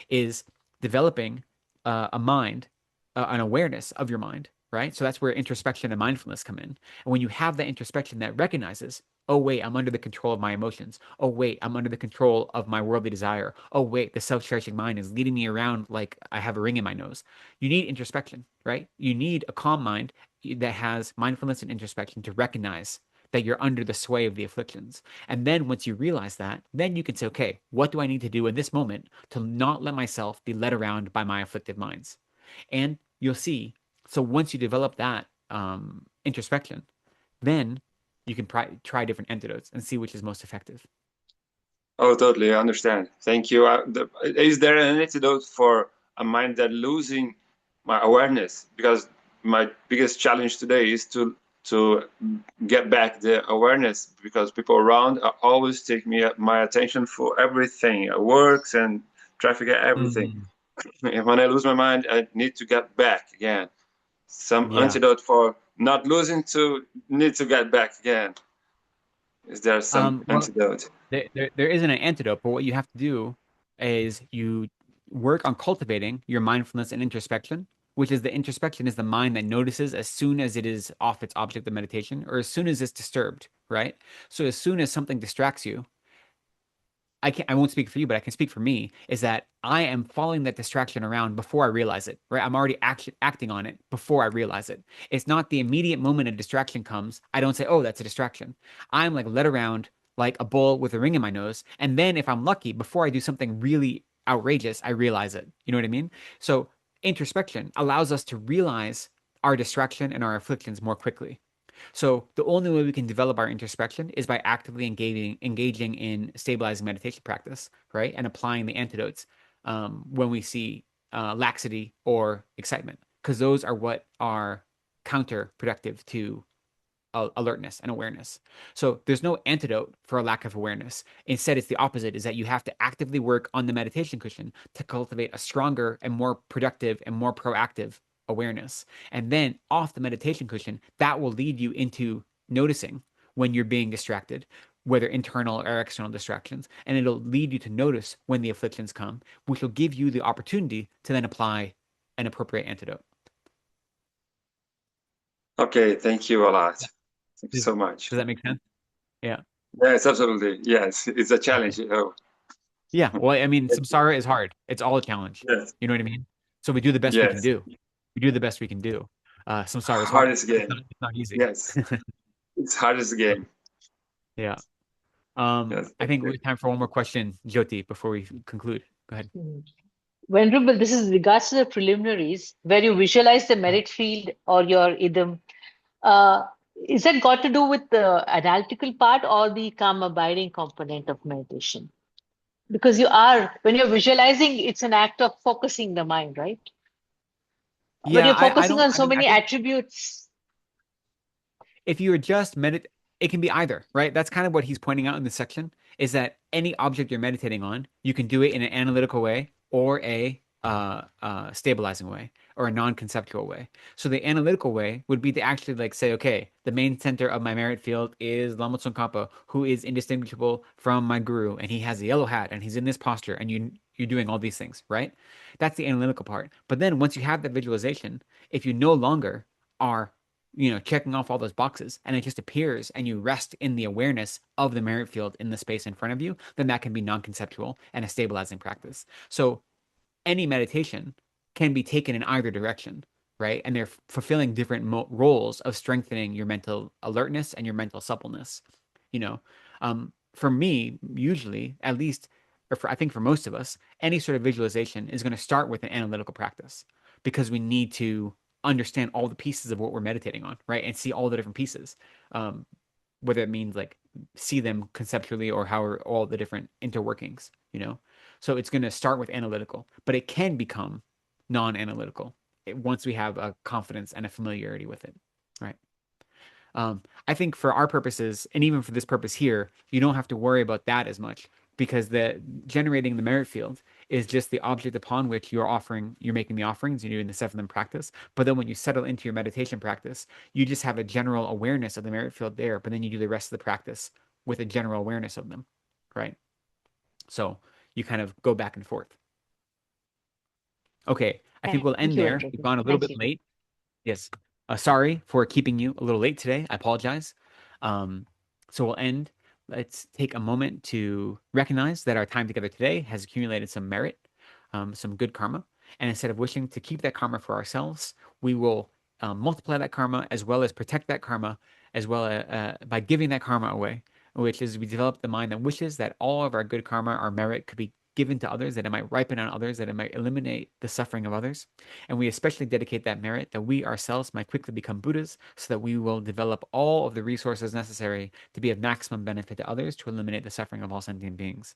is developing a mind, an awareness of your mind, right? So that's where introspection and mindfulness come in. And when you have that introspection that recognizes, oh, wait, I'm under the control of my emotions. Oh, wait, I'm under the control of my worldly desire. Oh, wait, the self-cherishing mind is leading me around like I have a ring in my nose. You need introspection, right? You need a calm mind that has mindfulness and introspection to recognize that you're under the sway of the afflictions. And then once you realize that, then you can say, okay, what do I need to do in this moment to not let myself be led around by my afflicted minds? And you'll see, so once you develop that introspection, then you can try different antidotes and see which is most effective. Oh, totally. I understand. Thank you. Is there an antidote for a mind that losing my awareness? Because my biggest challenge today is to get back the awareness, because people around are always take my attention for everything, works and traffic, everything. And when I lose my mind, I need to get back again. Some antidote for not losing to need to get back again. Is there some antidote? There isn't an antidote, but what you have to do is you work on cultivating your mindfulness and introspection, which is the introspection is the mind that notices as soon as it is off its object of meditation or as soon as it's disturbed, right? So as soon as something distracts you, I won't speak for you, but I can speak for me, is that I am following that distraction around before I realize it, right? I'm already acting on it before I realize it. It's not the immediate moment a distraction comes. I don't say, oh, that's a distraction. I'm like led around like a bull with a ring in my nose. And then if I'm lucky, before I do something really outrageous, I realize it. You know what I mean? So introspection allows us to realize our distraction and our afflictions more quickly. So the only way we can develop our introspection is by actively engaging in stabilizing meditation practice, right? And applying the antidotes when we see laxity or excitement, because those are what are counterproductive to alertness and awareness. So there's no antidote for a lack of awareness. Instead, it's the opposite, is that you have to actively work on the meditation cushion to cultivate a stronger and more productive and more proactive awareness. And then off the meditation cushion, that will lead you into noticing when you're being distracted, whether internal or external distractions. And it'll lead you to notice when the afflictions come, which will give you the opportunity to then apply an appropriate antidote. Okay, thank you a lot. Thank you so much. Does that make sense? Yeah. Yes, absolutely. Yes, it's a challenge. Oh. Yeah. Well, I mean, samsara is hard. It's all a challenge. Yes. You know what I mean? So we do the best we can do. We do the best we can do. Samsara is hard. Hardest game. It's not easy. Yes. It's hardest game. Yeah. Yes, I think we have time for one more question, Jyoti, before we conclude. Go ahead. Venerable, this is regards to the preliminaries, where you visualize the merit field or your idam. Is that got to do with the analytical part or the calm abiding component of meditation? Because when you're visualizing, it's an act of focusing the mind, right? Yeah, but you're focusing on I so mean, many attributes. If you adjust it can be either, right? That's kind of what he's pointing out in this section, is that any object you're meditating on, you can do it in an analytical way or a stabilizing way or a non-conceptual way. So the analytical way would be to actually like say, okay, the main center of my merit field is Lama Tsongkhapa, who is indistinguishable from my guru, and he has a yellow hat and he's in this posture, and you're doing all these things, right? That's the analytical part. But then once you have that visualization, if you no longer are, checking off all those boxes and it just appears and you rest in the awareness of the merit field in the space in front of you, then that can be non-conceptual and a stabilizing practice. So any meditation can be taken in either direction, right? And they're fulfilling different roles of strengthening your mental alertness and your mental suppleness. You know, for me, usually, at least, I think for most of us, any sort of visualization is going to start with an analytical practice because we need to understand all the pieces of what we're meditating on, right? And see all the different pieces, whether it means like see them conceptually or how are all the different interworkings, So it's going to start with analytical, but it can become non-analytical once we have a confidence and a familiarity with it, right? I think for our purposes, and even for this purpose here, you don't have to worry about that as much because the generating the merit field is just the object upon which you're making the offerings, you're doing the 7 practice. But then when you settle into your meditation practice, you just have a general awareness of the merit field there, but then you do the rest of the practice with a general awareness of them, right? So you kind of go back and forth. Okay, I think we'll end there. We've gone a little bit late. Yes. Sorry for keeping you a little late today. I apologize. So we'll end. Let's take a moment to recognize that our time together today has accumulated some merit, some good karma. And instead of wishing to keep that karma for ourselves, we will multiply that karma as well as protect that karma, as well as by giving that karma away, which is we develop the mind that wishes that all of our good karma, our merit, could be given to others, that it might ripen on others, that it might eliminate the suffering of others. And we especially dedicate that merit that we ourselves might quickly become Buddhas so that we will develop all of the resources necessary to be of maximum benefit to others to eliminate the suffering of all sentient beings.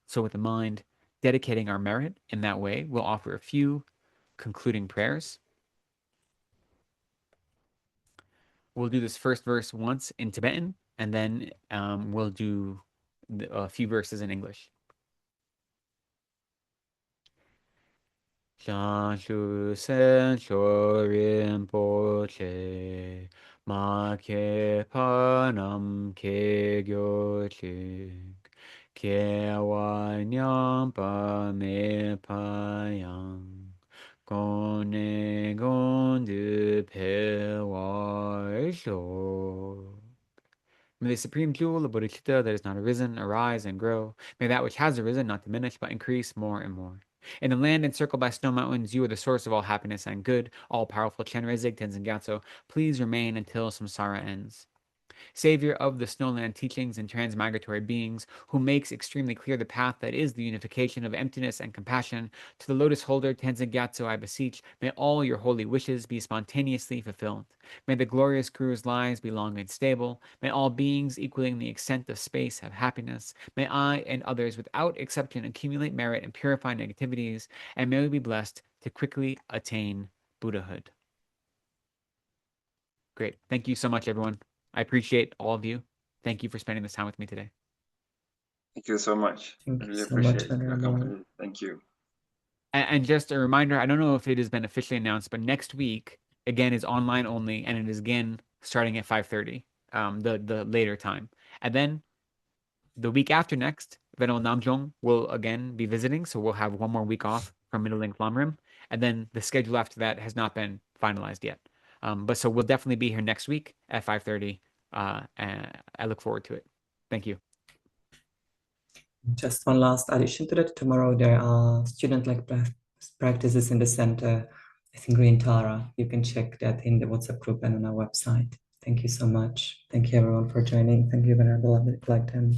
So with the mind dedicating our merit in that way, we'll offer a few concluding prayers. We'll do this first verse once in Tibetan, and then we'll do a few verses in English. Shanshu sen shorin poche ma ke panam ke gyo chik ke wa nyam pa me pa yang gone gondu pe wa sho. May the supreme jewel of bodhicitta that is not arisen arise and grow. May that which has arisen not diminish but increase more and more. In the land encircled by snow mountains, you are the source of all happiness and good. All-powerful Chenrezig Tenzin Gyatso, please remain until samsara ends. Savior of the snowland teachings and transmigratory beings, who makes extremely clear the path that is the unification of emptiness and compassion, to the lotus holder Tenzin Gyatso I beseech, may all your holy wishes be spontaneously fulfilled. May the glorious Guru's lives be long and stable. May all beings equaling the extent of space have happiness. May I and others without exception accumulate merit and purify negativities, and may we be blessed to quickly attain Buddhahood. Great. Thank you so much, everyone. I appreciate all of you. Thank you for spending this time with me today. Thank you so much. Thank I you really so much, appreciate your Venerable. company. Thank you. And just a reminder, I don't know if it has been officially announced, but next week, again, is online only, and it is again starting at 5:30, the later time. And then the week after next, Venerable Namjong will again be visiting, so we'll have one more week off from Middle Link Lamrim. And then the schedule after that has not been finalized yet. But so we'll definitely be here next week at 5:30. And I look forward to it. Thank you. Just one last addition to that. Tomorrow there are student-like practices in the center. I think Green Tara. You can check that in the WhatsApp group and on our website. Thank you so much. Thank you everyone for joining. Thank you, Venerable Lekden.